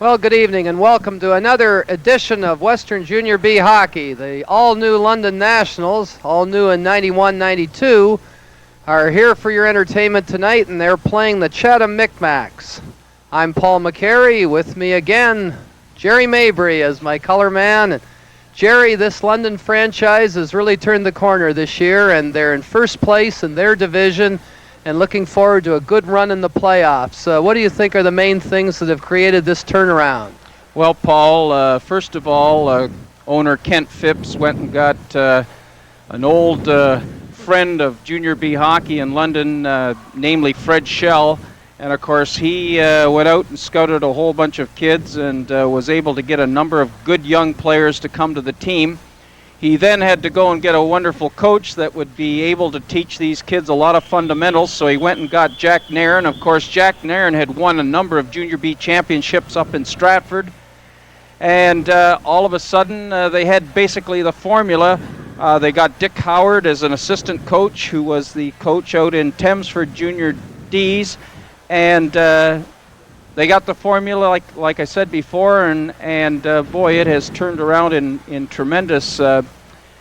Well, good evening and welcome to another edition of Western Junior B Hockey. The all-new London Nationals, all new in 91-92, are here for your entertainment tonight, and they're playing the Chatham Micmacs. I'm Paul McCary. With me again, Jerry Mabry as my color man. And Jerry, this London franchise has really turned the corner this year, and they're in first place in their division and looking forward to a good run in the playoffs. What do you think are the main things that have created this turnaround? Well, Paul, first of all, owner Kent Phipps went and got an old friend of Junior B hockey in London, namely Fred Schell. And, of course, he went out and scouted a whole bunch of kids and was able to get a number of good young players to come to the team. He then had to go and get a wonderful coach that would be able to teach these kids a lot of fundamentals, so he went and got Jack Nairn. Of course, Jack Nairn had won a number of Junior B championships up in Stratford, and all of a sudden they had basically the formula. They got Dick Howard as an assistant coach, who was the coach out in Thamesford Junior D's, and they got the formula, like I said before, and boy, it has turned around in tremendous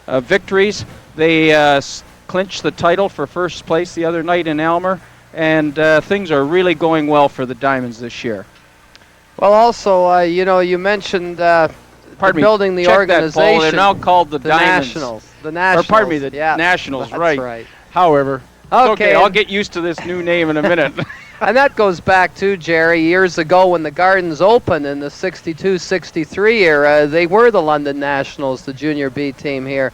victories. They clinched the title for first place the other night in Aylmer, and things are really going well for the Diamonds this year. Well, also, you mentioned building the check organization. That, Paul. They're now called the Diamonds. Nationals. The Nationals. Or pardon me, the yeah, Nationals, that's right. However, okay, I'll get used to this new name in a minute. And that goes back to, Jerry, years ago when the Gardens opened in the 62-63 era. They were the London Nationals, the Junior B team here.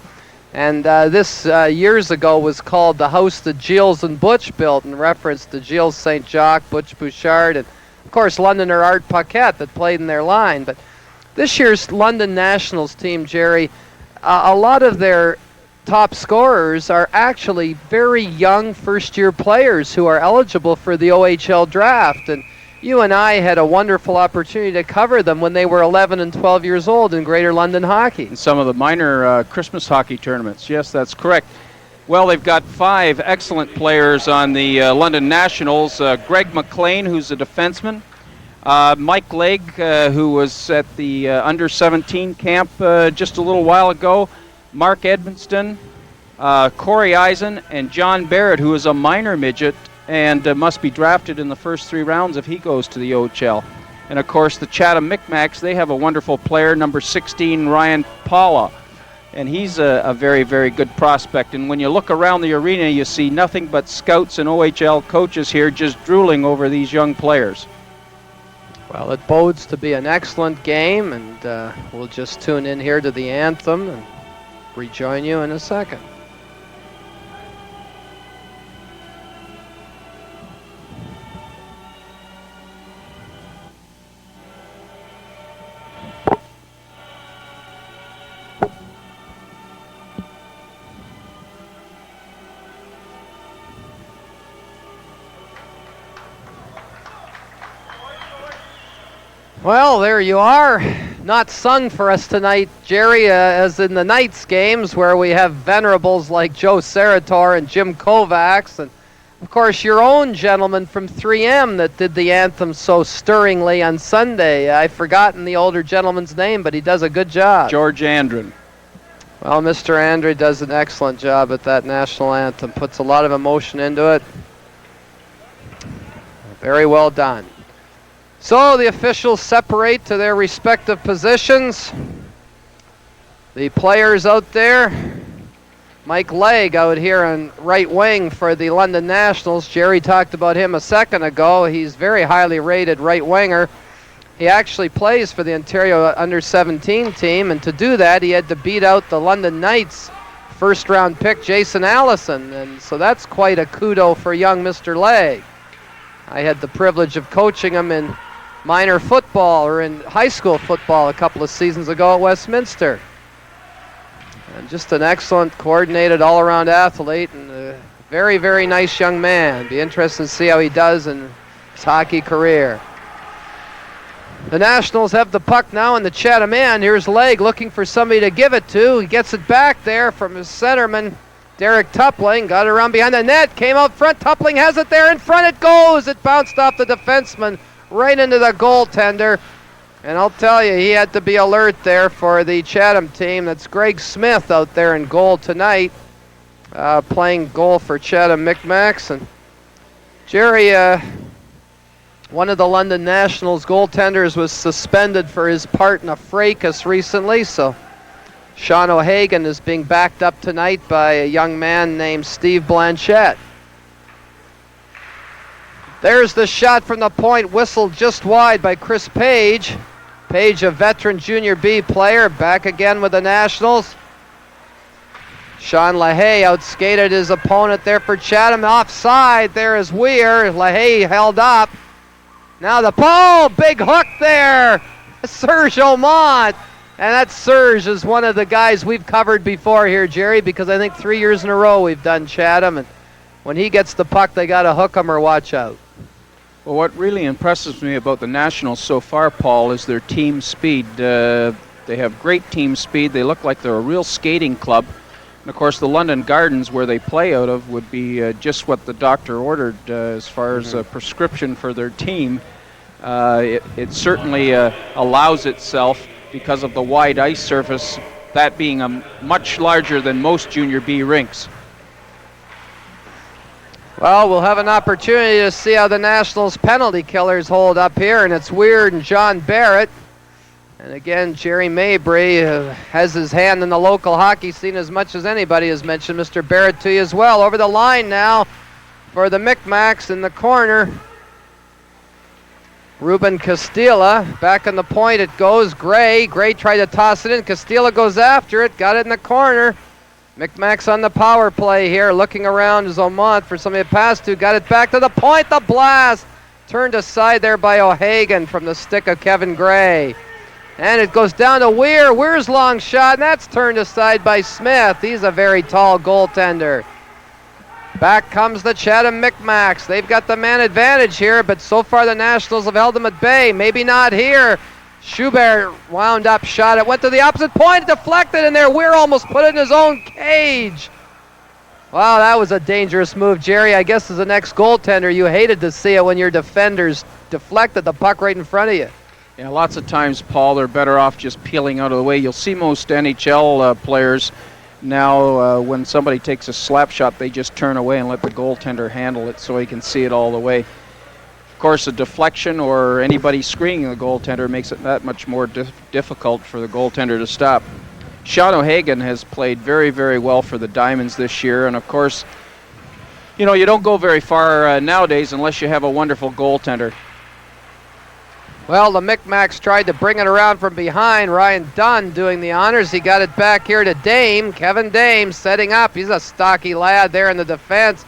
And this years ago was called the house that Gilles and Butch built, in reference to Gilles St. Jacques, Butch Bouchard, and of course Londoner Art Paquette that played in their line. But this year's London Nationals team, Jerry, a lot of their top scorers are actually very young first-year players who are eligible for the OHL draft. And you and I had a wonderful opportunity to cover them when they were 11 and 12 years old in Greater London hockey. In some of the minor Christmas hockey tournaments. Yes, that's correct. Well, they've got 5 excellent players on the London Nationals. Greg McLean, who's a defenseman. Mike Legg, who was at the under-17 camp just a little while ago. Mark Edmonston, Corey Eisen, and John Barrett, who is a minor midget and must be drafted in the first 3 rounds if he goes to the OHL. And, of course, the Chatham Micmacs, they have a wonderful player, number 16, Ryan Paula. And he's a very, very good prospect. And when you look around the arena, you see nothing but scouts and OHL coaches here just drooling over these young players. Well, it bodes to be an excellent game, and we'll just tune in here to the anthem and rejoin you in a second. Well, there you are. Not sung for us tonight, Jerry, as in the Knights games where we have venerables like Joe Sarator and Jim Kovacs, and of course your own gentleman from 3M that did the anthem so stirringly on Sunday. I've forgotten the older gentleman's name, but he does a good job. George Andren. Well, Mr. Andre does an excellent job at that national anthem, puts a lot of emotion into it. Very well done. So the officials separate to their respective positions. The players out there, Mike Legg out here on right wing for the London Nationals. Jerry talked about him a second ago. He's very highly rated right winger. He actually plays for the Ontario under-17 team, and to do that he had to beat out the London Knights first round pick Jason Allison, and so that's quite a kudo for young Mr. Legg. I had the privilege of coaching him in minor football, or in high school football, a couple of seasons ago at Westminster. And just an excellent, coordinated, all-around athlete, and a very, very nice young man. Be interested to see how he does in his hockey career. The Nationals have the puck now in the Chatham end. Here's Legg looking for somebody to give it to. He gets it back there from his centerman, Derek Tupling. Got it around behind the net, came out front. Tupling has it there in front. It goes. It bounced off the defenseman right into the goaltender. And I'll tell you, he had to be alert there for the Chatham team. That's Greg Smith out there in goal tonight, playing goal for Chatham Micmacs. And Jerry, one of the London Nationals goaltenders was suspended for his part in a fracas recently, so Sean O'Hagan is being backed up tonight by a young man named Steve Blanchette. There's the shot from the point, whistled just wide by Chris Page. Page, a veteran Junior B player, back again with the Nationals. Sean LaHaye outskated his opponent there for Chatham. Offside, there is Weir. LaHaye held up. Now the ball, big hook there. Serge Aumont. And that Serge is one of the guys we've covered before here, Jerry, because I think 3 years in a row we've done Chatham. And when he gets the puck, they got to hook him or watch out. Well, what really impresses me about the Nationals so far, Paul, is their team speed. They have great team speed. They look like they're a real skating club. And, of course, the London Gardens, where they play out of, would be just what the doctor ordered as far as a prescription for their team. It certainly allows itself, because of the wide ice surface, that being much larger than most Junior B rinks. Well, we'll have an opportunity to see how the Nationals penalty killers hold up here, and it's Weird and John Barrett. And again, Jerry Mabry has his hand in the local hockey scene as much as anybody has mentioned Mr. Barrett to you as well. Over the line now for the Micmacs in the corner. Ruben Castilla, back in the point it goes. Gray tried to toss it in. Castilla goes after it, got it in the corner. Micmacs on the power play here, looking around as Aumont for somebody to pass to. Got it back to the point, the blast. Turned aside there by O'Hagan from the stick of Kevin Gray. And it goes down to Weir. Weir's long shot, and that's turned aside by Smith. He's a very tall goaltender. Back comes the Chatham Micmacs. They've got the man advantage here, but so far the Nationals have held them at bay. Maybe not here. Schubert wound up, shot it, went to the opposite point, deflected in there. Weir almost put it in his own cage. Wow, that was a dangerous move, Jerry. I guess as an ex-goaltender, you hated to see it when your defenders deflected the puck right in front of you. Yeah, lots of times, Paul, they're better off just peeling out of the way. You'll see most NHL players now, when somebody takes a slap shot, they just turn away and let the goaltender handle it so he can see it all the way. Of course, a deflection or anybody screening the goaltender makes it that much more difficult for the goaltender to stop. Sean O'Hagan has played very, very well for the Diamonds this year, and of course, you know, you don't go very far nowadays unless you have a wonderful goaltender. Well, the Micmacs tried to bring it around from behind. Ryan Dunn doing the honors. He got it back here to Dame. Kevin Dame setting up. He's a stocky lad there in the defense.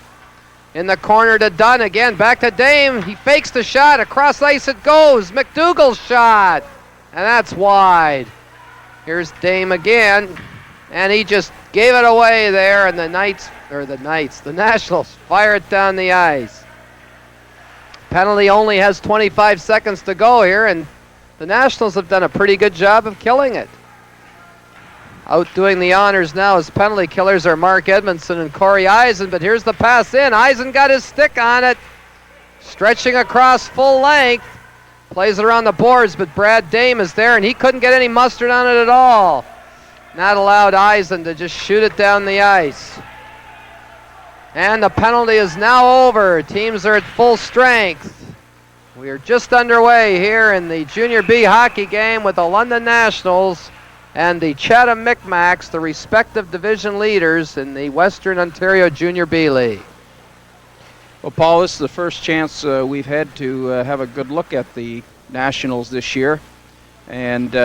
In the corner to Dunn again. Back to Dame. He fakes the shot. Across ice it goes. McDougall's shot. And that's wide. Here's Dame again. And he just gave it away there. And the Nationals fire it down the ice. Penalty only has 25 seconds to go here, and the Nationals have done a pretty good job of killing it. Out doing the honors now as penalty killers are Mark Edmondson and Corey Eisen, but here's the pass in. Eisen got his stick on it, stretching across full length. Plays it around the boards, but Brad Dame is there, and he couldn't get any mustard on it at all. Not allowed Eisen to just shoot it down the ice. And the penalty is now over. Teams are at full strength. We are just underway here in the Junior B hockey game with the London Nationals and the Chatham Micmacs, the respective division leaders in the Western Ontario Junior B League. Well, Paul, this is the first chance we've had to have a good look at the Nationals this year. And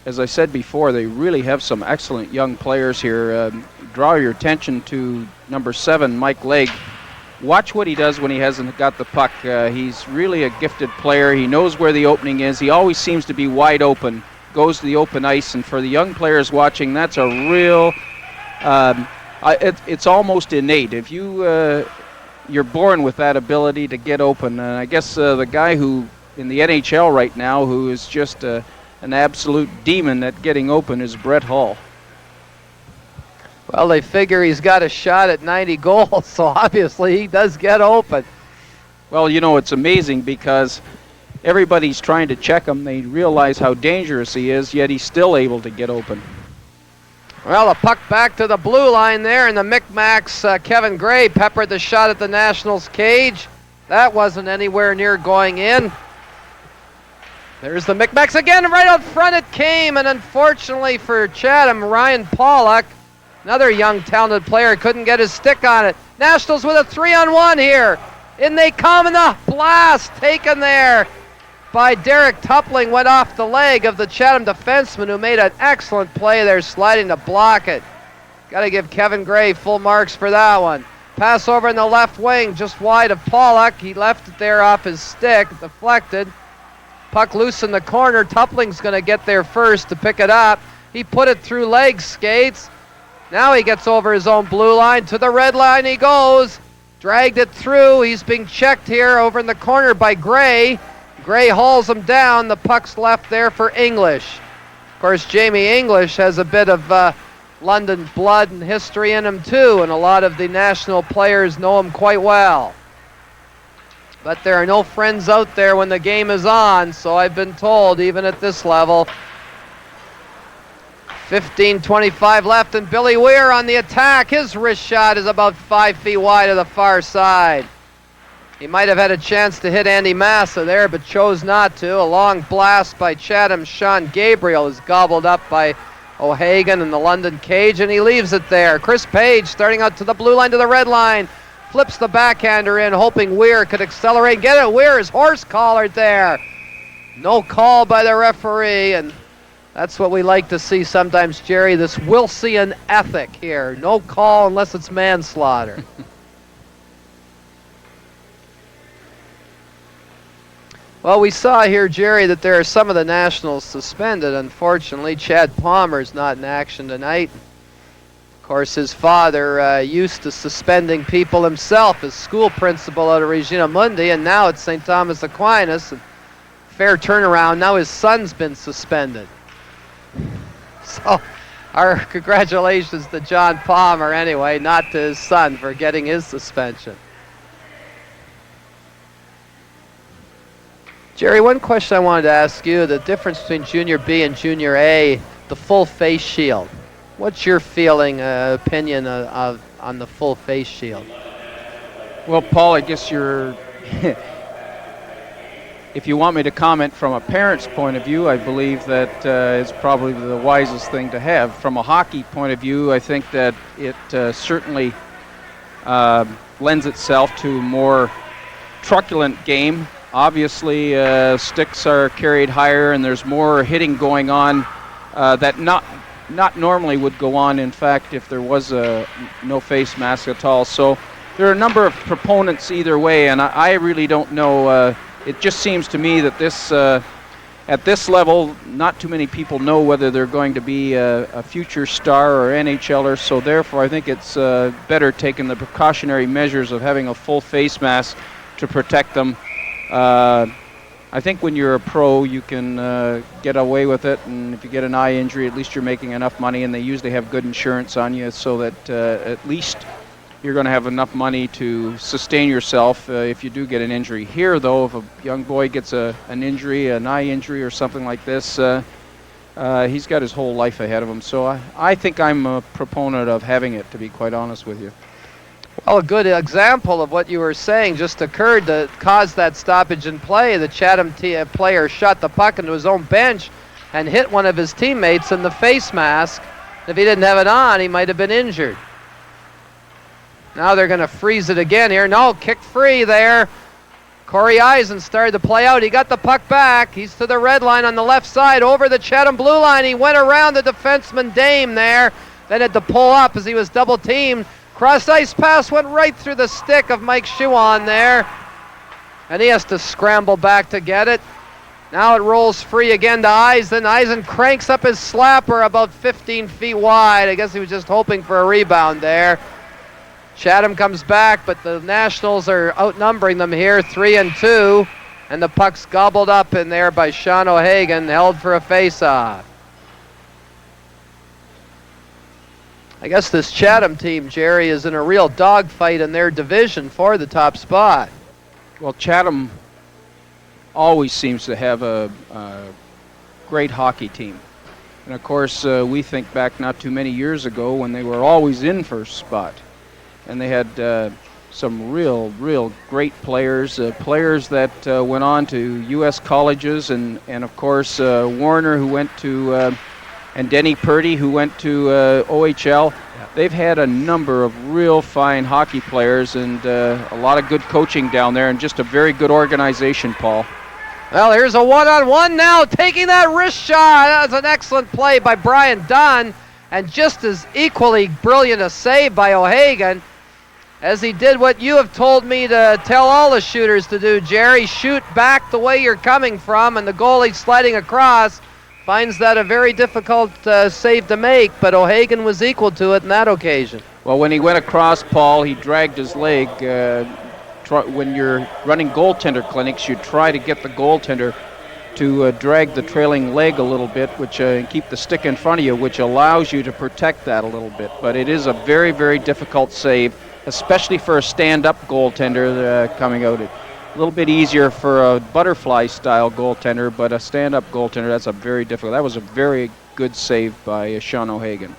as I said before, they really have some excellent young players here. Draw your attention to number 7, Mike Legg. Watch what he does when he hasn't got the puck. He's really a gifted player. He knows where the opening is. He always seems to be wide open, goes to the open ice. And for the young players watching, that's a real, it's almost innate. If you're born with that ability to get open. And I guess the guy who, in the NHL right now, who is just an absolute demon at getting open is Brett Hull. Well, they figure he's got a shot at 90 goals, so obviously he does get open. Well, you know, it's amazing because everybody's trying to check him. They realize how dangerous he is, yet he's still able to get open. Well, a puck back to the blue line there, and the Micmacs, Kevin Gray, peppered the shot at the Nationals' cage. That wasn't anywhere near going in. There's the Micmacs again, right out front it came, and unfortunately for Chatham, Ryan Pollock, another young talented player, couldn't get his stick on it. Nationals with a 3-on-1 here. In they come, and the blast taken there by Derek Toppling went off the leg of the Chatham defenseman, who made an excellent play there, sliding to block it. Got to give Kevin Gray full marks for that one. Pass over in the left wing, just wide of Pollock. He left it there off his stick, deflected. Puck loose in the corner. Tuppling's going to get there first to pick it up. He put it through leg skates. Now he gets over his own blue line. To the red line he goes. Dragged it through. He's being checked here over in the corner by Gray. Gray hauls him down. The puck's left there for English. Of course, Jamie English has a bit of London blood and history in him too, and a lot of the national players know him quite well. But there are no friends out there when the game is on, so I've been told, even at this level. 15:25 left, and Billy Weir on the attack. His wrist shot is about 5 feet wide to the far side. He might have had a chance to hit Andy Massa there, but chose not to. A long blast by Chatham's Sean Gabriel is gobbled up by O'Hagan in the London cage, and he leaves it there. Chris Page starting out to the blue line, to the red line. Flips the backhander in, hoping Weir could accelerate and get it. Weir is horse-collared there. No call by the referee, and that's what we like to see sometimes, Jerry, this Wilsian ethic here. No call unless it's manslaughter. Well, we saw here, Jerry, that there are some of the Nationals suspended. Unfortunately, Chad Palmer's not in action tonight. Of course, his father used to suspending people himself as school principal out of Regina Mundi, and now it's St. Thomas Aquinas. Fair turnaround. Now his son's been suspended. So our congratulations to John Palmer anyway, not to his son for getting his suspension. Jerry, one question I wanted to ask you, the difference between Junior B and Junior A, the full face shield. What's your feeling, opinion on the full face shield? Well, Paul, I guess you're... If you want me to comment from a parent's point of view, I believe that it's probably the wisest thing to have. From a hockey point of view, I think that it certainly lends itself to a more truculent game. Obviously, sticks are carried higher, and there's more hitting going on that not normally would go on, in fact, if there was a no face mask at all. So there are a number of proponents either way, and I really don't know. It just seems to me that this, at this level, not too many people know whether they're going to be a future star or NHLer, so therefore I think it's better taking the precautionary measures of having a full face mask to protect them. I think when you're a pro, you can get away with it, and if you get an eye injury, at least you're making enough money, and they usually have good insurance on you so that at least you're going to have enough money to sustain yourself if you do get an injury. Here, though, if a young boy gets an injury, an eye injury or something like this, he's got his whole life ahead of him. So I think I'm a proponent of having it, to be quite honest with you. Well, a good example of what you were saying just occurred to cause that stoppage in play. The Chatham player shot the puck into his own bench and hit one of his teammates in the face mask. If he didn't have it on, he might have been injured. Now they're going to freeze it again here. No, kick free there. Corey Eisen started to play out. He got the puck back. He's to the red line on the left side over the Chatham blue line. He went around the defenseman Dame there. Then had to pull up as he was double teamed. Cross ice pass went right through the stick of Mike Schuon there. And he has to scramble back to get it. Now it rolls free again to Eisen. Eisen cranks up his slapper about 15 feet wide. I guess he was just hoping for a rebound there. Chatham comes back, but the Nationals are outnumbering them here 3-2. And the puck's gobbled up in there by Sean O'Hagan, held for a face-off. I guess this Chatham team, Jerry, is in a real dogfight in their division for the top spot. Well, Chatham always seems to have a great hockey team. And of course, we think back not too many years ago when they were always in first spot. And they had some real great players, players that went on to U.S. colleges, and of course, Warner, who went to, and Denny Purdy, who went to OHL. Yeah. They've had a number of real fine hockey players and a lot of good coaching down there, and just a very good organization, Paul. Well, here's a one-on-one now, taking that wrist shot. That was an excellent play by Brian Dunn, and just as equally brilliant a save by O'Hagan, as he did what you have told me to tell all the shooters to do, Jerry. Shoot back the way you're coming from, and the goalie sliding across finds that a very difficult save to make, but O'Hagan was equal to it in that occasion. Well, when he went across, Paul, he dragged his leg. When you're running goaltender clinics, you try to get the goaltender to drag the trailing leg a little bit, which keep the stick in front of you, which allows you to protect that a little bit. But it is a very difficult save, especially for a stand-up goaltender coming out. A little bit easier for a butterfly-style goaltender, but a stand-up goaltender, that's a very difficult. That was a very good save by Sean O'Hagan.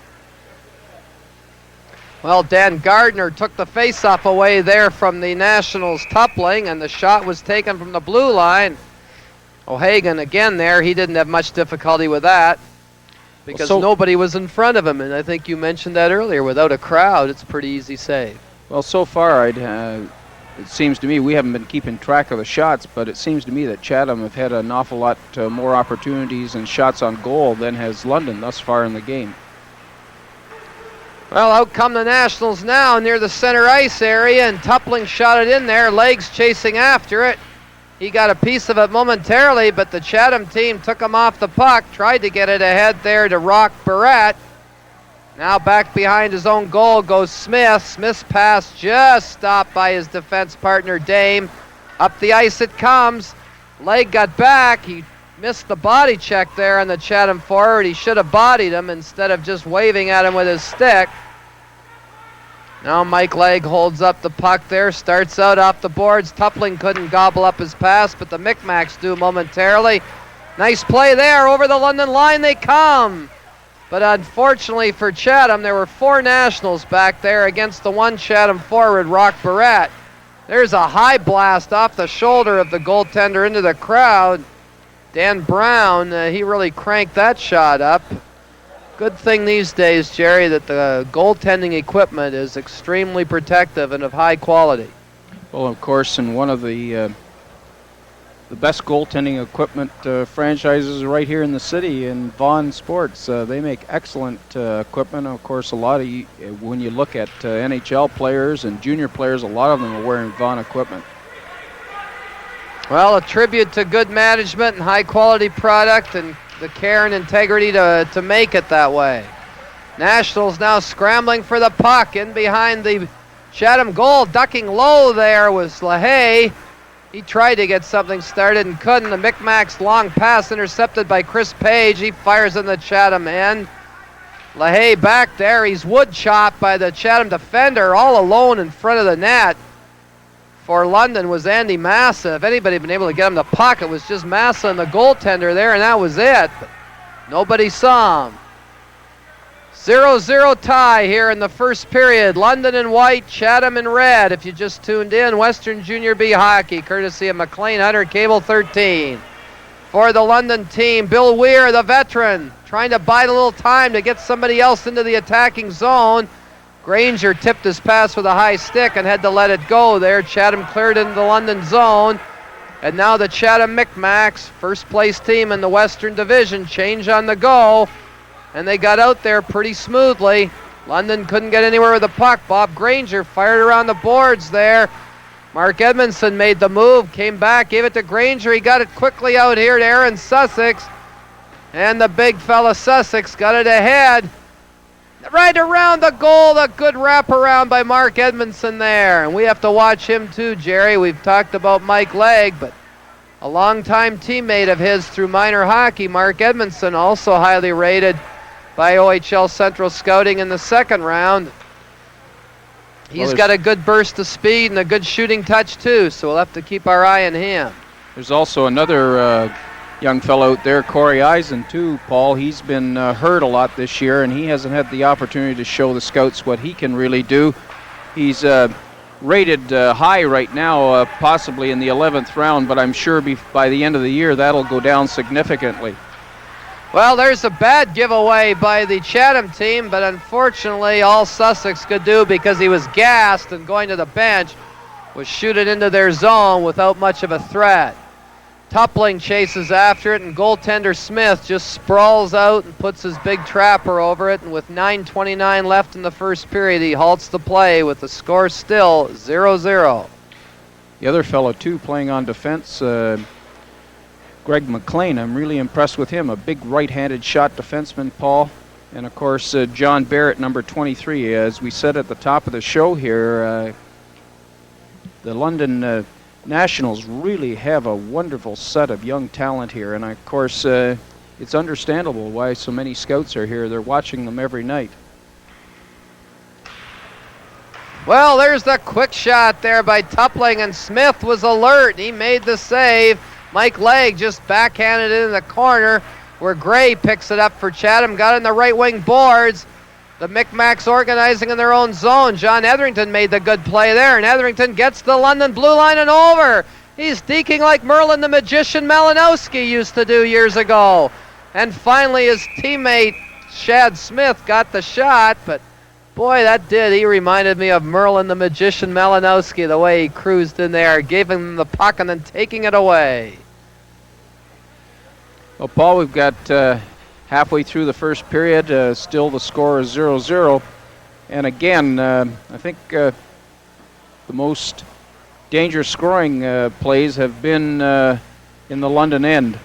Well, Dan Gardner took the face-off away there from the Nationals Toppling, and the shot was taken from the blue line. O'Hagan again there, he didn't have much difficulty with that because nobody was in front of him, and I think you mentioned that earlier. Without a crowd, it's a pretty easy save. Well, so far, it seems to me, we haven't been keeping track of the shots, but it seems to me that Chatham have had an awful lot more opportunities and shots on goal than has London thus far in the game. Well, out come the Nationals now near the center ice area, and Toppling shot it in there, legs chasing after it. He got a piece of it momentarily, but the Chatham team took him off the puck, tried to get it ahead there to Rock Barrett. Now back behind his own goal goes Smith. Smith's pass just stopped by his defense partner Dame. Up the ice it comes. Leg got back. He missed the body check there on the Chatham forward. He should have bodied him instead of just waving at him with his stick. Now Mike Legg holds up the puck there, starts out off the boards. Toppling couldn't gobble up his pass, but the Micmacs do momentarily. Nice play there, over the London line they come. But unfortunately for Chatham, there were 4 Nationals back there against the one Chatham forward, Rock Barrett. There's a high blast off the shoulder of the goaltender into the crowd. Dan Brown, he really cranked that shot up. Good thing these days, Jerry, that the goaltending equipment is extremely protective and of high quality. Well, of course, in one of the best goaltending equipment franchises right here in the city, in Vaughan Sports, they make excellent equipment. Of course, a lot of when you look at NHL players and junior players, a lot of them are wearing Vaughan equipment. Well, a tribute to good management and high quality product and the care and integrity to make it that way. Nationals now scrambling for the puck in behind the Chatham goal. Ducking low there was LaHaye. He tried to get something started and couldn't. The Micmacs long pass intercepted by Chris Page. He fires in the Chatham end. LaHaye back there. He's wood chopped by the Chatham defender all alone in front of the net. For London was Andy Massa. If anybody had been able to get him the puck, it was just Massa and the goaltender there, and that was it. But nobody saw him. 0-0 tie here in the first period. London in white, Chatham in red. If you just tuned in, Western Junior B Hockey, courtesy of McLean Hunter, Cable 13. For the London team, Bill Weir, the veteran, trying to bide a little time to get somebody else into the attacking zone. Granger tipped his pass with a high stick and had to let it go there. Chatham cleared into the London zone. And now the Chatham Micmacs, first place team in the Western Division, change on the go. And they got out there pretty smoothly. London couldn't get anywhere with the puck. Bob Granger fired around the boards there. Mark Edmondson made the move, came back, gave it to Granger. He got it quickly out here to Aaron Sussex. And the big fella Sussex got it ahead. Right around the goal, a good wraparound by Mark Edmondson there. And we have to watch him too, Jerry. We've talked about Mike Legg, but a longtime teammate of his through minor hockey, Mark Edmondson, also highly rated by OHL Central Scouting in the second round. He's got a good burst of speed and a good shooting touch too, so we'll have to keep our eye on him. There's also another young fellow out there, Corey Eisen, too, Paul. He's been hurt a lot this year, and he hasn't had the opportunity to show the scouts what he can really do. He's rated high right now, possibly in the 11th round, but I'm sure by the end of the year that'll go down significantly. Well, there's a bad giveaway by the Chatham team, but unfortunately all Sussex could do, because he was gassed and going to the bench, was shoot it into their zone without much of a threat. Toppling chases after it, and goaltender Smith just sprawls out and puts his big trapper over it, and with 9:29 left in the first period, he halts the play with the score still 0-0. The other fellow, too, playing on defense, Greg McLean, I'm really impressed with him. A big right-handed shot defenseman, Paul. And, of course, John Barrett, number 23. As we said at the top of the show here, the London Nationals really have a wonderful set of young talent here. And, of course, it's understandable why so many scouts are here. They're watching them every night. Well, there's the quick shot there by Toppling, and Smith was alert. He made the save. Mike Legg just backhanded it in the corner, where Gray picks it up for Chatham. Got in the right wing boards. The Micmacs organizing in their own zone. John Etherington made the good play there, and Etherington gets the London blue line and over. He's deking like Merlin the Magician Malinowski used to do years ago. And finally his teammate Shad Smith got the shot, but boy, that did. He reminded me of Merlin the Magician Malinowski, the way he cruised in there, gave him the puck and then taking it away. Well, Paul, we've got halfway through the first period. Still the score is 0-0. And again, I think the most dangerous scoring plays have been in the London end.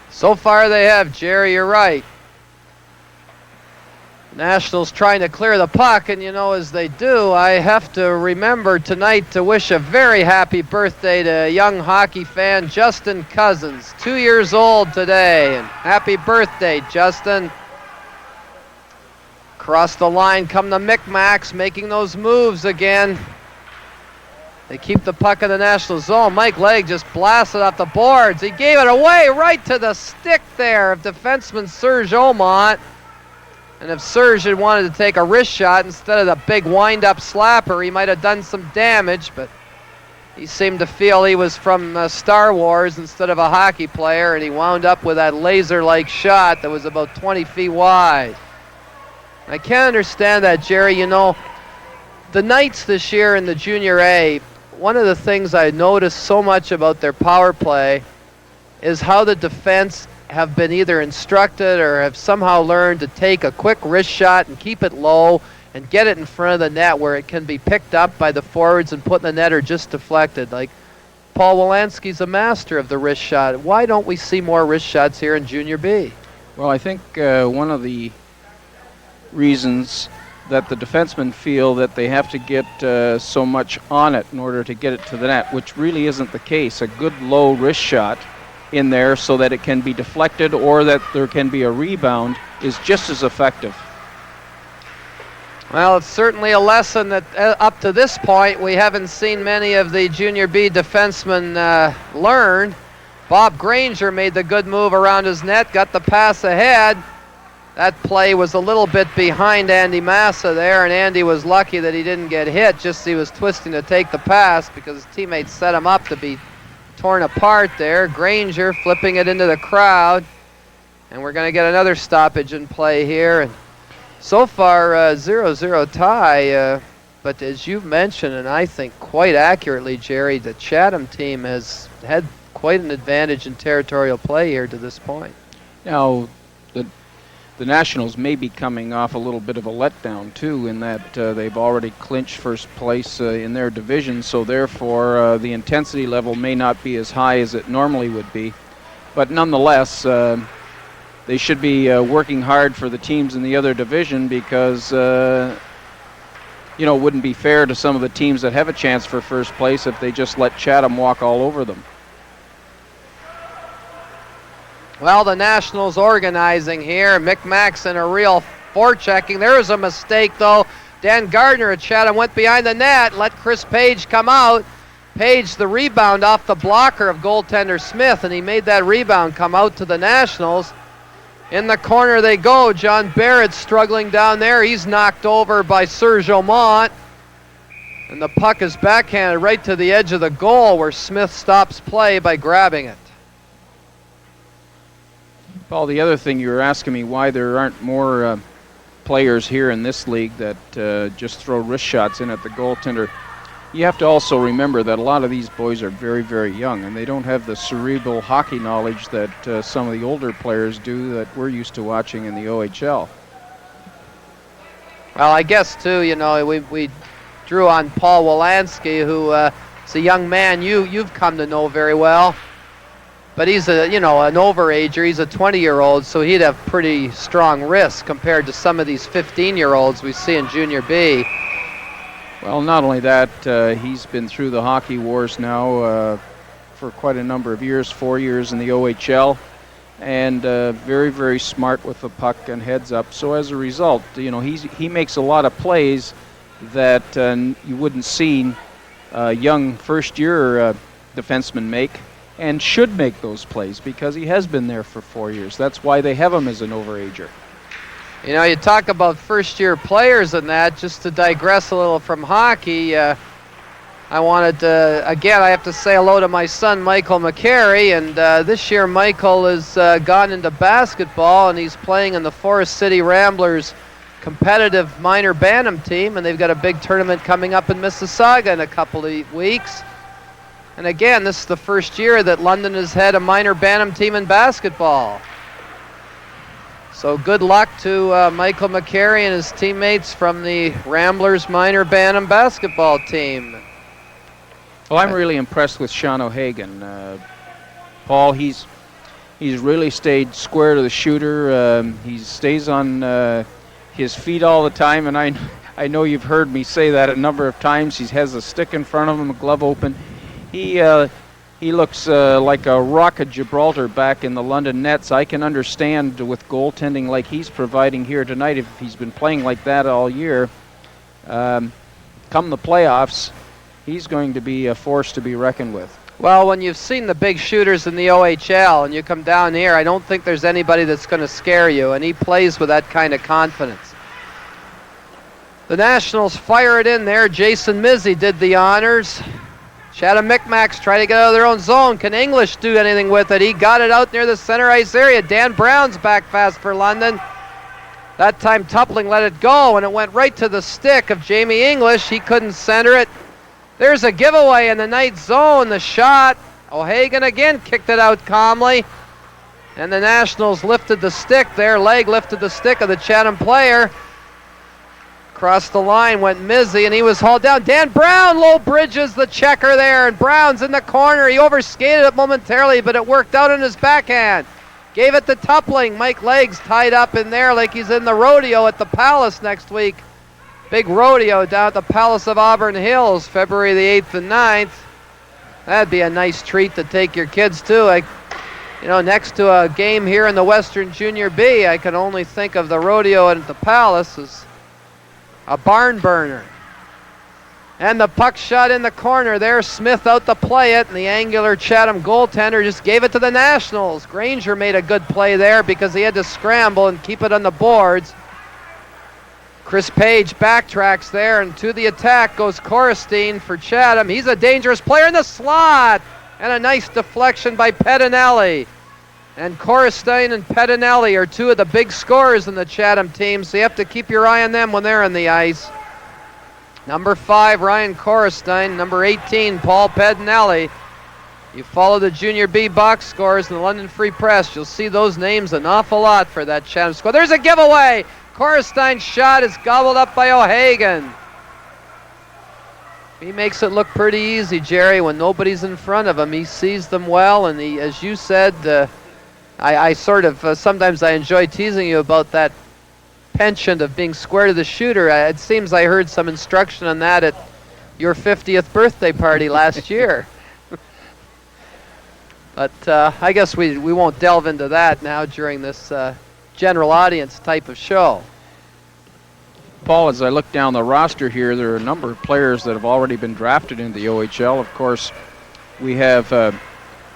So far they have, Jerry, you're right. Nationals trying to clear the puck, and you know, as they do, I have to remember tonight to wish a very happy birthday to a young hockey fan, Justin Cousins, 2 years old today, and happy birthday, Justin. Across the line come the Micmacs, making those moves again. They keep the puck in the National zone. Mike Legg just blasted off the boards. He gave it away right to the stick there of defenseman Serge Aumont. And if Serge had wanted to take a wrist shot instead of the big wind-up slapper, he might have done some damage, but he seemed to feel he was from Star Wars instead of a hockey player, and he wound up with that laser-like shot that was about 20 feet wide. I can't understand that, Jerry. You know, the Knights this year in the Junior A, one of the things I noticed so much about their power play is how the defense have been either instructed or have somehow learned to take a quick wrist shot and keep it low and get it in front of the net where it can be picked up by the forwards and put in the net or just deflected. Like Paul Wolanski's a master of the wrist shot. Why don't we see more wrist shots here in Junior B? Well, I think one of the reasons that the defensemen feel that they have to get so much on it in order to get it to the net, which really isn't the case. A good low wrist shot in there so that it can be deflected or that there can be a rebound is just as effective. Well, it's certainly a lesson that up to this point we haven't seen many of the Junior B defensemen learn. Bob Granger made the good move around his net, got the pass ahead. That play was a little bit behind Andy Massa there, and Andy was lucky that he didn't get hit, just as he was twisting to take the pass because his teammates set him up to be torn apart there. Granger flipping it into the crowd, and we're going to get another stoppage in play here. And so far 0-0 tie, but as you've mentioned, and I think quite accurately, Jerry, the Chatham team has had quite an advantage in territorial play here to this point. Now the Nationals may be coming off a little bit of a letdown too, in that they've already clinched first place in their division, so therefore the intensity level may not be as high as it normally would be. But nonetheless, they should be working hard for the teams in the other division because you know, it wouldn't be fair to some of the teams that have a chance for first place if they just let Chatham walk all over them. Well, the Nationals organizing here. Micmacs in a real forechecking. There was a mistake, though. Dan Gardner at Chatham went behind the net, let Chris Page come out. Page the rebound off the blocker of goaltender Smith, and he made that rebound come out to the Nationals. In the corner they go. John Barrett struggling down there. He's knocked over by Serge Aumont. And the puck is backhanded right to the edge of the goal, where Smith stops play by grabbing it. Paul, the other thing you were asking me why there aren't more players here in this league that just throw wrist shots in at the goaltender. You have to also remember that a lot of these boys are very, very young, and they don't have the cerebral hockey knowledge that some of the older players do that we're used to watching in the OHL. Well, I guess, too, you know, we drew on Paul Wolanski, who is a young man you've come to know very well. But he's an overager. He's a 20-year-old, so he'd have pretty strong wrists compared to some of these 15-year-olds we see in Junior B. Well, not only that, he's been through the hockey wars now for quite a number of years, 4 years in the OHL, and very, very smart with the puck and heads up. So as a result, you know, he makes a lot of plays that you wouldn't see young first-year defensemen make, and should make those plays because he has been there for 4 years. That's why they have him as an overager. You know, you talk about first-year players and that, just to digress a little from hockey, I wanted to, again, I have to say hello to my son, Michael McCary, and this year Michael has gone into basketball, and he's playing in the Forest City Ramblers competitive minor Bantam team, and they've got a big tournament coming up in Mississauga in a couple of weeks. And again, this is the first year that London has had a minor Bantam team in basketball. So good luck to Michael McCary and his teammates from the Ramblers minor Bantam basketball team. Well, I'm really impressed with Sean O'Hagan. Paul, he's really stayed square to the shooter. He stays on his feet all the time, and I know you've heard me say that a number of times. He has a stick in front of him, a glove open. He looks like a rock of Gibraltar back in the London Nets. I can understand with goaltending like he's providing here tonight, if he's been playing like that all year, come the playoffs, he's going to be a force to be reckoned with. Well, when you've seen the big shooters in the OHL and you come down here, I don't think there's anybody that's going to scare you, and he plays with that kind of confidence. The Nationals fire it in there. Jason Mizzy did the honors. Chatham Micmacs try to get out of their own zone. Can English do anything with it? He got it out near the center ice area. Dan Brown's back fast for London. That time Toppling let it go, and it went right to the stick of Jamie English. He couldn't center it. There's a giveaway in the night zone. The shot. O'Hagan again kicked it out calmly. And the Nationals lifted the stick there. Leg lifted the stick of the Chatham player. Across the line went Mizzy, and he was hauled down. Dan Brown low bridges the checker there, and Brown's in the corner. He overskated it momentarily, but it worked out in his backhand. Gave it to Toppling. Mike Leggs tied up in there like he's in the rodeo at the Palace next week. Big rodeo down at the Palace of Auburn Hills, February the 8th and 9th. That'd be a nice treat to take your kids to. Next to a game here in the Western Junior B, I can only think of the rodeo at the Palace as a barn burner. And the puck shot in the corner there. Smith out to play it, and the angular Chatham goaltender just gave it to the Nationals. Granger made a good play there because he had to scramble and keep it on the boards. Chris Page backtracks there, and to the attack goes Korestein for Chatham. He's a dangerous player in the slot, and a nice deflection by Pedinelli. And Korestein and Pedinelli are two of the big scorers in the Chatham team, so you have to keep your eye on them when they're on the ice. Number 5, Ryan Korestein. Number 18, Paul Pedinelli. You follow the Junior B box scores in the London Free Press, you'll see those names an awful lot for that Chatham squad. There's a giveaway! Korestein's shot is gobbled up by O'Hagan. He makes it look pretty easy, Jerry, when nobody's in front of him. He sees them well, and he, as you said, I sort of, sometimes I enjoy teasing you about that penchant of being square to the shooter. It seems I heard some instruction on that at your 50th birthday party last year. But I guess we won't delve into that now during this general audience type of show. Paul, as I look down the roster here, there are a number of players that have already been drafted into the OHL. Of course, we have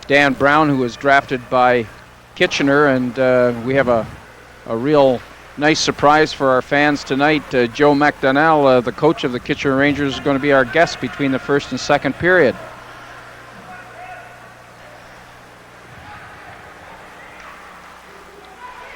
Dan Brown, who was drafted by Kitchener, and we have a real nice surprise for our fans tonight. Joe McDonnell, the coach of the Kitchener Rangers, is going to be our guest between the first and second period.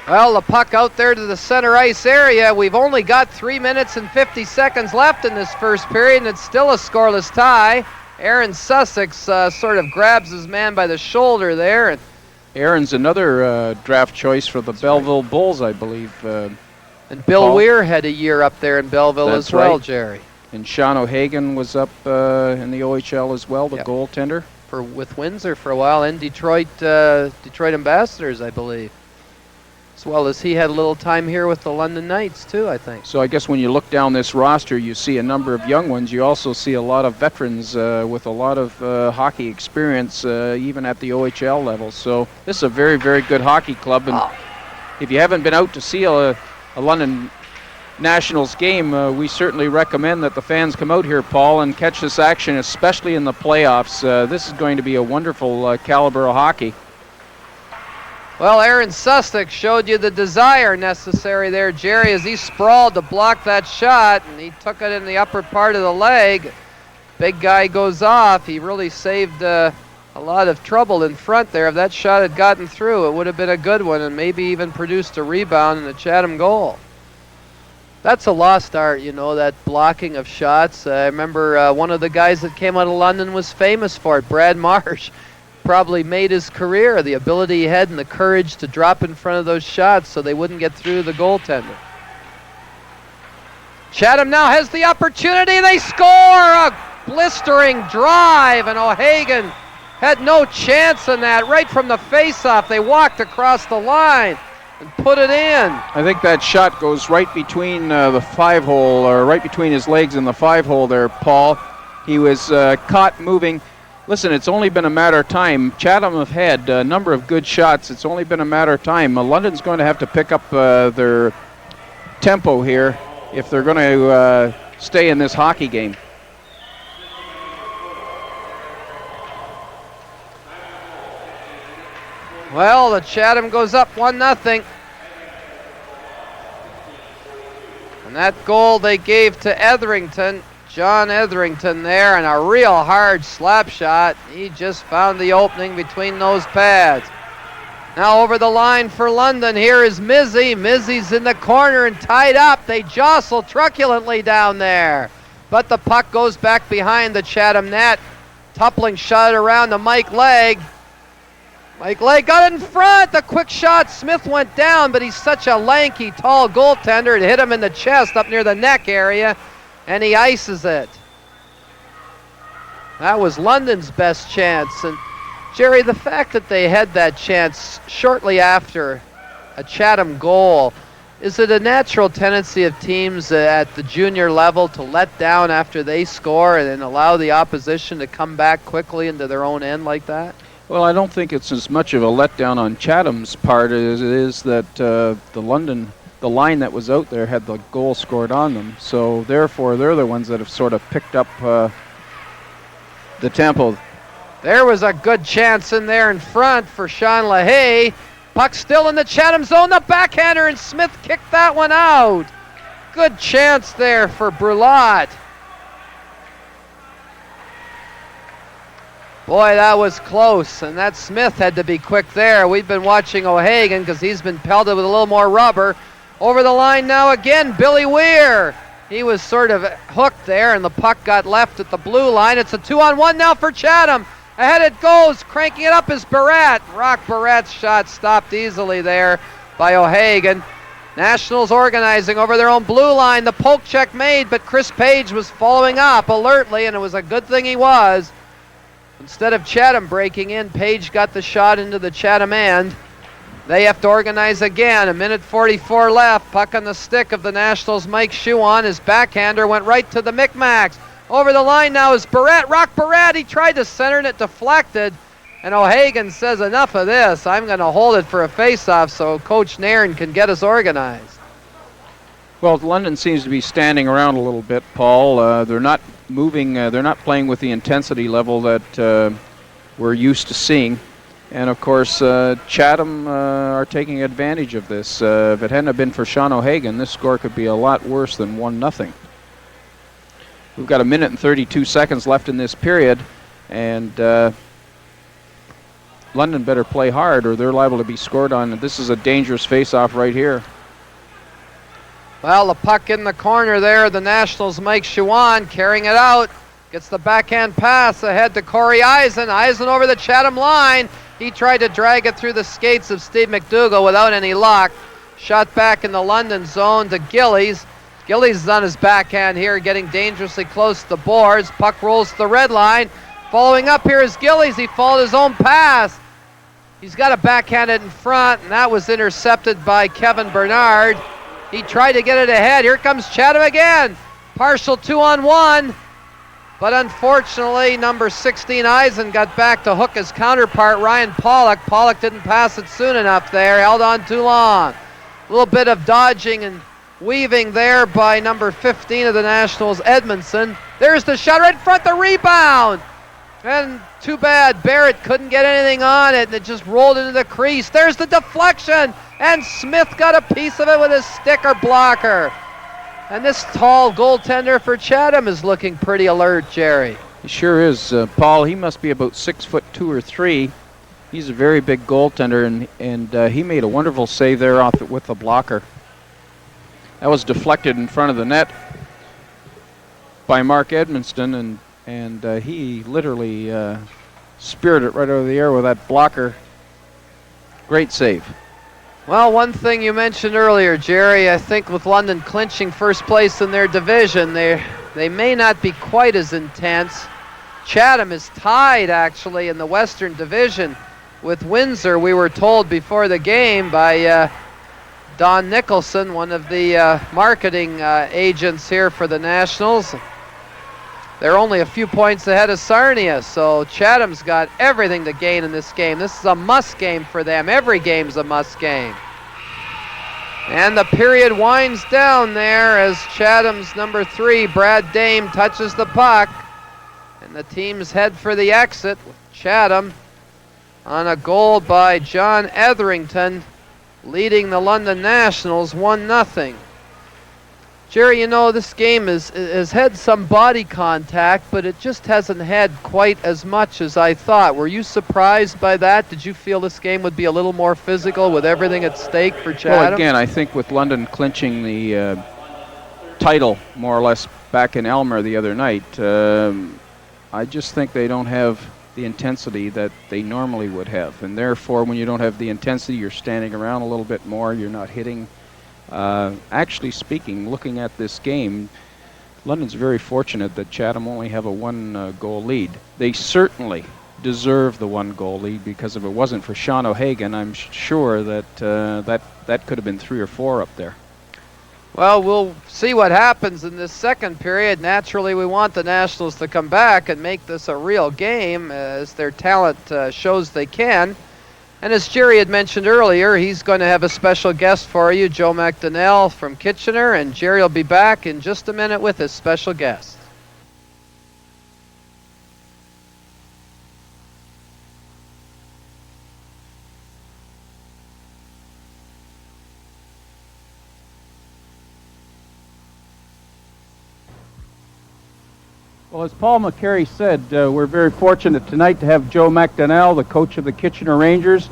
Well, the puck out there to the center ice area. We've only got 3 minutes and 50 seconds left in this first period, and it's still a scoreless tie. Aaron Sussex sort of grabs his man by the shoulder there. And Aaron's another draft choice for the Belleville Bulls, I believe. And Bill Paul? Weir had a year up there in Belleville That's as well, right. Jerry. And Sean O'Hagan was up in the OHL as well, the Yep. goaltender. With Windsor for a while, and Detroit Ambassadors, I believe. As well as he had a little time here with the London Knights too, I think. So I guess when you look down this roster, you see a number of young ones. You also see a lot of veterans with a lot of hockey experience, even at the OHL level. So this is a very, very good hockey club. And if you haven't been out to see a London Nationals game, we certainly recommend that the fans come out here, Paul, and catch this action, especially in the playoffs. This is going to be a wonderful caliber of hockey. Well, Aaron Sussex showed you the desire necessary there, Jerry, as he sprawled to block that shot, and he took it in the upper part of the leg. Big guy goes off. He really saved a lot of trouble in front there. If that shot had gotten through, it would have been a good one and maybe even produced a rebound and a Chatham goal. That's a lost art, you know, that blocking of shots. I remember one of the guys that came out of London was famous for it, Brad Marsh. Probably made his career, the ability he had and the courage to drop in front of those shots so they wouldn't get through the goaltender. Chatham now has the opportunity. They score a blistering drive, and O'Hagan had no chance in that. Right from the face-off, they walked across the line and put it in. I think that shot goes right between the 5-hole, or right between his legs and the 5-hole there, Paul. He was caught moving. Listen, it's only been a matter of time. Chatham have had a number of good shots. It's only been a matter of time. London's going to have to pick up their tempo here if they're going to stay in this hockey game. Well, the Chatham goes up 1-0. And that goal they gave to Etherington. John Etherington there, and a real hard slap shot. He just found the opening between those pads. Now over the line for London, here is Mizzy. Mizzy's in the corner and tied up. They jostle truculently down there. But the puck goes back behind the Chatham net. Toppling shot around to Mike Legg. Mike Legg got in front. The quick shot. Smith went down, but he's such a lanky, tall goaltender. It hit him in the chest up near the neck area. And he ices it. That was London's best chance. And Jerry, the fact that they had that chance shortly after a Chatham goal, is it a natural tendency of teams at the junior level to let down after they score and then allow the opposition to come back quickly into their own end like that? Well, I don't think it's as much of a letdown on Chatham's part as it is that the line that was out there had the goal scored on them. So therefore, they're the ones that have sort of picked up the tempo. There was a good chance in there in front for Sean LaHaye. Puck still in the Chatham zone. The backhander, and Smith kicked that one out. Good chance there for Brulot. Boy, that was close, and that Smith had to be quick there. We've been watching O'Hagan because he's been pelted with a little more rubber. Over the line now again, Billy Weir. He was sort of hooked there, and the puck got left at the blue line. It's a 2-on-1 now for Chatham. Ahead it goes, cranking it up is Barrett. Rock Barrett's shot stopped easily there by O'Hagan. Nationals organizing over their own blue line. The poke check made, but Chris Page was following up alertly, and it was a good thing he was. Instead of Chatham breaking in, Page got the shot into the Chatham end. They have to organize again. 1:44 left. Puck on the stick of the Nationals' Mike Schuon. His backhander went right to the Micmacs. Over the line now is Barrett. Rock Barrett. He tried to center and it deflected. And O'Hagan says, enough of this. I'm going to hold it for a face-off so Coach Nairn can get us organized. Well, London seems to be standing around a little bit, Paul. They're not moving. They're not playing with the intensity level that we're used to seeing. And, of course, Chatham are taking advantage of this. If it hadn't have been for Sean O'Hagan, this score could be a lot worse than 1-0. We've got 1 minute and 32 seconds left in this period, and London better play hard or they're liable to be scored on. This is a dangerous face-off right here. Well, the puck in the corner there. The Nationals' Mike Shawan carrying it out. Gets the backhand pass ahead to Corey Eisen. Eisen over the Chatham line. He tried to drag it through the skates of Steve McDougall without any luck. Shot back in the London zone to Gillies. Gillies is on his backhand here, getting dangerously close to the boards. Puck rolls to the red line. Following up here is Gillies. He followed his own pass. He's got a backhand in front, and that was intercepted by Kevin Bernard. He tried to get it ahead. Here comes Chatham again. Partial 2-on-1. But unfortunately, number 16 Eisen got back to hook his counterpart, Ryan Pollock. Pollock didn't pass it soon enough there. Held on too long. A little bit of dodging and weaving there by number 15 of the Nationals, Edmondson. There's the shot right in front, the rebound. And too bad Barrett couldn't get anything on it, and it just rolled into the crease. There's the deflection, and Smith got a piece of it with his stick or blocker. And this tall goaltender for Chatham is looking pretty alert, Jerry. He sure is, Paul. He must be about 6'2" or 3". He's a very big goaltender, and he made a wonderful save there with the blocker. That was deflected in front of the net by Mark Edmonston, and he literally speared it right over the air with that blocker. Great save. Well, one thing you mentioned earlier, Jerry, I think with London clinching first place in their division, they may not be quite as intense. Chatham is tied, actually, in the Western Division with Windsor, we were told before the game by Don Nicholson, one of the marketing agents here for the Nationals. They're only a few points ahead of Sarnia, so Chatham's got everything to gain in this game. This is a must game for them. Every game's a must game. And the period winds down there as Chatham's number 3, Brad Dame, touches the puck. And the teams head for the exit with Chatham on a goal by John Etherington, leading the London Nationals 1-0. Jerry, you know, this game has had some body contact, but it just hasn't had quite as much as I thought. Were you surprised by that? Did you feel this game would be a little more physical with everything at stake for Chatham? Well, again, I think with London clinching the title, more or less, back in Elmer the other night, I just think they don't have the intensity that they normally would have. And therefore, when you don't have the intensity, you're standing around a little bit more, you're not hitting. Actually speaking, looking at this game, London's very fortunate that Chatham only have a 1-goal lead. They certainly deserve the 1-goal lead, because if it wasn't for Sean O'Hagan, I'm sure that that could have been 3 or 4 up there. Well, we'll see what happens in this second period. Naturally, we want the Nationals to come back and make this a real game, as their talent shows they can. And as Jerry had mentioned earlier, he's going to have a special guest for you, Joe McDonnell from Kitchener, and Jerry will be back in just a minute with his special guest. Well, as Paul McCary said, we're very fortunate tonight to have Joe McDonnell, the coach of the Kitchener Rangers.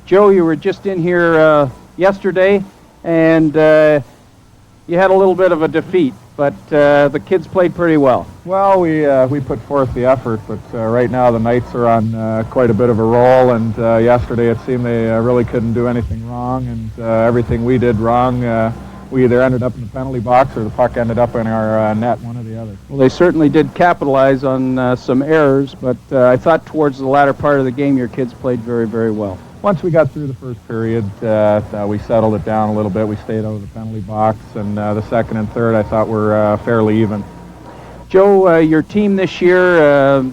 Joe, you were just in here yesterday, and you had a little bit of a defeat, but the kids played pretty well. Well, we put forth the effort, but right now the Knights are on quite a bit of a roll, and yesterday it seemed they really couldn't do anything wrong, and everything we did wrong, we either ended up in the penalty box or the puck ended up in our net, one or the other. Well, they certainly did capitalize on some errors, but I thought towards the latter part of the game your kids played very, very well. Once we got through the first period, we settled it down a little bit. We stayed out of the penalty box, and the second and third I thought were fairly even. Joe, your team this year, a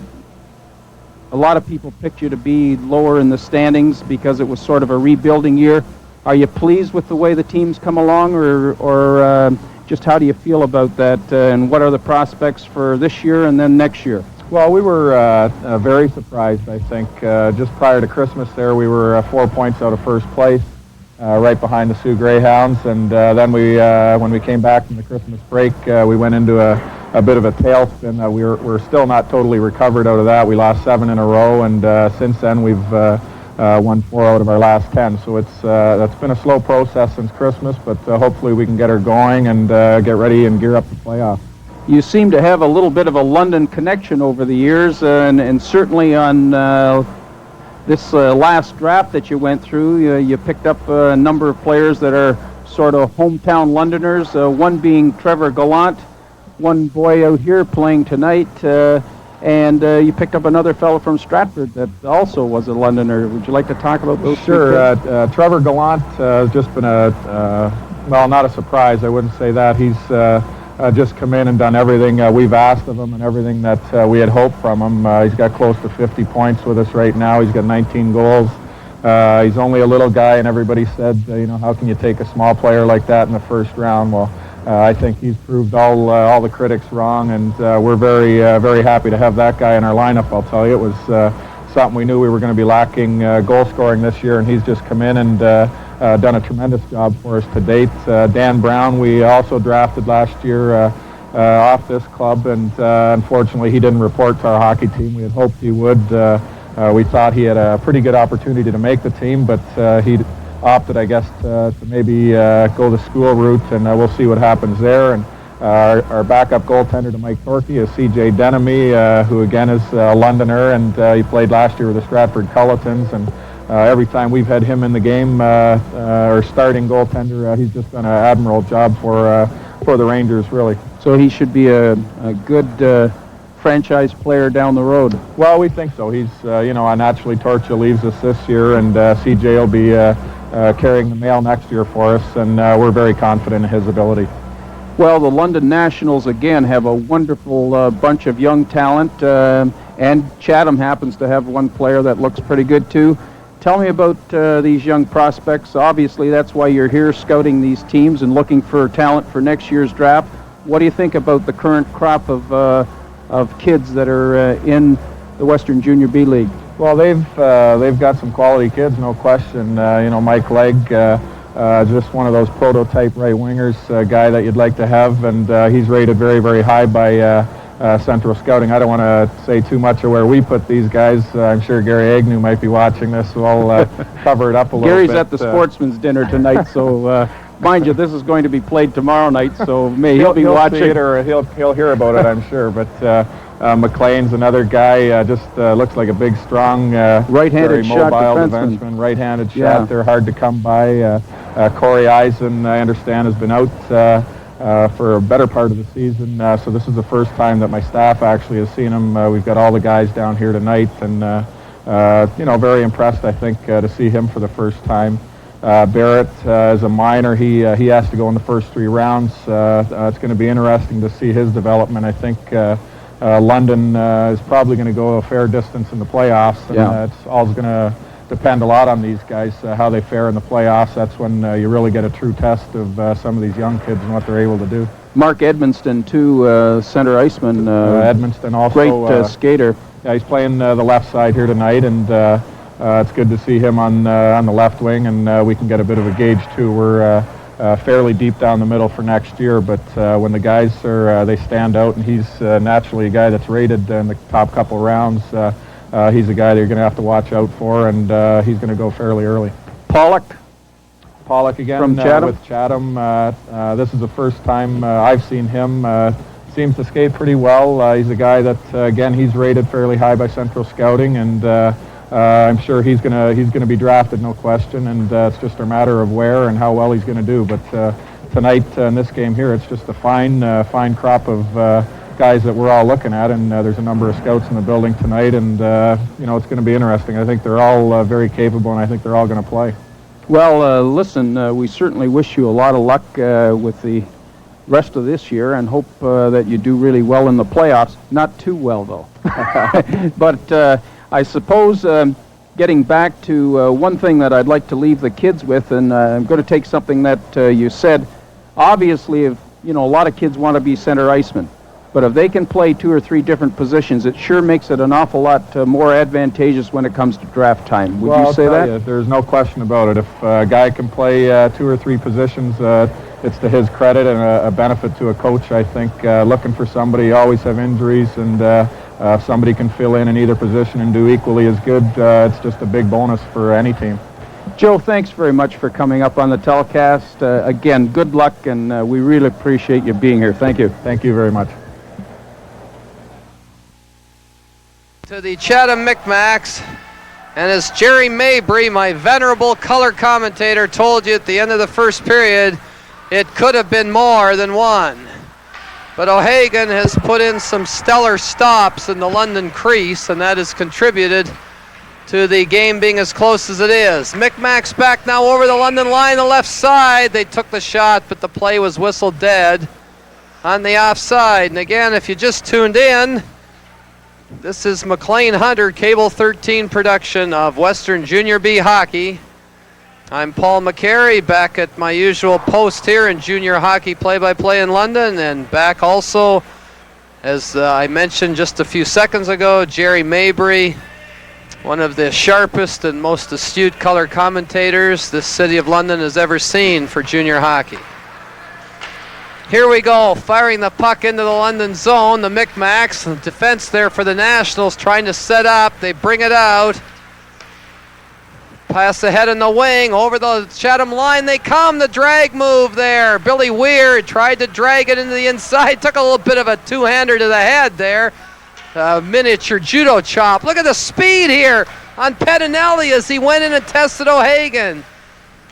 lot of people picked you to be lower in the standings because it was sort of a rebuilding year. Are you pleased with the way the team's come along, or Just how do you feel about that, and what are the prospects for this year and then next year? Well, we were very surprised, I think. Just prior to Christmas there, we were 4 points out of first place, right behind the Sioux Greyhounds. And then when we came back from the Christmas break, we went into a bit of a tailspin. We're still not totally recovered out of that. We lost 7 in a row, and since then we've won 4 out of our last 10. So that's been a slow process since Christmas, but hopefully we can get her going and get ready and gear up the playoffs. You seem to have a little bit of a London connection over the years, and certainly on this last draft that you went through, you picked up a number of players that are sort of hometown Londoners, one being Trevor Gallant, one boy out here playing tonight, and you picked up another fellow from Stratford that also was a Londoner. Would you like to talk about those? Sure. Trevor Gallant has just been well, not a surprise. I wouldn't say that. He's just come in and done everything we've asked of him and everything that we had hoped from him. He's got close to 50 points with us right now. He's got 19 goals. He's only a little guy, and everybody said, how can you take a small player like that in the first round? Well, I think he's proved all the critics wrong, and we're very, very happy to have that guy in our lineup. I'll tell you, it was something we knew we were going to be lacking goal scoring this year, and he's just come in and done a tremendous job for us to date. Dan Brown, we also drafted last year off this club, and unfortunately he didn't report to our hockey team. We had hoped he would. We thought he had a pretty good opportunity to make the team, but he opted, I guess, to maybe go the school route, and we'll see what happens there. And our backup goaltender to Mike Torkey is C.J. Denemy, who again is a Londoner, and he played last year with the Stratford Culletons, and every time we've had him in the game, or starting goaltender, he's just done an admirable job for the Rangers, really. So he should be a good franchise player down the road. Well, we think so. He's, naturally Torcha leaves us this year, and CJ will be carrying the mail next year for us, and we're very confident in his ability. Well, the London Nationals, again, have a wonderful bunch of young talent, and Chatham happens to have one player that looks pretty good, too. Tell me about these young prospects. Obviously, that's why you're here scouting these teams and looking for talent for next year's draft. What do you think about the current crop of kids that are in the Western Junior B League? Well, they've got some quality kids, no question. Mike Legg, just one of those prototype right wingers, guy that you'd like to have, and he's rated very, very high by Central Scouting. I don't want to say too much of where we put these guys. I'm sure Gary Agnew might be watching this, so I'll cover it up a little Gary's bit. Gary's at the sportsman's dinner tonight, so mind you, this is going to be played tomorrow night, so he'll be watching. See it, or he'll hear about it, I'm sure. But McLean's another guy, just looks like a big, strong, right-handed shot defenseman. Right-handed shot. They're hard to come by. Corey Eisen, I understand, has been out for a better part of the season. So this is the first time that my staff actually has seen him. We've got all the guys down here tonight, and very impressed, I think, to see him for the first time. Barrett is a minor. He has to go in the first 3 rounds. It's going to be interesting to see his development. I think London is probably going to go a fair distance in the playoffs, and it's all going to depend a lot on these guys, how they fare in the playoffs. That's when you really get a true test of some of these young kids and what they're able to do. Mark Edmonston, too, center iceman. Edmonston also. Great skater. Yeah, he's playing the left side here tonight, and it's good to see him on the left wing, and we can get a bit of a gauge, too. We're fairly deep down the middle for next year, but when the guys they stand out, and he's naturally a guy that's rated in the top couple rounds, he's a guy that you're going to have to watch out for, and he's going to go fairly early. Pollock again from Chatham. With Chatham. This is the first time I've seen him. Seems to skate pretty well. He's a guy that, again, he's rated fairly high by Central Scouting, and I'm sure he's gonna be drafted, no question. And it's just a matter of where and how well he's going to do. But tonight in this game here, it's just a fine crop of guys that we're all looking at, and there's a number of scouts in the building tonight, and it's going to be interesting. I think they're all very capable, and I think they're all going to play. Well, listen, we certainly wish you a lot of luck with the rest of this year, and hope that you do really well in the playoffs. Not too well, though. But I suppose getting back to one thing that I'd like to leave the kids with, and I'm going to take something that you said. Obviously, if a lot of kids want to be center icemen. But if they can play 2 or 3 different positions, it sure makes it an awful lot more advantageous when it comes to draft time. Would you say that? There's no question about it. If a guy can play 2 or 3 positions, it's to his credit and a benefit to a coach, I think. Looking for somebody, you always have injuries, and if somebody can fill in either position and do equally as good, it's just a big bonus for any team. Joe, thanks very much for coming up on the telecast. Again, good luck, and we really appreciate you being here. Thank you. Thank you very much. To the Chatham Micmacs, and as Jerry Mabry, my venerable color commentator, told you at the end of the first period, it could have been more than 1. But O'Hagan has put in some stellar stops in the London crease, and that has contributed to the game being as close as it is. Micmacs back now over the London line, the left side. They took the shot, but the play was whistled dead on the offside. And again, if you just tuned in, this is McLean Hunter, Cable 13 production of Western Junior B Hockey. I'm Paul McCary, back at my usual post here in junior hockey play-by-play in London, and back also, as I mentioned just a few seconds ago, Jerry Mabry, one of the sharpest and most astute color commentators this city of London has ever seen for junior hockey. Here we go, firing the puck into the London zone, the Micmacs, the defense there for the Nationals trying to set up, they bring it out. Pass ahead in the wing, over the Chatham line they come, the drag move there. Billy Weir tried to drag it into the inside, took a little bit of a two-hander to the head there. Miniature judo chop. Look at the speed here on Pedinelli as he went in and tested O'Hagan.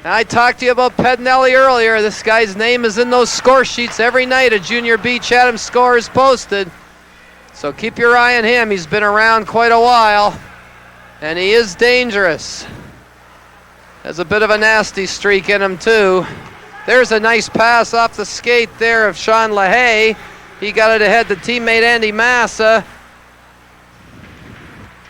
I talked to you about Pedinelli earlier. This guy's name is in those score sheets every night. A Junior B Chatham score is posted. So keep your eye on him. He's been around quite a while, and he is dangerous. Has a bit of a nasty streak in him too. There's a nice pass off the skate there of Sean LaHaye. He got it ahead to teammate Andy Massa.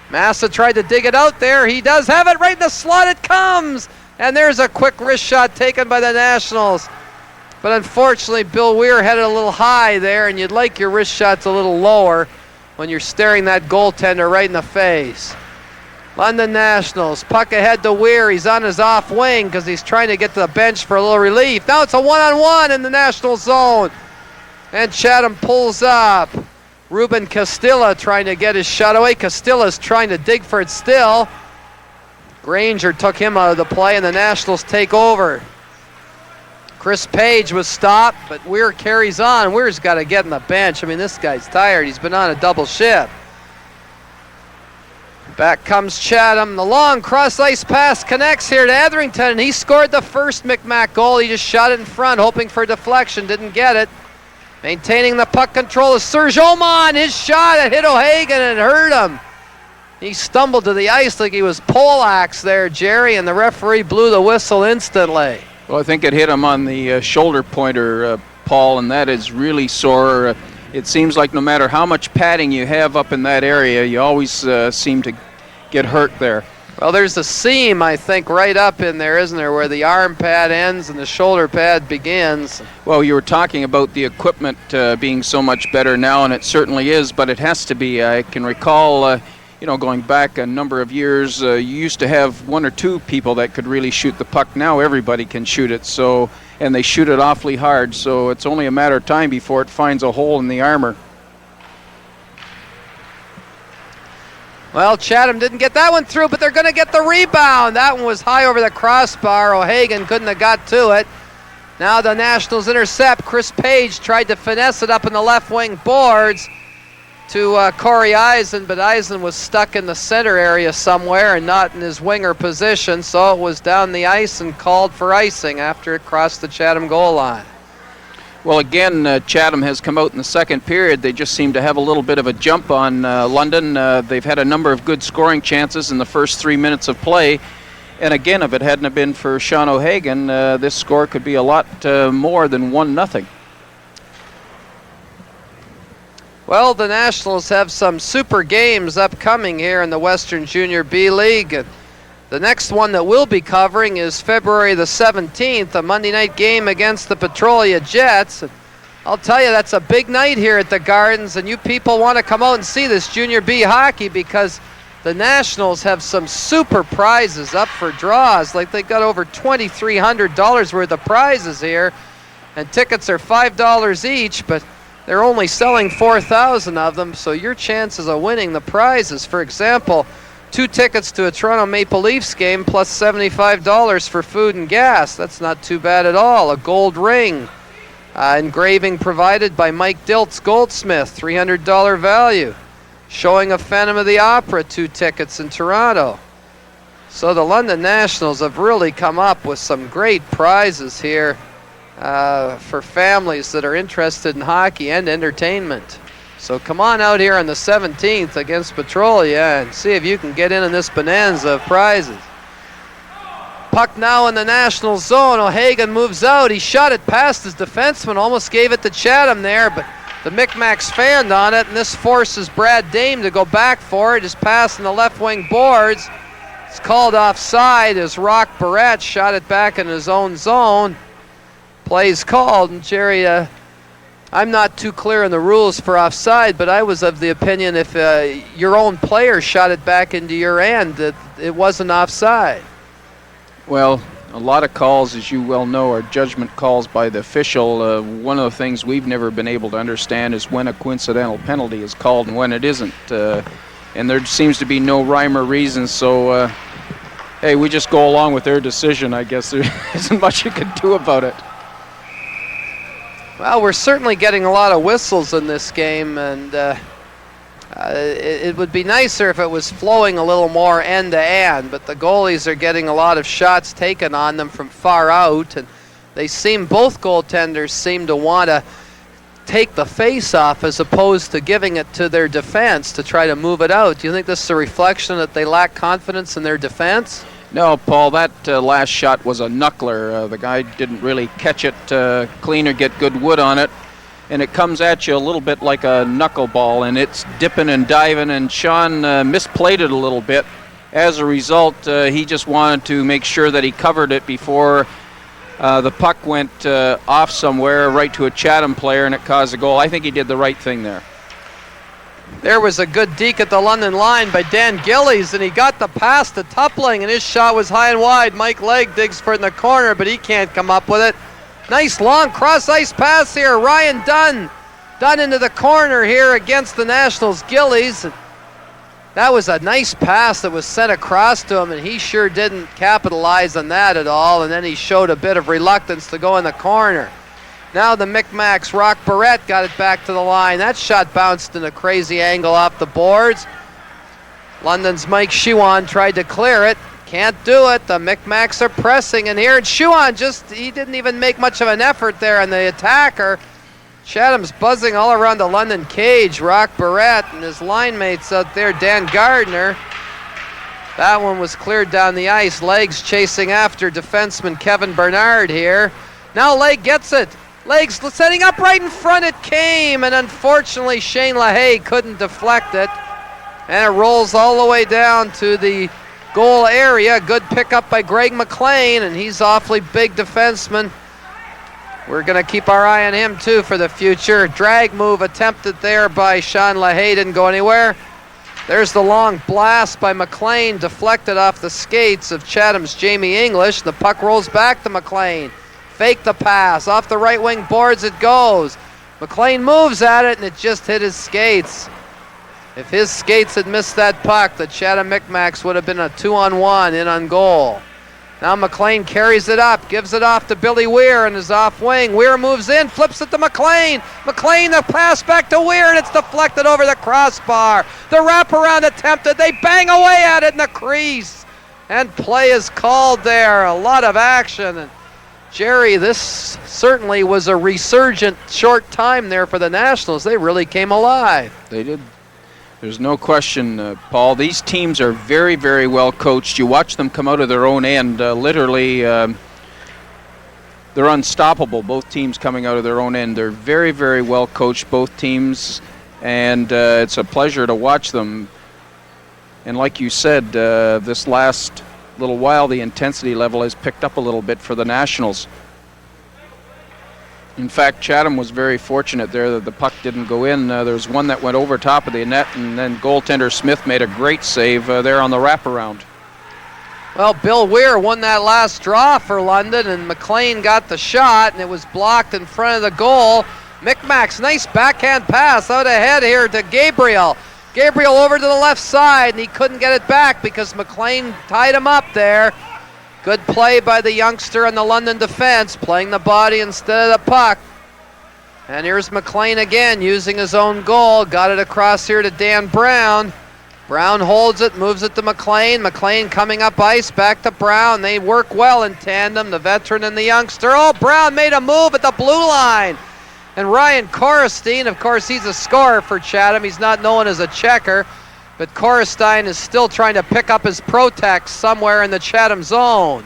Massa tried to dig it out there. He does have it right in the slot. It comes. And there's a quick wrist shot taken by the Nationals. But unfortunately, Bill Weir had it a little high there, and you'd like your wrist shots a little lower when you're staring that goaltender right in the face. London Nationals, puck ahead to Weir. He's on his off wing because he's trying to get to the bench for a little relief. Now it's a one-on-one in the National zone. And Chatham pulls up. Ruben Castilla trying to get his shot away. Castilla's trying to dig for it still. Granger took him out of the play, and the Nationals take over. Chris Page was stopped, but Weir carries on. Weir's got to get in the bench. I mean, this guy's tired. He's been on a double shift. Back comes Chatham. The long cross-ice pass connects here to Etherington, and he scored the first Micmac goal. He just shot it in front, hoping for deflection. Didn't get it. Maintaining the puck control is Serge Oman. His shot, it hit O'Hagan and hurt him. He stumbled to the ice like he was poleaxe there, Jerry, and the referee blew the whistle instantly. Well, I think it hit him on the shoulder pointer, Paul, and that is really sore. It seems like no matter how much padding you have up in that area, you always seem to get hurt there. Well, there's a seam, I think, right up in there, isn't there, where the arm pad ends and the shoulder pad begins. Well, you were talking about the equipment being so much better now, and it certainly is, but it has to be. I can recall, going back a number of years, you used to have 1 or 2 people that could really shoot the puck. Now everybody can shoot it, and they shoot it awfully hard, so it's only a matter of time before it finds a hole in the armor. Well, Chatham didn't get that one through, but they're going to get the rebound. That one was high over the crossbar. O'Hagan couldn't have got to it. Now the Nationals intercept. Chris Page tried to finesse it up in the left wing boards to Corey Eisen, but Eisen was stuck in the center area somewhere and not in his winger position, so it was down the ice and called for icing after it crossed the Chatham goal line. Well, again, Chatham has come out in the second period. They just seem to have a little bit of a jump on London. They've had a number of good scoring chances in the first 3 minutes of play. And again, if it hadn't have been for Sean O'Hagan, this score could be a lot more than 1-0. Well, the Nationals have some super games upcoming here in the Western Junior B League. The next one that we'll be covering is February the 17th, a Monday night game against the Petrolia Jets. I'll tell you, that's a big night here at the Gardens, and you people want to come out and see this Junior B hockey because the Nationals have some super prizes up for draws. Like, they got over $2,300 worth of prizes here, and tickets are $5 each, but they're only selling 4,000 of them, so your chances of winning the prizes, for example, 2 tickets to a Toronto Maple Leafs game plus $75 for food and gas. That's not too bad at all. A gold ring. Engraving provided by Mike Diltz Goldsmith, $300 value. Showing of Phantom of the Opera, 2 tickets in Toronto. So the London Nationals have really come up with some great prizes here for families that are interested in hockey and entertainment. So come on out here on the 17th against Petrolia and see if you can get in this bonanza of prizes. Puck now in the National zone. O'Hagan moves out. He shot it past his defenseman, almost gave it to Chatham there, but the Micmacs fanned on it, and this forces Brad Dame to go back for it. His pass in the left wing boards. It's called offside as Rock Barrett shot it back in his own zone. Play's called, and Jerry, I'm not too clear on the rules for offside, but I was of the opinion if your own player shot it back into your end, that it wasn't offside. Well, a lot of calls, as you well know, are judgment calls by the official. One of the things we've never been able to understand is when a coincidental penalty is called and when it isn't. And there seems to be no rhyme or reason, so hey, we just go along with their decision. I guess there isn't much you can do about it. Well, we're certainly getting a lot of whistles in this game, and it would be nicer if it was flowing a little more end to end, but the goalies are getting a lot of shots taken on them from far out, and both goaltenders seem to want to take the face off as opposed to giving it to their defense to try to move it out. Do you think this is a reflection that they lack confidence in their defense? No, Paul, that last shot was a knuckler. The guy didn't really catch it clean or get good wood on it. And it comes at you a little bit like a knuckleball, and it's dipping and diving, and Sean misplayed it a little bit. As a result, he just wanted to make sure that he covered it before the puck went off somewhere right to a Chatham player, and it caused a goal. I think he did the right thing there. There was a good deke at the London line by Dan Gillies, and he got the pass to Tupling, and his shot was high and wide. Mike Legg digs for it in the corner, but he can't come up with it. Nice long cross-ice pass here. Ryan Dunn into the corner here against the Nationals' Gillies. That was a nice pass that was sent across to him, and he sure didn't capitalize on that at all, and then he showed a bit of reluctance to go in the corner. Now the Micmacs, Rock Barrett got it back to the line. That shot bounced in a crazy angle off the boards. London's Mike Schuon tried to clear it. Can't do it. The Micmacs are pressing, and here it's Schuon. He didn't even make much of an effort there on the attacker. Chatham's buzzing all around the London cage. Rock Barrett and his line mates out there, Dan Gardner. That one was cleared down the ice. Legs chasing after defenseman Kevin Bernard here. Now Legg gets it. Legs setting up right in front. It came, and unfortunately Shane LaHaye couldn't deflect it. And it rolls all the way down to the goal area. Good pickup by Greg McLean, and he's awfully big defenseman. We're going to keep our eye on him too for the future. Drag move attempted there by Sean LaHaye, didn't go anywhere. There's the long blast by McLean, deflected off the skates of Chatham's Jamie English. The puck rolls back to McLean. Fake the pass, off the right wing boards it goes. McLean moves at it, and it just hit his skates. If his skates had missed that puck, the Chatham Micmacs would have been a 2-on-1 in on goal. Now McLean carries it up, gives it off to Billy Weir in his off wing. Weir moves in, flips it to McLean. McLean, the pass back to Weir, and it's deflected over the crossbar. The wraparound attempted, they bang away at it in the crease. And play is called there, a lot of action. And Jerry, this certainly was a resurgent short time there for the Nationals. They really came alive. They did. There's no question, Paul. These teams are very, very well coached. You watch them come out of their own end. Literally, they're unstoppable, both teams coming out of their own end. They're very, very well coached, both teams, and it's a pleasure to watch them. And like you said, this last little while, the intensity level has picked up a little bit for the Nationals. In fact, Chatham was very fortunate there that the puck didn't go in. There was one that went over top of the net, and then goaltender Smith made a great save there on the wraparound. Well, Bill Weir won that last draw for London, and McLean got the shot, and it was blocked in front of the goal. Micmacs, nice backhand pass out ahead here to Gabriel. Gabriel over to the left side, and he couldn't get it back because McLean tied him up there. Good play by the youngster on the London defense, playing the body instead of the puck. And here's McLean again, using his own goal. Got it across here to Dan Brown. Brown holds it, moves it to McLean. McLean coming up ice, back to Brown. They work well in tandem, the veteran and the youngster. Oh, Brown made a move at the blue line. And Ryan Korestein, of course, he's a scorer for Chatham. He's not known as a checker. But Korestein is still trying to pick up his protects somewhere in the Chatham zone.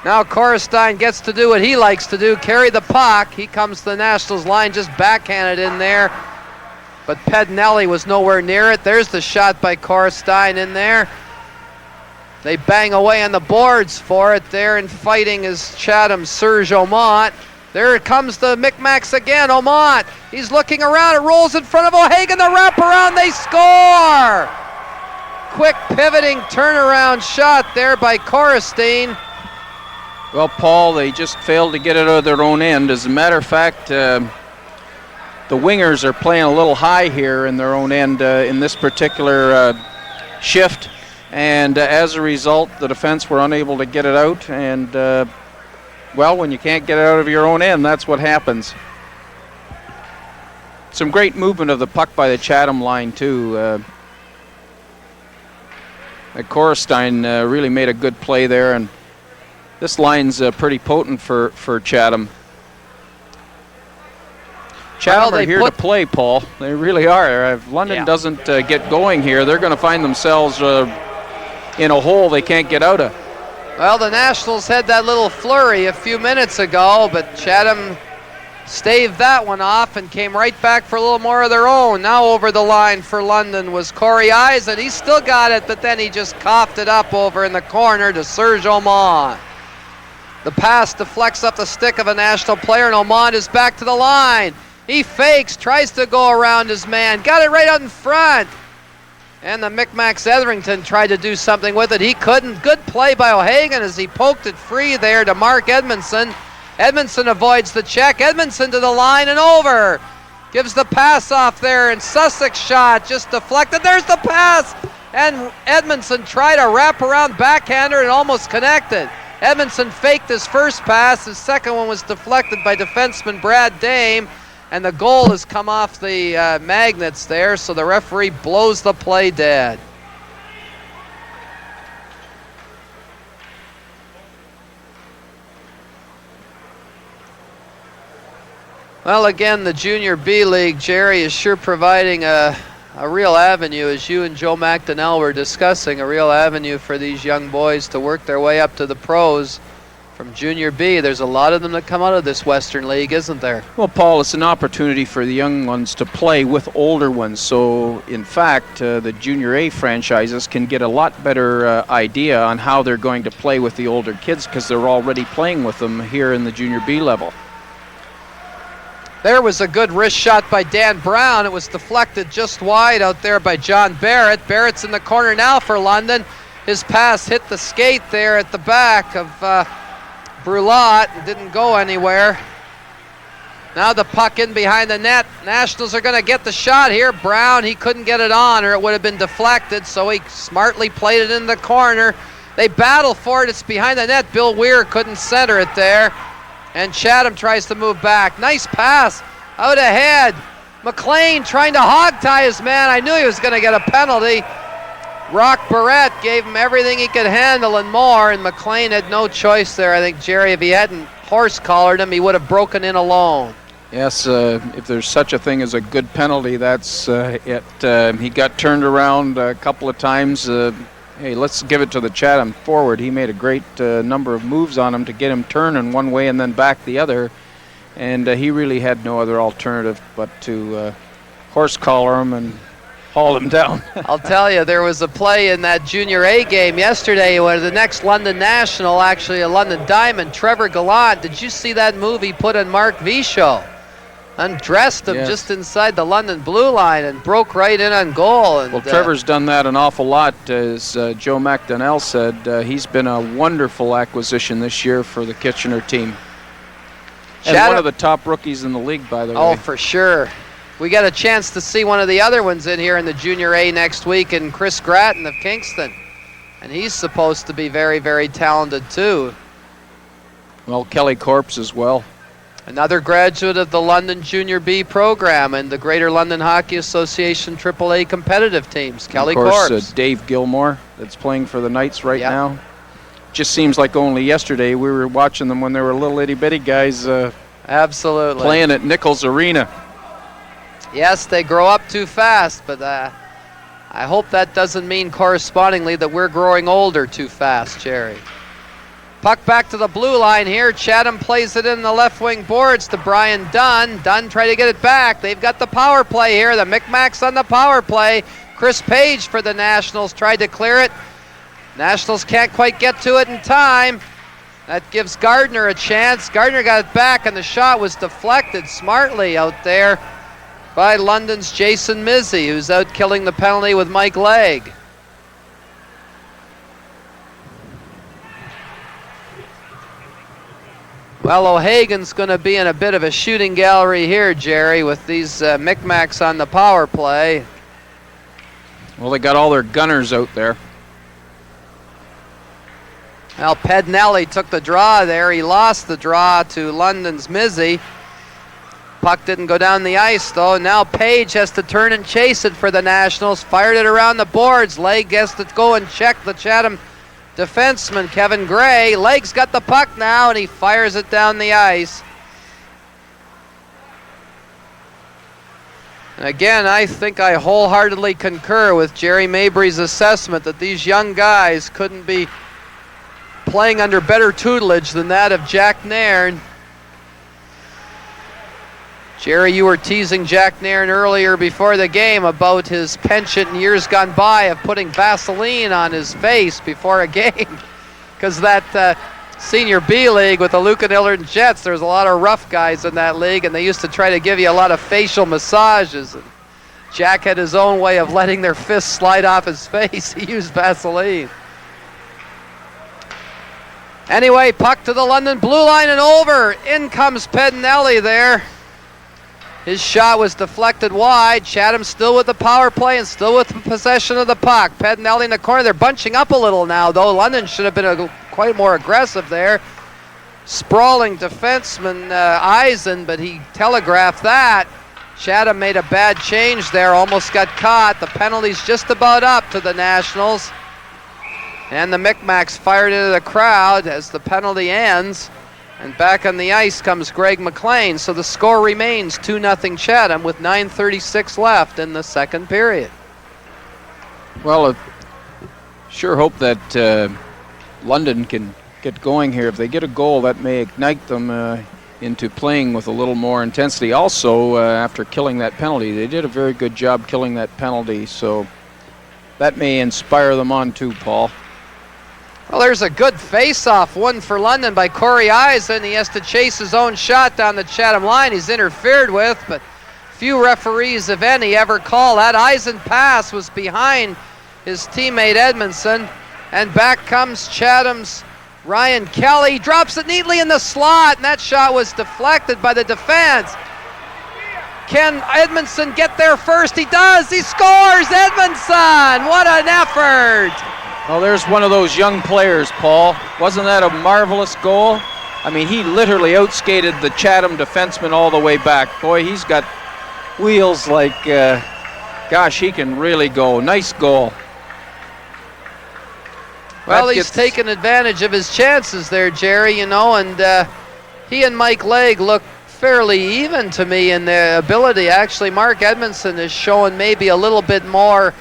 Now Korestein gets to do what he likes to do, carry the puck. He comes to the Nationals line, just backhanded in there. But Pedinelli was nowhere near it. There's the shot by Korestein in there. They bang away on the boards for it there, and fighting is Chatham's Serge Aumont. There comes the Micmacs again. Aumont, he's looking around. It rolls in front of O'Hagan. The wraparound, they score! Quick pivoting turnaround shot there by Korestein. Well, Paul, they just failed to get it out of their own end. As a matter of fact, the wingers are playing a little high here in their own end in this particular shift. And as a result, the defense were unable to get it out. And well, when you can't get it out of your own end, that's what happens. Some great movement of the puck by the Chatham line, too. Korestein really made a good play there, and this line's pretty potent for Chatham. Chatham are here to play, Paul. They really are. If London doesn't get going here, they're going to find themselves in a hole they can't get out of. Well, the Nationals had that little flurry a few minutes ago, but Chatham staved that one off and came right back for a little more of their own. Now over the line for London was Corey Eisen. He still got it, but then he just coughed it up over in the corner to Serge Aumont. The pass deflects up the stick of a National player, and Aumont is back to the line. He fakes, tries to go around his man, got it right out in front. And the Micmacs Etherington tried to do something with it. He couldn't. Good play by O'Hagan as he poked it free there to Mark Edmondson. Edmondson avoids the check. Edmondson to the line and over. Gives the pass off there, and Sussex shot just deflected. There's the pass. And Edmondson tried a wraparound backhander and almost connected. Edmondson faked his first pass. His second one was deflected by defenseman Brad Dame. And the goal has come off the magnets there, so the referee blows the play dead. Well, again, the Junior B League, Jerry, is sure providing a real avenue, as you and Joe McDonnell were discussing, a real avenue for these young boys to work their way up to the pros. From Junior B, there's a lot of them that come out of this Western League, isn't there? Well, Paul, it's an opportunity for the young ones to play with older ones. So, in fact, the Junior A franchises can get a lot better idea on how they're going to play with the older kids because they're already playing with them here in the Junior B level. There was a good wrist shot by Dan Brown. It was deflected just wide out there by John Barrett. Barrett's in the corner now for London. His pass hit the skate there at the back of Brulot. It didn't go anywhere. Now the puck in behind the net. Nationals are going to get the shot here. Brown, he couldn't get it on or it would have been deflected, so he smartly played it in the corner. They battle for it. It's behind the net. Bill Weir couldn't center it there. And Chatham tries to move back. Nice pass out ahead. McLean trying to hog-tie his man. I knew he was going to get a penalty. Rock Barrett gave him everything he could handle and more, and McLean had no choice there. I think, Jerry, if he hadn't horse-collared him, he would have broken in alone. Yes, if there's such a thing as a good penalty, that's it. He got turned around a couple of times. Hey, let's give it to the Chatham forward. He made a great number of moves on him to get him turning one way and then back the other, and he really had no other alternative but to horse-collar him and haul him down. I'll tell you, there was a play in that Junior A game yesterday where the next London National, actually a London Diamond, Trevor Gallant, did you see that move he put on Mark Vichot? Undressed him just inside the London blue line and broke right in on goal. And, well, Trevor's done that an awful lot. As Joe McDonnell said, he's been a wonderful acquisition this year for the Kitchener team. And one of the top rookies in the league, by the way. Oh, for sure. We got a chance to see one of the other ones in here in the Junior A next week, and Chris Gratton of Kingston. And he's supposed to be very, very talented, too. Well, Kelly Corpse as well. Another graduate of the London Junior B program and the Greater London Hockey Association AAA competitive teams. Kelly Corpse. Of course, Dave Gilmore, that's playing for the Knights right now. Just seems like only yesterday we were watching them when they were little itty-bitty guys absolutely playing at Nichols Arena. Yes, they grow up too fast, but I hope that doesn't mean correspondingly that we're growing older too fast, Jerry. Puck back to the blue line here. Chatham plays it in the left wing boards to Brian Dunn. Dunn try to get it back. They've got the power play here. The Micmacs on the power play. Chris Page for the Nationals tried to clear it. Nationals can't quite get to it in time. That gives Gardner a chance. Gardner got it back, and the shot was deflected smartly out there by London's Jason Mizzy, who's out killing the penalty with Mike Legg. Well, O'Hagan's going to be in a bit of a shooting gallery here, Jerry, with these Micmacs on the power play. Well, they got all their gunners out there. Well, Pednelli took the draw there. He lost the draw to London's Mizzy. Puck didn't go down the ice, though. Now Page has to turn and chase it for the Nationals. Fired it around the boards. Legg has to go and check the Chatham defenseman, Kevin Gray. Legg's got the puck now, and he fires it down the ice. And again, I think I wholeheartedly concur with Jerry Mabry's assessment that these young guys couldn't be playing under better tutelage than that of Jack Nairn. Jerry, you were teasing Jack Nairn earlier before the game about his penchant in years gone by of putting Vaseline on his face before a game. Because that Senior B League with the Lucan Illerton Jets, there's a lot of rough guys in that league, and they used to try to give you a lot of facial massages. And Jack had his own way of letting their fists slide off his face. He used Vaseline. Anyway, puck to the London blue line and over. In comes Pednelli there. His shot was deflected wide. Chatham still with the power play and still with possession of the puck. Pednelli in the corner. They're bunching up a little now, though. London should have been quite more aggressive there. Sprawling defenseman Eisen, but he telegraphed that. Chatham made a bad change there. Almost got caught. The penalty's just about up to the Nationals. And the Micmacs fired into the crowd as the penalty ends. And back on the ice comes Greg McLean. So the score remains 2-0 Chatham with 9:36 left in the second period. Well, sure hope that London can get going here. If they get a goal, that may ignite them into playing with a little more intensity. Also, after killing that penalty, they did a very good job killing that penalty. So that may inspire them on too, Paul. Well, there's a good face-off, one for London by Corey Eisen. He has to chase his own shot down the Chatham line. He's interfered with, but few referees, if any, ever call that. Eisen pass was behind his teammate Edmondson, and back comes Chatham's Ryan Kelly. Drops it neatly in the slot, and that shot was deflected by the defense. Can Edmondson get there first? He does. He scores. Edmondson. What an effort. Well, there's one of those young players, Paul. Wasn't that a marvelous goal? I mean, he literally outskated the Chatham defenseman all the way back. Boy, he's got wheels like, gosh, he can really go. Nice goal. Well, he's taken advantage of his chances there, Jerry, you know, and he and Mike Legg look fairly even to me in their ability. Actually, Mark Edmondson is showing maybe a little bit more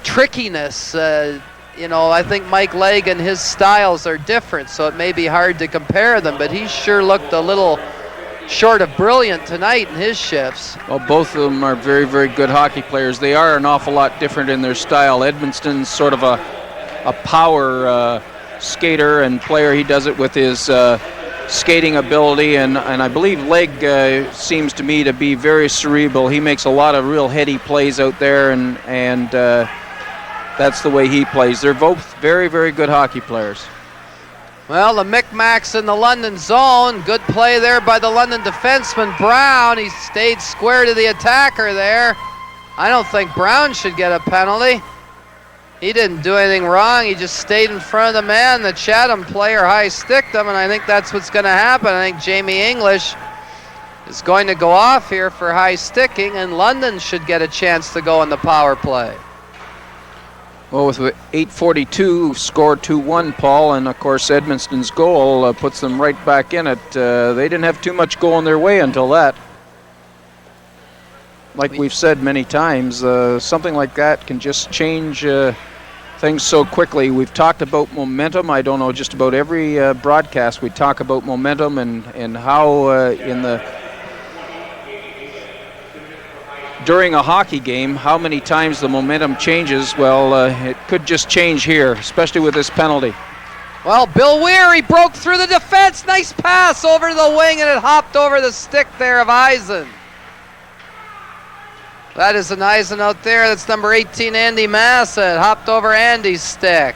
trickiness. You know, I think Mike Legg and his styles are different, so it may be hard to compare them, but he sure looked a little short of brilliant tonight in his shifts. Well, both of them are very, very good hockey players. They are an awful lot different in their style. Edmonston's sort of a power skater and player. He does it with his skating ability, and I believe Legg seems to me to be very cerebral. He makes a lot of real heady plays out there, and that's the way he plays. They're both very, very good hockey players. Well, the Micmacs in the London zone. Good play there by the London defenseman, Brown. He stayed square to the attacker there. I don't think Brown should get a penalty. He didn't do anything wrong. He just stayed in front of the man. The Chatham player high-sticked him, and I think that's what's going to happen. I think Jamie English is going to go off here for high-sticking, and London should get a chance to go in the power play. Well, with 8:42, scored 2-1, Paul, and of course Edmonston's goal puts them right back in it. They didn't have too much going their way until that. Like we've said many times, something like that can just change things so quickly. We've talked about momentum. I don't know, just about every broadcast we talk about momentum and how during a hockey game, how many times the momentum changes. Well, it could just change here, especially with this penalty. Well, Bill Weir, he broke through the defense. Nice pass over the wing, and it hopped over the stick there of Eisen. That is an Eisen out there. That's number 18, Andy Massa. It hopped over Andy's stick.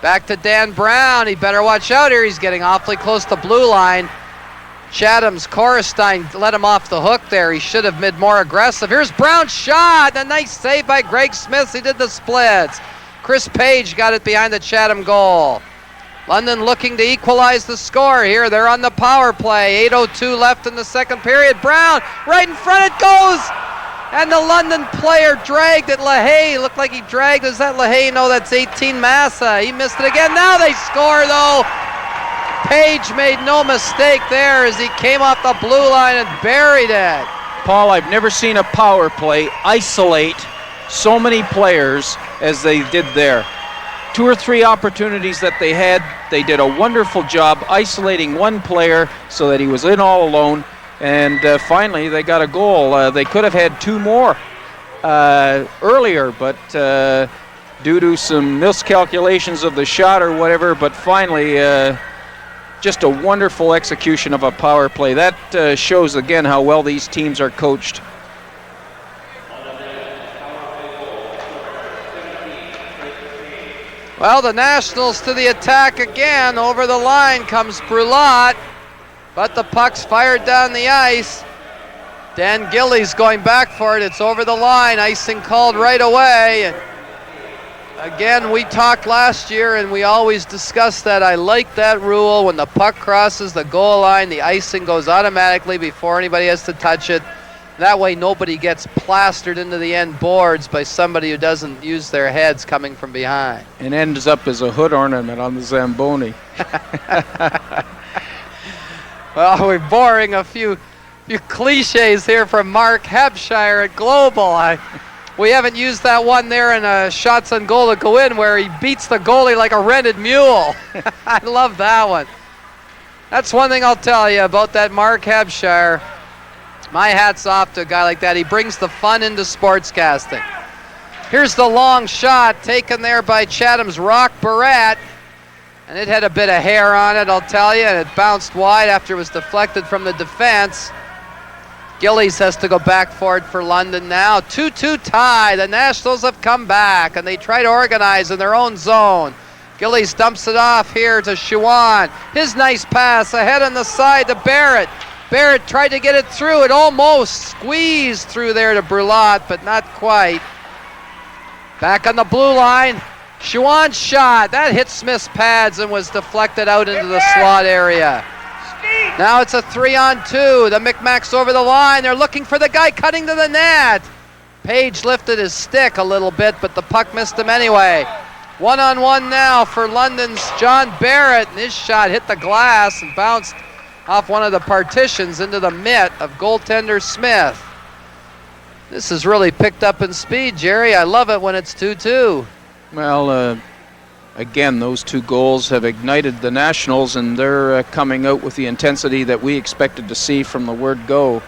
Back to Dan Brown. He better watch out here. He's getting awfully close to blue line. Chatham's Korestein let him off the hook there. He should have been more aggressive. Here's Brown's shot. A nice save by Greg Smith. He did the splits. Chris Page got it behind the Chatham goal. London looking to equalize the score here. They're on the power play. 8:02 left in the second period. Brown, right in front it goes. And the London player dragged it. LaHaye looked like he dragged. Is that LaHaye? No, that's 18 Massa. He missed it again. Now they score, though. Page made no mistake there as he came off the blue line and buried it. Paul, I've never seen a power play isolate so many players as they did there. 2 or 3 opportunities that they had. They did a wonderful job isolating one player so that he was in all alone. And finally, they got a goal. They could have had 2 more earlier, but due to some miscalculations of the shot or whatever, but finally, just a wonderful execution of a power play. That shows, again, how well these teams are coached. Well, the Nationals to the attack again. Over the line comes Brulot. But the puck's fired down the ice. Dan Gillies going back for it. It's over the line. Icing called right away. Again, we talked last year and we always discussed that. I like that rule. When the puck crosses the goal line, the icing goes automatically before anybody has to touch it. That way nobody gets plastered into the end boards by somebody who doesn't use their heads coming from behind. And ends up as a hood ornament on the Zamboni. Well, we're borrowing a few cliches here from Mark Hebshire at Global. We haven't used that one there in shots on goal to go in where he beats the goalie like a rented mule. I love that one. That's one thing I'll tell you about that Mark Hebshire. My hat's off to a guy like that. He brings the fun into sportscasting. Here's the long shot taken there by Chatham's Rock Barrett. And it had a bit of hair on it, I'll tell you, and it bounced wide after it was deflected from the defense. Gillies has to go back for it for London now. 2-2 tie. The Nationals have come back, and they try to organize in their own zone. Gillies dumps it off here to Chouan. His nice pass ahead on the side to Barrett. Barrett tried to get it through. It almost squeezed through there to Brulot, but not quite. Back on the blue line. Chouan's shot. That hit Smith's pads and was deflected out into the slot area. Now it's a 3-on-2. The Micmacs over the line. They're looking for the guy cutting to the net. Page lifted his stick a little bit, but the puck missed him anyway. 1-on-1 now for London's John Barrett, and his shot hit the glass and bounced off one of the partitions into the mitt of goaltender Smith. This has really picked up in speed, Jerry. I love it when it's 2-2. Well, again, those 2 goals have ignited the Nationals, and they're coming out with the intensity that we expected to see from the word go.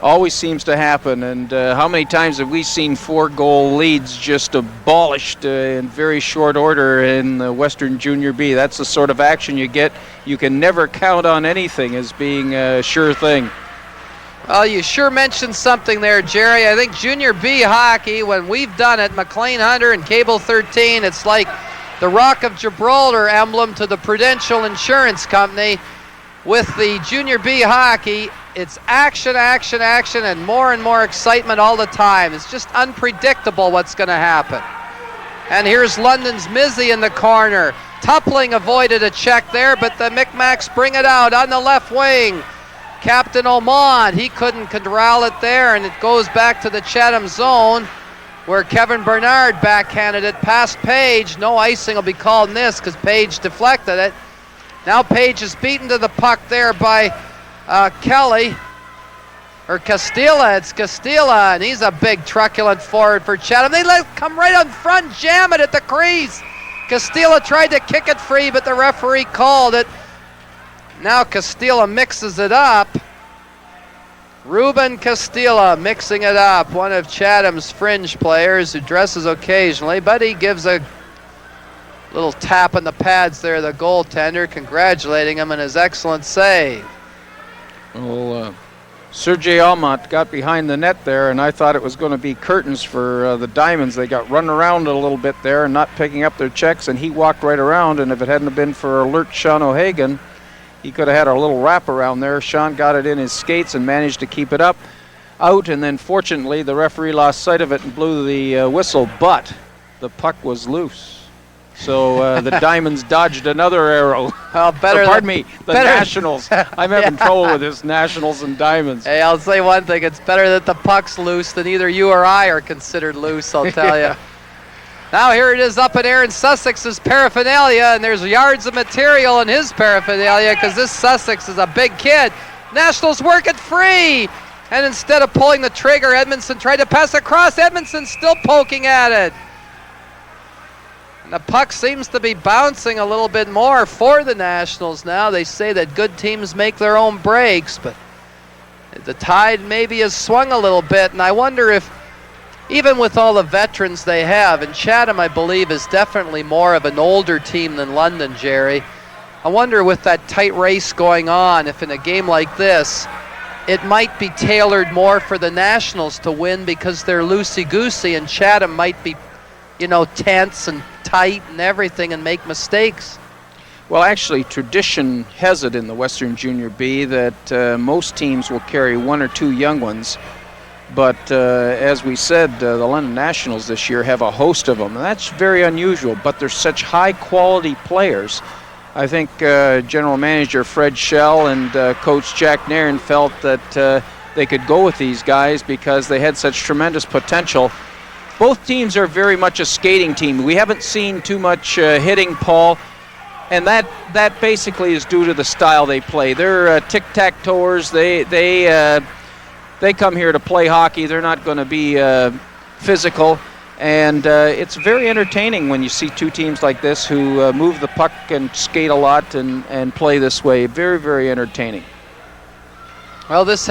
Always seems to happen, and how many times have we seen 4-goal leads just abolished in very short order in the Western Junior B? That's the sort of action you get. You can never count on anything as being a sure thing. Well, you sure mentioned something there, Jerry. I think Junior B hockey, when we've done it, McLean Hunter and Cable 13, it's like the Rock of Gibraltar emblem to the Prudential Insurance Company. With the Junior B hockey, it's action, action, action, and more excitement all the time. It's just unpredictable what's going to happen. And here's London's Mizzy in the corner. Toppling avoided a check there, but the Micmacs bring it out on the left wing. Captain Omond, he couldn't corral it there, and it goes back to the Chatham zone where Kevin Bernard backhanded it past Page. No icing will be called in this because Page deflected it. Now Page is beaten to the puck there by Kelly, or Castilla. It's Castilla, and he's a big truculent forward for Chatham. They let come right on front, jam it at the crease. Castilla tried to kick it free, but the referee called it. Now Castilla mixes it up. Ruben Castilla mixing it up, one of Chatham's fringe players who dresses occasionally, but he gives a little tap on the pads there, the goaltender, congratulating him on his excellent save. Well, Sergei Almont got behind the net there, and I thought it was going to be curtains for the Diamonds. They got run around a little bit there and not picking up their checks, and he walked right around, and if it hadn't been for alert Sean O'Hagan, he could have had a little wrap around there. Sean got it in his skates and managed to keep it out, and then fortunately the referee lost sight of it and blew the whistle, but the puck was loose. So the Diamonds dodged another arrow. Well, the Nationals. I'm having trouble with this Nationals and Diamonds. Hey, I'll say one thing. It's better that the puck's loose than either you or I are considered loose, I'll tell you. Now here it is up in Aaron Sussex's paraphernalia, and there's yards of material in his paraphernalia because this Sussex is a big kid. Nationals work it free, and instead of pulling the trigger, Edmondson tried to pass across. Edmondson still poking at it. And the puck seems to be bouncing a little bit more for the Nationals now. They say that good teams make their own breaks, but the tide maybe has swung a little bit, and I wonder if, even with all the veterans they have, and Chatham, I believe, is definitely more of an older team than London, Jerry. I wonder with that tight race going on, if in a game like this, it might be tailored more for the Nationals to win because they're loosey-goosey, and Chatham might be, tense and tight and everything and make mistakes. Well, actually, tradition has it in the Western Junior B that most teams will carry 1 or 2 young ones. But as we said, the London Nationals this year have a host of them, and that's very unusual, but they're such high-quality players. I think General Manager Fred Schell and Coach Jack Nairn felt that they could go with these guys because they had such tremendous potential. Both teams are very much a skating team. We haven't seen too much hitting, Paul, and that basically is due to the style they play. They're tic-tac-toers. They come here to play hockey. They're not going to be physical, and it's very entertaining when you see 2 teams like this who move the puck and skate a lot and play this way. Very, very entertaining. Well, this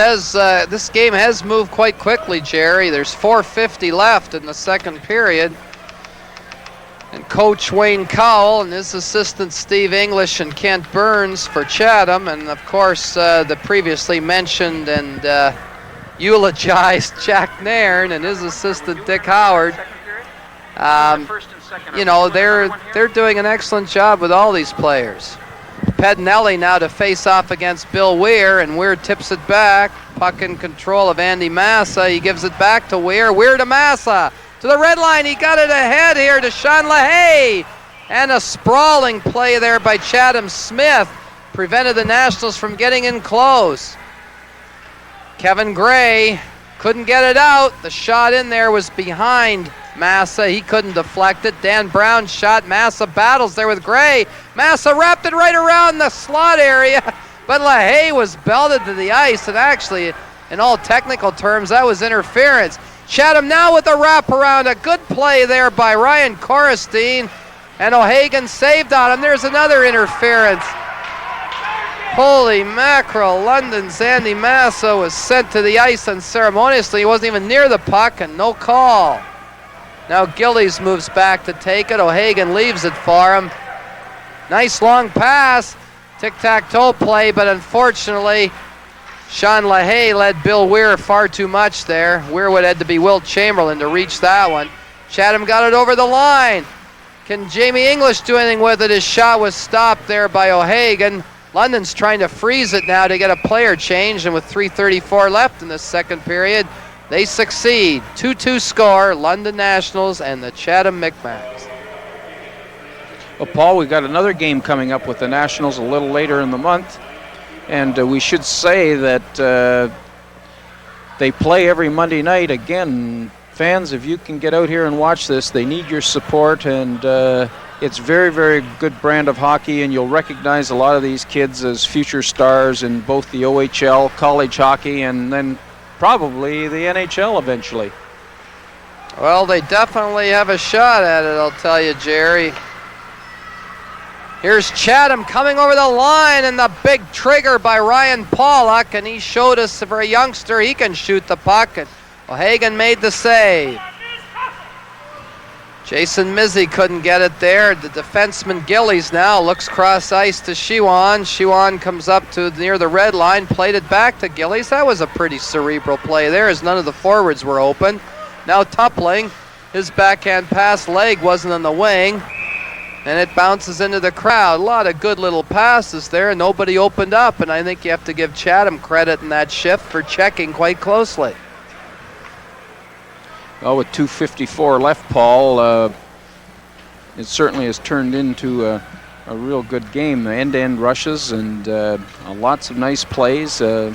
game has moved quite quickly, Jerry. There's 4:50 left in the second period. And Coach Wayne Cowell and his assistants Steve English and Kent Burns for Chatham, and of course the previously mentioned and eulogized Jack Nairn and his assistant Dick Howard. They're doing an excellent job with all these players. Pedinelli now to face off against Bill Weir, and Weir tips it back. Puck in control of Andy Massa. He gives it back to Weir. Weir to Massa. To the red line. He got it ahead here to Sean LaHaye. And a sprawling play there by Chatham Smith prevented the Nationals from getting in close. Kevin Gray couldn't get it out. The shot in there was behind Massa. He couldn't deflect it. Dan Brown shot. Massa battles there with Gray. Massa wrapped it right around the slot area, but LaHaye was belted to the ice, and actually, in all technical terms, that was interference. Chatham now with a wraparound. A good play there by Ryan Korestein. And O'Hagan saved on him. There's another interference. Holy mackerel, London's Andy Massa was sent to the ice unceremoniously. He wasn't even near the puck and no call. Now Gillies moves back to take it. O'Hagan leaves it for him. Nice long pass. Tic-tac-toe play, but unfortunately, Sean LaHaye led Bill Weir far too much there. Weir would have had to be Wilt Chamberlain to reach that one. Chatham got it over the line. Can Jamie English do anything with it? His shot was stopped there by O'Hagan. London's trying to freeze it now to get a player change, and with 3:34 left in the second period, they succeed. 2-2 score, London Nationals and the Chatham Micmacs. Well, Paul, we've got another game coming up with the Nationals a little later in the month, and we should say that they play every Monday night. Again, fans, if you can get out here and watch this, they need your support, and it's very, very good brand of hockey, and you'll recognize a lot of these kids as future stars in both the OHL, college hockey, and then probably the NHL eventually. Well, they definitely have a shot at it, I'll tell you, Jerry. Here's Chatham coming over the line, and the big trigger by Ryan Pollock, and he showed us for a youngster he can shoot the puck, and O'Hagan made the save. Jason Mizzy couldn't get it there. The defenseman Gillies now looks cross ice to Shiwan. Shiwan comes up to near the red line, played it back to Gillies. That was a pretty cerebral play there as none of the forwards were open. Now Toppling, his backhand pass leg wasn't in the wing, and it bounces into the crowd. A lot of good little passes there. Nobody opened up, and I think you have to give Chatham credit in that shift for checking quite closely. Well, with 2:54 left, Paul, it certainly has turned into a real good game. End-to-end rushes and lots of nice plays. This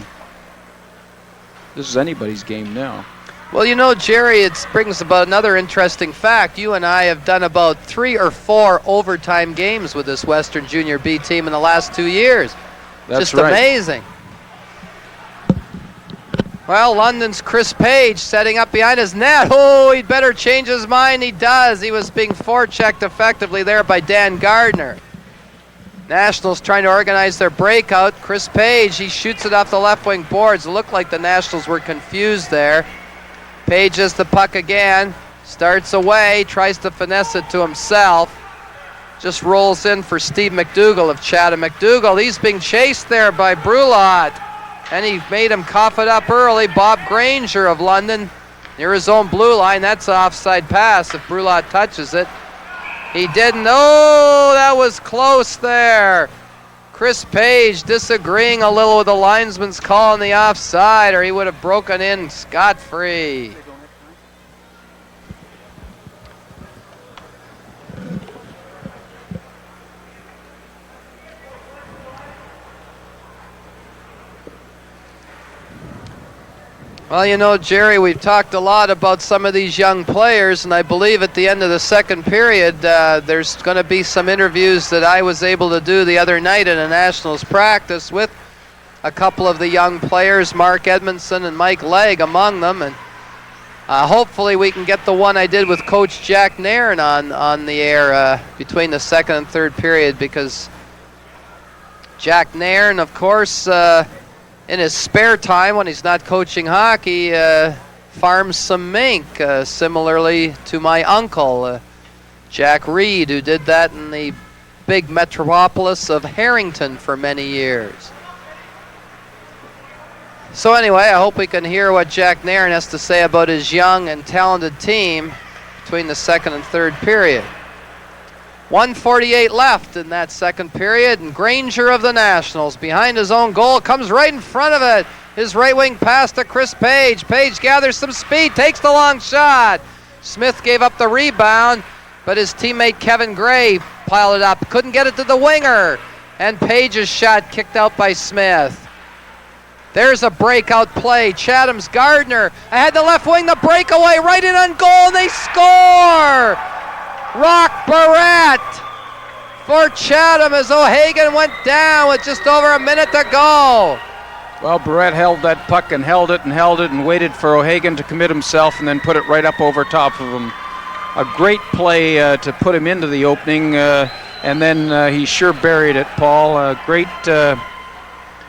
is anybody's game now. Well, you know, Jerry, it brings about another interesting fact. You and I have done about 3 or 4 overtime games with this Western Junior B team in the last 2 years. That's just right. Amazing. Well, London's Chris Page setting up behind his net. Oh, he'd better change his mind. He does. He was being forechecked effectively there by Dan Gardner. Nationals trying to organize their breakout. Chris Page, he shoots it off the left wing boards. It looked like the Nationals were confused there. Page has the puck again. Starts away, tries to finesse it to himself. Just rolls in for Steve McDougall of Chatham. McDougall, he's being chased there by Brulot. And he made him cough it up early. Bob Granger of London near his own blue line. That's an offside pass if Brulot touches it. He didn't. Oh, that was close there. Chris Page disagreeing a little with the linesman's call on the offside, or he would have broken in scot-free. Well, you know, Jerry, we've talked a lot about some of these young players, and I believe at the end of the second period, there's going to be some interviews that I was able to do the other night in a Nationals practice with a couple of the young players, Mark Edmondson and Mike Legg among them, and hopefully we can get the one I did with Coach Jack Nairn on the air between the second and third period, because Jack Nairn, of course, in his spare time when he's not coaching hockey, farms some mink, similarly to my uncle, Jack Reed, who did that in the big metropolis of Harrington for many years. So anyway, I hope we can hear what Jack Nairn has to say about his young and talented team between the second and third period. 1:48 left in that second period, and Granger of the Nationals behind his own goal comes right in front of it. His right wing pass to Chris Page. Page gathers some speed, takes the long shot. Smith gave up the rebound, but his teammate Kevin Gray piled it up. Couldn't get it to the winger, and Page's shot kicked out by Smith. There's a breakout play. Chatham's Gardner ahead the left wing, the breakaway right in on goal, and they score! Rock Barrett for Chatham as O'Hagan went down with just over a minute to go. Well, Barrett held that puck and held it and waited for O'Hagan to commit himself and then put it right up over top of him. a great play to put him into the opening, and then he sure buried it, Paul.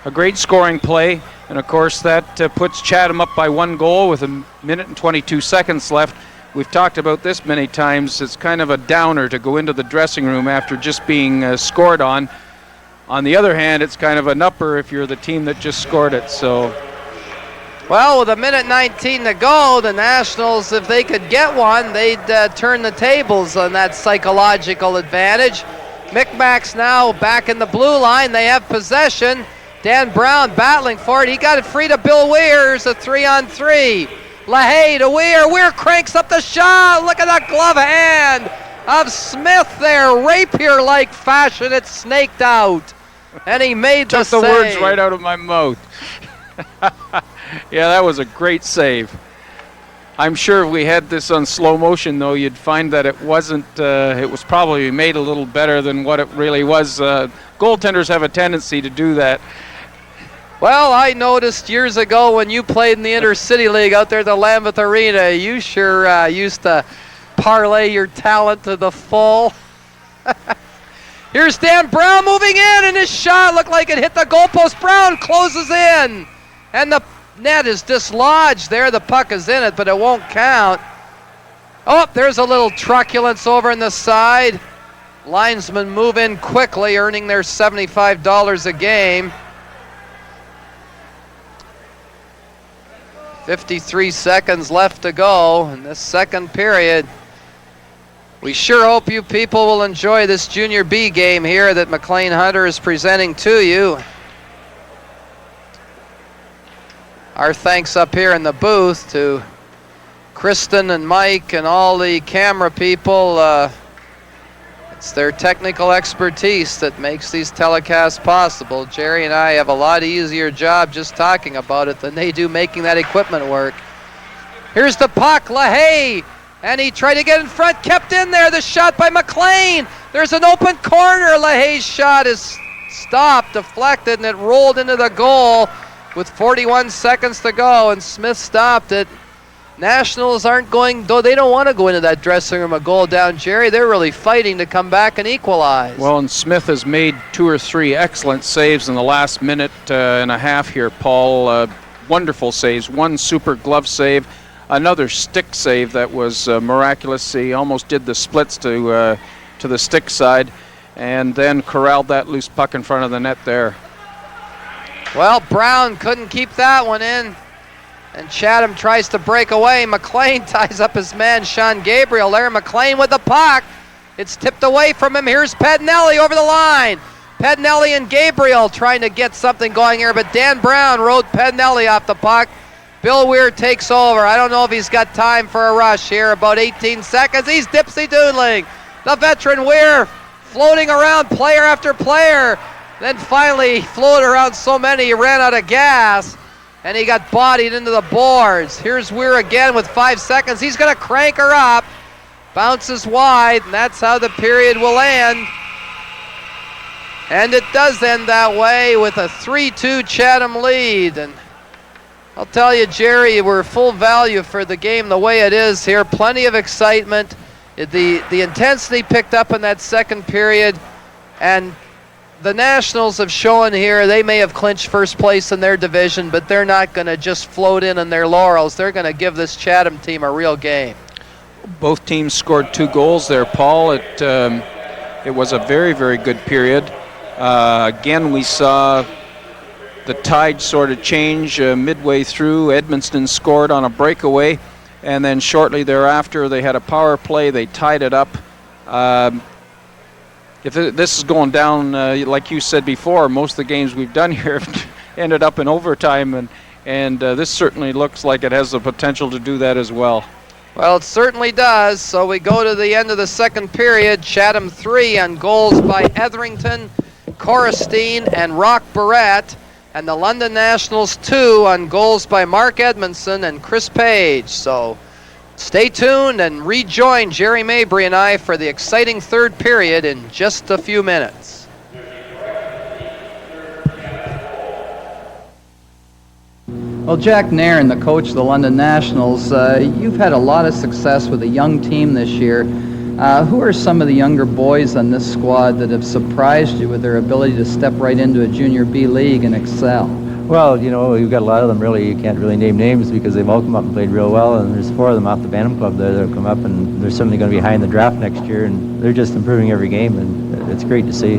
A great scoring play, and of course that puts Chatham up by 1 goal with 1 minute and 22 seconds left. We've talked about this many times. It's kind of a downer to go into the dressing room after just being scored on. On the other hand, it's kind of an upper if you're the team that just scored it. So, well, with 1:19 to go, the Nationals, if they could get one, they'd turn the tables on that psychological advantage. Micmacs now back in the blue line. They have possession. Dan Brown battling for it. He got it free to Bill Weir. Here's a 3-on-3. LaHaye to Weir. Weir cranks up the shot. Look at that glove hand of Smith there. Rapier-like fashion. It snaked out. And he made the save. Took the words right out of my mouth. Yeah, that was a great save. I'm sure if we had this on slow motion, though, you'd find that it wasn't, it was probably made a little better than what it really was. Goaltenders have a tendency to do that. Well, I noticed years ago when you played in the Intercity League out there at the Lambeth Arena, you sure used to parlay your talent to the full. Here's Dan Brown moving in, and his shot looked like it hit the goalpost. Brown closes in, and the net is dislodged there. The puck is in it, but it won't count. Oh, there's a little truculence over in the side. Linesmen move in quickly, earning their $75 a game. 53 seconds left to go in this second period. We sure hope you people will enjoy this Junior B game here that McLean Hunter is presenting to you. Our thanks up here in the booth to Kristen and Mike and all the camera people. It's their technical expertise that makes these telecasts possible. Jerry and I have a lot easier job just talking about it than they do making that equipment work. Here's the puck, LaHaye, and he tried to get in front, kept in there. The shot by McLean. There's an open corner. LaHaye's shot is stopped, deflected, and it rolled into the goal with 41 seconds to go, and Smith stopped it. Nationals aren't going, though they don't want to go into that dressing room a goal down, Jerry. They're really fighting to come back and equalize. Well, and Smith has made 2 or 3 excellent saves in the last minute and a half here, Paul. Wonderful saves. One super glove save, another stick save that was miraculous. He almost did the splits to the stick side, and then corralled that loose puck in front of the net there. Well, Brown couldn't keep that one in. And Chatham tries to break away. McLean ties up his man, Sean Gabriel there. McLean with the puck. It's tipped away from him. Here's Pedinelli over the line. Pedinelli and Gabriel trying to get something going here, but Dan Brown rode Pedinelli off the puck. Bill Weir takes over. I don't know if he's got time for a rush here. About 18 seconds. He's dipsy-doodling. The veteran Weir floating around player after player. Then finally, he floated around so many he ran out of gas, and he got bodied into the boards. Here's Weir again with 5 seconds. He's going to crank her up. Bounces wide, and that's how the period will end. And it does end that way with a 3-2 Chatham lead. And I'll tell you, Jerry, we're full value for the game the way it is here. Plenty of excitement. The intensity picked up in that second period, and the Nationals have shown here they may have clinched first place in their division, but they're not going to just float in on their laurels. They're going to give this Chatham team a real game. Both teams scored 2 goals there, Paul. It was a very, very good period. Again, we saw the tide sort of change midway through. Edmundston scored on a breakaway, and then shortly thereafter they had a power play. They tied it up. If this is going down, like you said before, most of the games we've done here have ended up in overtime, and this certainly looks like it has the potential to do that as well. Well, it certainly does. So we go to the end of the second period. Chatham 3 on goals by Etherington, Corristine, and Rock Barrett. And the London Nationals 2 on goals by Mark Edmondson and Chris Page. So stay tuned and rejoin Jerry Mabry and I for the exciting third period in just a few minutes. Well, Jack Nairn, the coach of the London Nationals, you've had a lot of success with a young team this year. Who are some of the younger boys on this squad that have surprised you with their ability to step right into a Junior B league and excel? Well, you know, you've got a lot of them really. You can't really name names because they've all come up and played real well, and there's 4 of them off the Bantam Club there that have come up, and they're certainly going to be high in the draft next year, and they're just improving every game, and it's great to see.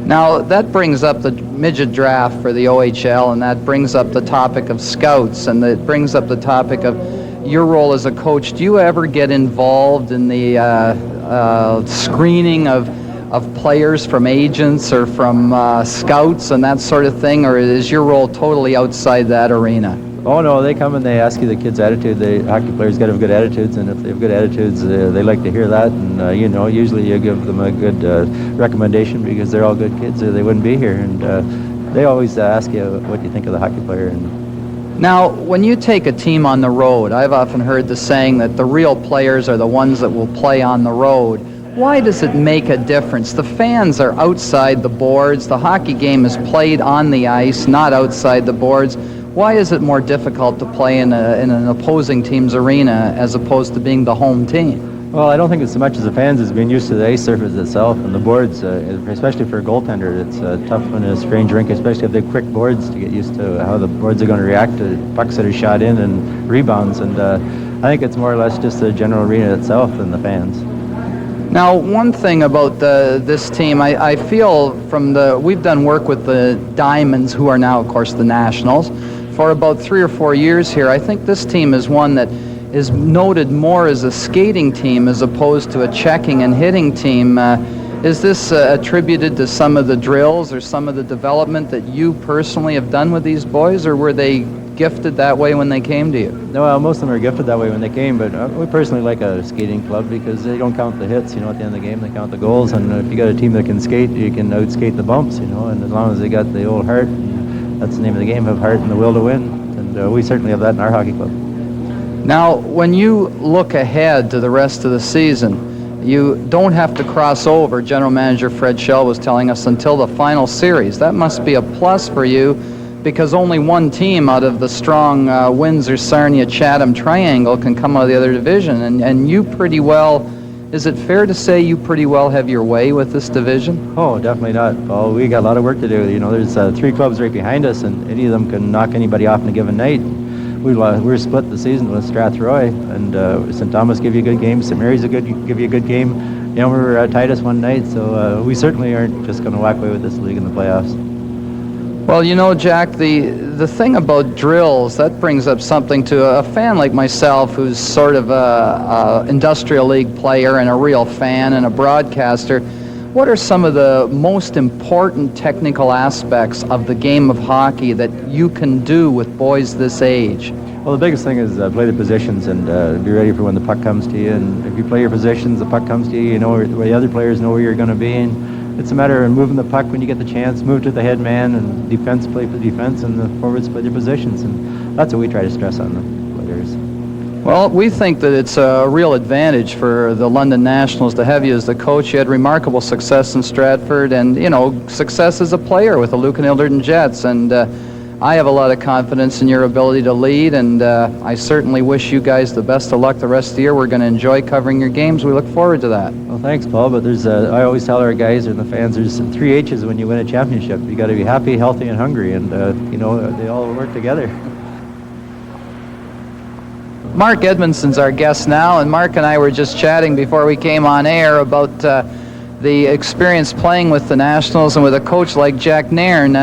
Now, that brings up the midget draft for the OHL, and that brings up the topic of scouts, and it brings up the topic of your role as a coach. Do you ever get involved in the screening of players from agents or from scouts and that sort of thing, or is your role totally outside that arena? Oh no, they come and they ask you the kid's attitude. The hockey players got to have good attitudes, and if they have good attitudes, they like to hear that. And you know, usually you give them a good recommendation because they're all good kids, or they wouldn't be here. And they always ask you what you think of the hockey player. And now, when you take a team on the road, I've often heard the saying that the real players are the ones that will play on the road. Why does it make a difference? The fans are outside the boards. The hockey game is played on the ice, not outside the boards. Why is it more difficult to play in an opposing team's arena as opposed to being the home team? Well, I don't think it's so much as the fans as being used to the ice surface itself and the boards, especially for a goaltender. It's tough in a strange rink, especially if they have quick boards, to get used to how the boards are going to react to pucks that are shot in and rebounds. And I think it's more or less just the general arena itself than the fans. Now, one thing about this team, I feel we've done work with the Diamonds, who are now, of course, the Nationals, for about 3 or 4 years here. I think this team is one that is noted more as a skating team as opposed to a checking and hitting team. Is this attributed to some of the drills or some of the development that you personally have done with these boys, or were they gifted that way when they came to you? No, well, most of them are gifted that way when they came, but we personally like a skating club because they don't count the hits, you know, at the end of the game. They count the goals, and if you got a team that can skate, you can outskate the bumps, you know, and as long as they got the old heart, that's the name of the game, have heart and the will to win, and we certainly have that in our hockey club. Now, when you look ahead to the rest of the season, you don't have to cross over, General Manager Fred Shell was telling us, until the final series. That must be a plus for you, because only one team out of the strong Windsor, Sarnia, Chatham triangle can come out of the other division. And you pretty well, is it fair to say you pretty well have your way with this division? Oh, definitely not, Paul. We got a lot of work to do. You know, there's 3 clubs right behind us, and any of them can knock anybody off in a given night. We're split the season with Strathroy, and St. Thomas give you a good game. St. Mary's give you a good game. You know, we were tied us one night, so we certainly aren't just going to walk away with this league in the playoffs. Well, you know, Jack, the thing about drills, that brings up something to a fan like myself, who's sort of a industrial league player and a real fan and a broadcaster. What are some of the most important technical aspects of the game of hockey that you can do with boys this age? Well, the biggest thing is play the positions and be ready for when the puck comes to you. And if you play your positions, the puck comes to you, you know where the other players know where you're going to be. And it's a matter of moving the puck when you get the chance, move to the head man, and defense play for defense, and the forwards play their positions. And that's what we try to stress on the players. Well, we think that it's a real advantage for the London Nationals to have you as the coach. You had remarkable success in Stratford and, you know, success as a player with the Lucan Ilderton Jets. And I have a lot of confidence in your ability to lead, and I certainly wish you guys the best of luck the rest of the year. We're going to enjoy covering your games. We look forward to that. Well, thanks, Paul, but there's I always tell our guys and the fans, there's 3 H's when you win a championship. You got to be happy, healthy, and hungry, and, you know, they all work together. Mark Edmondson's our guest now, and Mark and I were just chatting before we came on air about the experience playing with the Nationals and with a coach like Jack Nairn.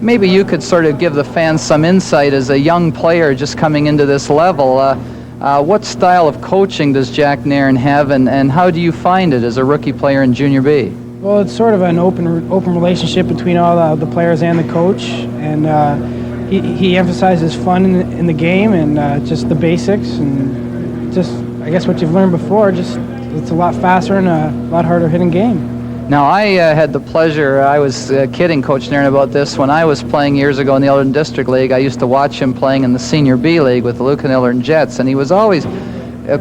Maybe you could sort of give the fans some insight as a young player just coming into this level. What style of coaching does Jack Nairn have, and how do you find it as a rookie player in Junior B? Well, it's sort of an open relationship between all the players and the coach, and he emphasizes fun in the game and just the basics, and just, I guess, what you've learned before. Just it's a lot faster and a lot harder hitting game. Now, I had the pleasure, I was kidding Coach Nairn about this, when I was playing years ago in the Ilderton District League. I used to watch him playing in the Senior B League with the Lucan Ilderton Jets, and he was always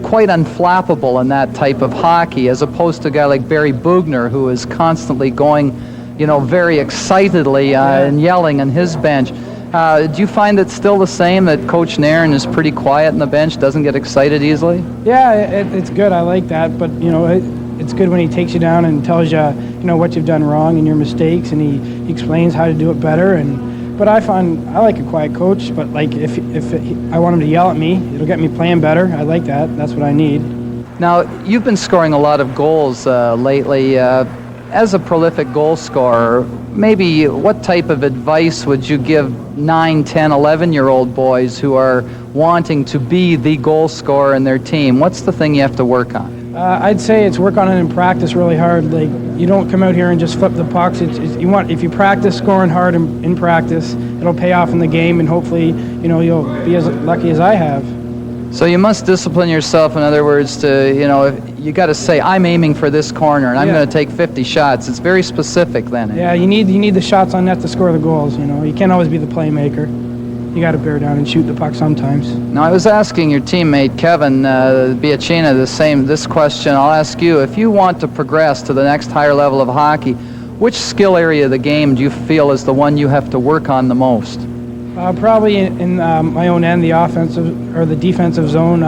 quite unflappable in that type of hockey, as opposed to a guy like Barry Bugner, who is constantly going, you know, very excitedly and yelling on his bench. Do you find it still the same that Coach Nairn is pretty quiet on the bench, doesn't get excited easily? Yeah, it's good. I like that. But, it's good when he takes you down and tells you, what you've done wrong and your mistakes, and he explains how to do it better. But I like a quiet coach, but like if I want him to yell at me, it'll get me playing better. I like that. That's what I need. Now, you've been scoring a lot of goals lately. As a prolific goal scorer, maybe what type of advice would you give 9, 10, 11-year-old boys who are wanting to be the goal scorer in their team? What's the thing you have to work on? I'd say it's work on it in practice really hard. Like, you don't come out here and just flip the pucks. If you practice scoring hard in practice, it'll pay off in the game, and hopefully, you'll be as lucky as I have. So you must discipline yourself, in other words, to, you got to say, I'm aiming for this corner, and I'm going to take 50 shots. It's very specific then. Yeah, you need the shots on net to score the goals, You can't always be the playmaker. You got to bear down and shoot the puck sometimes. Now, I was asking your teammate, Kevin Biachina, this question. I'll ask you, if you want to progress to the next higher level of hockey, which skill area of the game do you feel is the one you have to work on the most? Probably in my own end, the offensive or the defensive zone.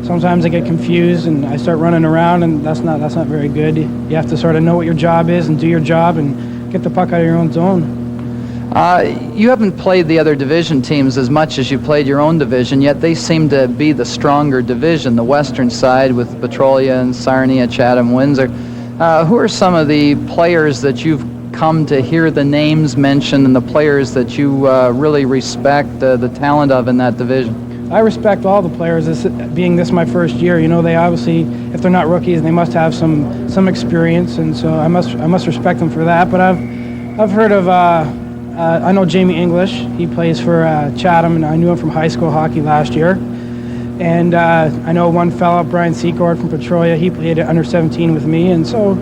Sometimes I get confused and I start running around, and that's not very good. You have to sort of know what your job is and do your job and get the puck out of your own zone. You haven't played the other division teams as much as you played your own division, yet they seem to be the stronger division, the western side with Petrolia and Sarnia, Chatham, Windsor. Who are some of the players that you've come to hear the names mentioned and the players that you really respect the talent of in that division? I respect all the players. Being this my first year, they obviously, if they're not rookies, they must have some experience, and so I must respect them for that. But I've heard of I know Jamie English. He plays for Chatham, and I knew him from high school hockey last year. And I know one fella, Brian Secord from Petrolia. He played at under 17 with me, and so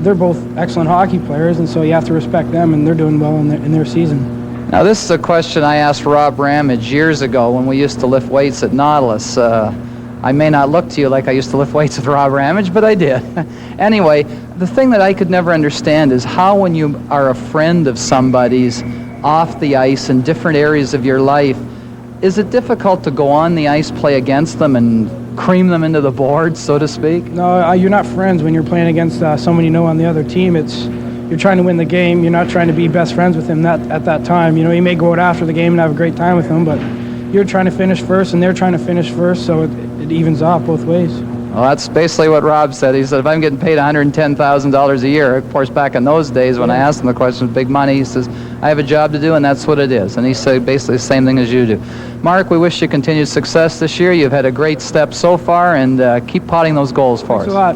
they're both excellent hockey players, and so you have to respect them, and they're doing well in their season. Now, this is a question I asked Rob Ramage years ago when we used to lift weights at Nautilus. I may not look to you like I used to lift weights with Rob Ramage, but I did. Anyway, the thing that I could never understand is how, when you are a friend of somebody's off the ice in different areas of your life, is it difficult to go on the ice, play against them, and cream them into the board, so to speak? No, you're not friends when you're playing against someone you know on the other team. You're trying to win the game. You're not trying to be best friends with him at that time. You may go out after the game and have a great time with him, but you're trying to finish first and they're trying to finish first, so it evens off both ways. Well, that's basically what Rob said. He said, if I'm getting paid $110,000 a year, of course, back in those days when I asked him the question, big money, he says, I have a job to do, and that's what it is. And he said basically the same thing as you do. Mark, we wish you continued success this year. You've had a great step so far, and keep potting those goals for us. Thanks a lot.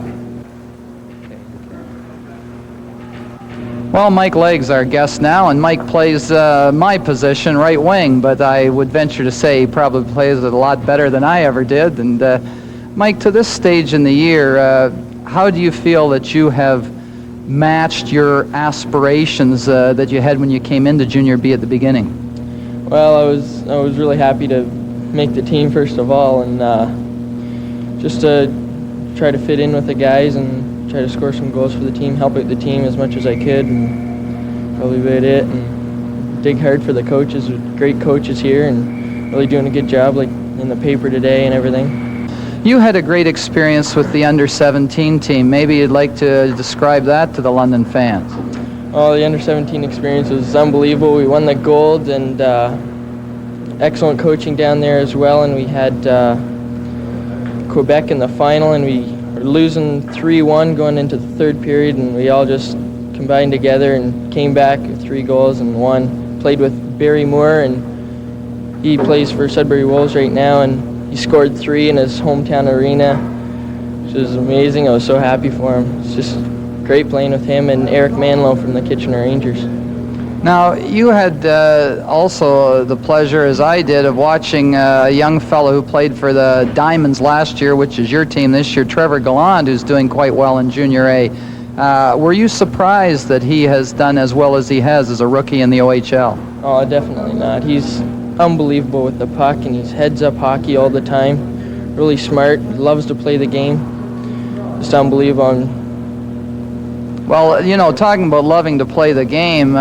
Well, Mike Legg's our guest now, and Mike plays my position, right wing, but I would venture to say he probably plays it a lot better than I ever did. And Mike, to this stage in the year, how do you feel that you have matched your aspirations that you had when you came into Junior B at the beginning? Well, I was really happy to make the team first of all, and just to try to fit in with the guys and try to score some goals for the team, help out the team as much as I could, and probably about it. And dig hard for the coaches, great coaches here, and really doing a good job, like in the paper today and everything. You had a great experience with the under-17 team. Maybe you'd like to describe that to the London fans. Oh, the under-17 experience was unbelievable. We won the gold, and excellent coaching down there as well. And we had Quebec in the final, and we were losing 3-1 going into the third period, and we all just combined together and came back with 3 goals and won. Played with Barry Moore, and he plays for Sudbury Wolves right now, and he scored 3 in his hometown arena, which was amazing. I was so happy for him. It's just great playing with him and Eric Manlow from the Kitchener Rangers. Now, you had also the pleasure, as I did, of watching a young fellow who played for the Diamonds last year, which is your team this year, Trevor Galland, who's doing quite well in Junior A. Were you surprised that he has done as well as he has as a rookie in the OHL? Oh, definitely not. He's unbelievable with the puck, and he's heads-up hockey all the time. Really smart, loves to play the game. Just unbelievable. Well, talking about loving to play the game,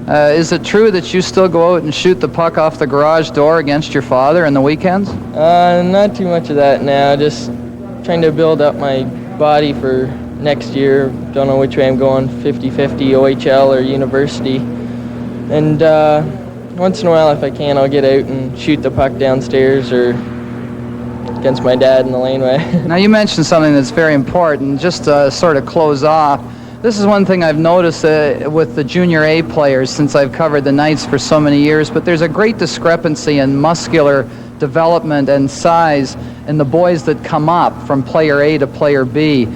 Is it true that you still go out and shoot the puck off the garage door against your father on the weekends? Not too much of that now. Just trying to build up my body for next year. Don't know which way I'm going, 50-50 OHL or university. And once in a while, if I can, I'll get out and shoot the puck downstairs or against my dad in the laneway. Now, you mentioned something that's very important. Just to sort of close off, this is one thing I've noticed with the junior A players since I've covered the Knights for so many years, but there's a great discrepancy in muscular development and size in the boys that come up from player A to player B.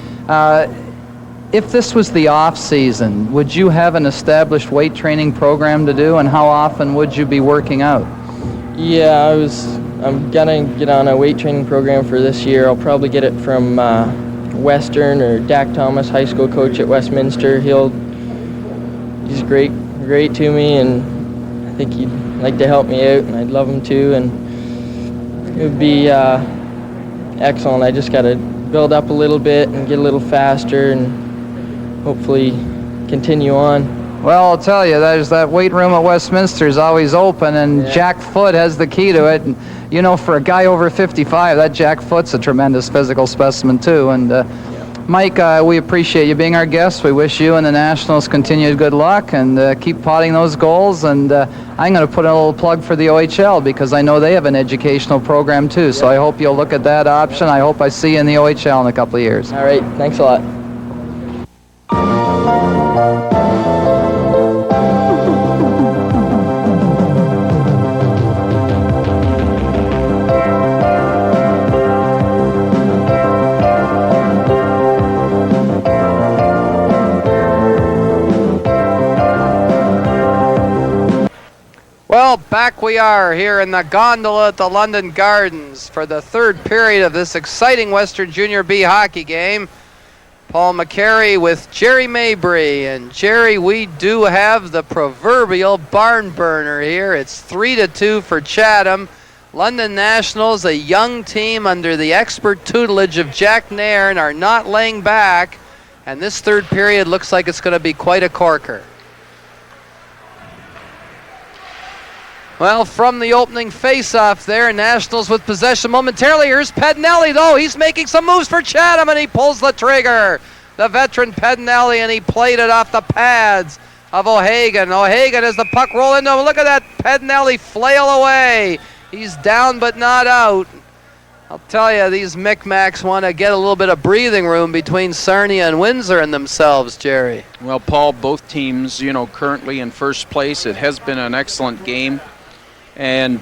If this was the off season, would you have an established weight training program to do, and how often would you be working out? Yeah, I'm gonna get on a weight training program for this year. I'll probably get it from Western or Dak Thomas, high school coach at Westminster. He's great to me, and I think he'd like to help me out, and I'd love him to, and it would be excellent. I just gotta build up a little bit and get a little faster and hopefully continue on. Well, I'll tell you, that weight room at Westminster is always open, and Jack Foote has the key to it. And, you know, for a guy over 55, that Jack Foote's a tremendous physical specimen, too. And, Mike, we appreciate you being our guest. We wish you and the Nationals continued good luck, and keep potting those goals. And I'm going to put in a little plug for the OHL because I know they have an educational program, too. So I hope you'll look at that option. I hope I see you in the OHL in a couple of years. All right, thanks a lot. Well, back we are here in the gondola at the London Gardens for the third period of this exciting Western Junior B hockey game. Paul McCary with Jerry Mabry. And Jerry, we do have the proverbial barn burner here. It's 3-2 for Chatham. London Nationals, a young team under the expert tutelage of Jack Nairn, are not laying back. And this third period looks like it's going to be quite a corker. Well, from the opening face-off there, Nationals with possession momentarily. Here's Pedinelli, though. He's making some moves for Chatham, and he pulls the trigger. The veteran Pedinelli, and he played it off the pads of O'Hagan. O'Hagan has the puck roll into him. Look at that Pedinelli flail away. He's down but not out. I'll tell you, these Micmacs want to get a little bit of breathing room between Sarnia and Windsor and themselves, Jerry. Well, Paul, both teams, currently in first place. It has been an excellent game. And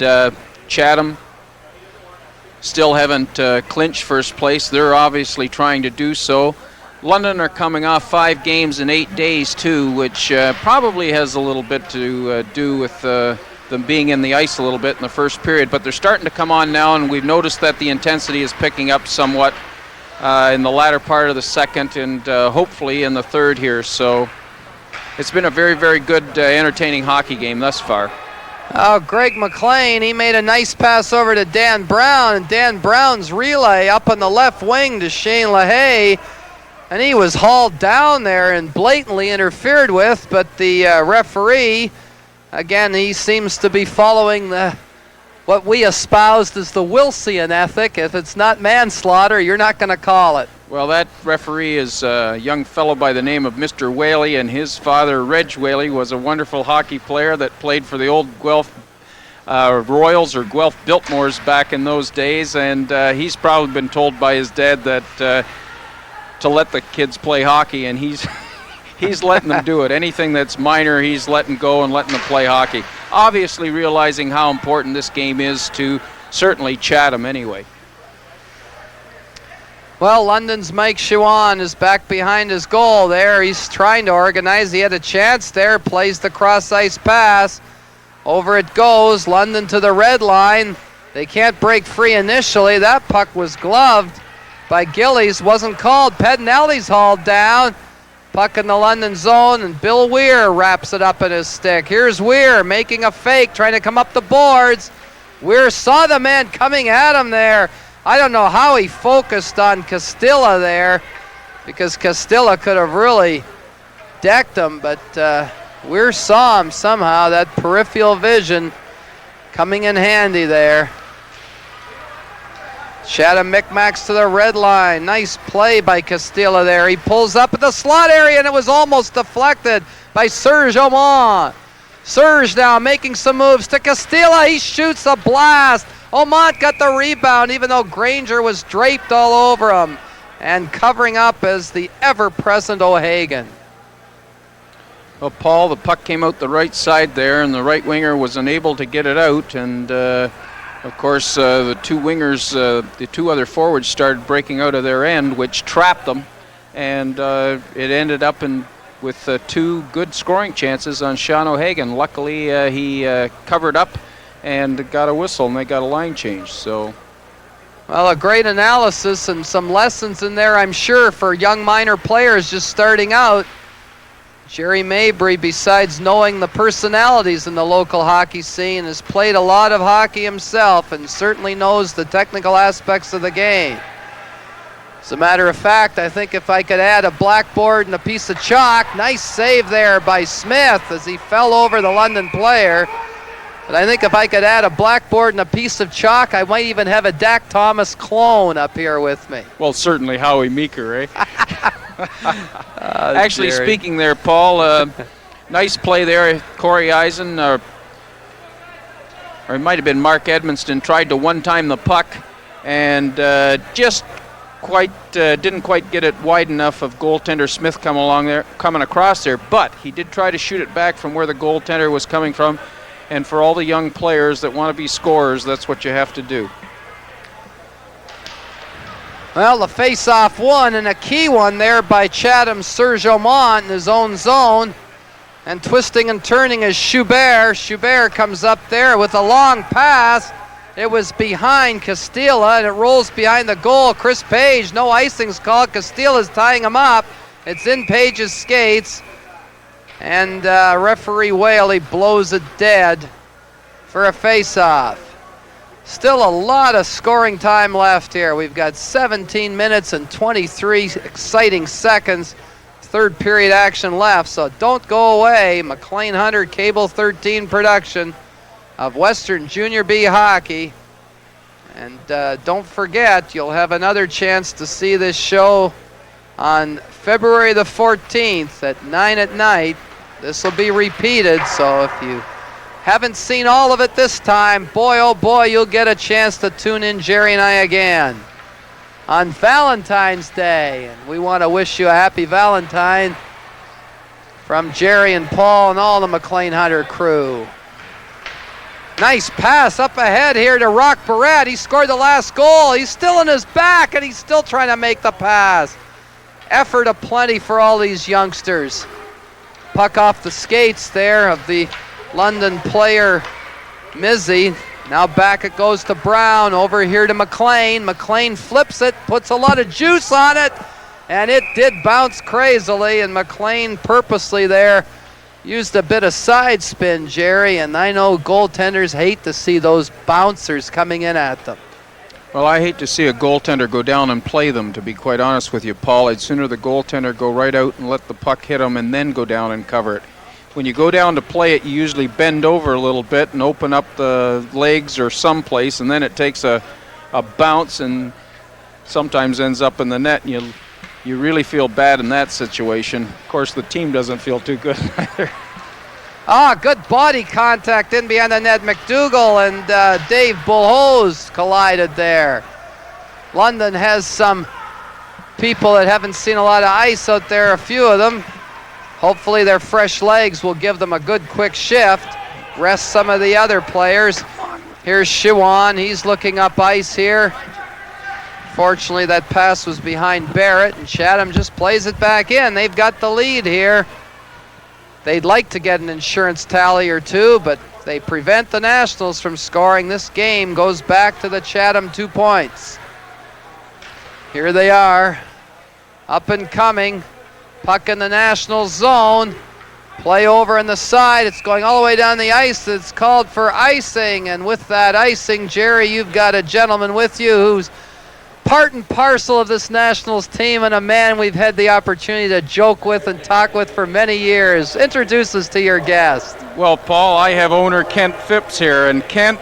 Chatham still haven't clinched first place. They're obviously trying to do so. London are coming off 5 games in 8 days, too, which probably has a little bit to do with them being in the ice a little bit in the first period. But they're starting to come on now, and we've noticed that the intensity is picking up somewhat in the latter part of the second and hopefully in the third here. So it's been a very, very good, entertaining hockey game thus far. Oh, Greg McLean, he made a nice pass over to Dan Brown, and Dan Brown's relay up on the left wing to Shane LaHaye, and he was hauled down there and blatantly interfered with, but the referee, again, he seems to be following what we espoused as the Wilsian ethic. If it's not manslaughter, you're not going to call it. Well, that referee is a young fellow by the name of Mr. Whaley, and his father, Reg Whaley, was a wonderful hockey player that played for the old Guelph Royals or Guelph Biltmores back in those days, and he's probably been told by his dad that to let the kids play hockey, and he's letting them do it. Anything that's minor, he's letting go and letting them play hockey. Obviously realizing how important this game is to certainly Chatham anyway. Well, London's Mike Chouan is back behind his goal there. He's trying to organize. He had a chance there. Plays the cross-ice pass. Over it goes. London to the red line. They can't break free initially. That puck was gloved by Gillies. Wasn't called. Pedinelli's hauled down. Puck in the London zone, and Bill Weir wraps it up in his stick. Here's Weir making a fake, trying to come up the boards. Weir saw the man coming at him there. I don't know how he focused on Castilla there, because Castilla could have really decked him, but We saw him somehow, that peripheral vision coming in handy there. Chatham Micmacs to the red line. Nice play by Castilla there. He pulls up at the slot area and it was almost deflected by Serge Aumont. Serge now making some moves to Castilla. He shoots a blast. Aumont got the rebound even though Granger was draped all over him and covering up as the ever-present O'Hagan. Well, Paul, the puck came out the right side there, and the right winger was unable to get it out. And of course, the two wingers, the two other forwards, started breaking out of their end, which trapped them. And it ended up with two good scoring chances on Sean O'Hagan. Luckily, he covered up and got a whistle, and they got a line change. So. Well, a great analysis and some lessons in there, I'm sure, for young minor players just starting out. Jerry Mabry, besides knowing the personalities in the local hockey scene, has played a lot of hockey himself and certainly knows the technical aspects of the game. As a matter of fact, I think if I could add a blackboard and a piece of chalk, nice save there by Smith as he fell over the London player. But I think if I could add a blackboard and a piece of chalk, I might even have a Dak Thomas clone up here with me. Well, certainly Howie Meeker, eh? Actually, Jerry. speaking there, Paul, nice play there. Corey Eisen, or it might have been Mark Edmonston, tried to one-time the puck and just didn't quite get it wide enough of goaltender Smith coming across there. But he did try to shoot it back from where the goaltender was coming from. And for all the young players that want to be scorers, that's what you have to do. Well, the face-off won, and a key one there by Chatham's Serge Aumont in his own zone. And twisting and turning is Schubert. Schubert comes up there with a long pass. It was behind Castilla, and it rolls behind the goal. Chris Page, no icing's called. Castilla's tying him up. It's in Page's skates. And referee Whaley blows it dead for a face-off. Still a lot of scoring time left here. We've got 17 minutes and 23 exciting seconds. Third period action left, so don't go away. McLean Hunter Cable 13 production of Western Junior B Hockey. And don't forget, you'll have another chance to see this show on February the 14th at 9 at night. This will be repeated, so if you haven't seen all of it this time, boy, oh boy, you'll get a chance to tune in Jerry and I again on Valentine's Day. And we want to wish you a happy Valentine from Jerry and Paul and all the McLean Hunter crew. Nice pass up ahead here to Rock Barrett. He scored the last goal. He's still in his back, and he's still trying to make the pass. Effort aplenty for all these youngsters. Puck off the skates there of the London player, Mizzy. Now back it goes to Brown, over here to McLean. McLean flips it, puts a lot of juice on it, and it did bounce crazily, and McLean purposely there used a bit of side spin, Jerry, and I know goaltenders hate to see those bouncers coming in at them. Well, I hate to see a goaltender go down and play them, to be quite honest with you, Paul. I'd sooner the goaltender go right out and let the puck hit him and then go down and cover it. When you go down to play it, you usually bend over a little bit and open up the legs or someplace, and then it takes a bounce and sometimes ends up in the net, and you really feel bad in that situation. Of course, the team doesn't feel too good either. Good body contact in behind the net. McDougall and Dave Bullhose collided there. London has some people that haven't seen a lot of ice out there, a few of them. Hopefully their fresh legs will give them a good quick shift, rest some of the other players. Here's Shiwan, he's looking up ice here. Fortunately, that pass was behind Barrett, and Chatham just plays it back in. They've got the lead here. They'd like to get an insurance tally or two, but they prevent the Nationals from scoring. This game goes back to the Chatham 2 points. Here they are, up and coming. Puck in the Nationals zone. Play over in the side. It's going all the way down the ice. It's called for icing, and with that icing, Jerry, you've got a gentleman with you who's part and parcel of this Nationals team and a man we've had the opportunity to joke with and talk with for many years. Introduce us to your guest. Well, Paul, I have owner Kent Phipps here. And Kent,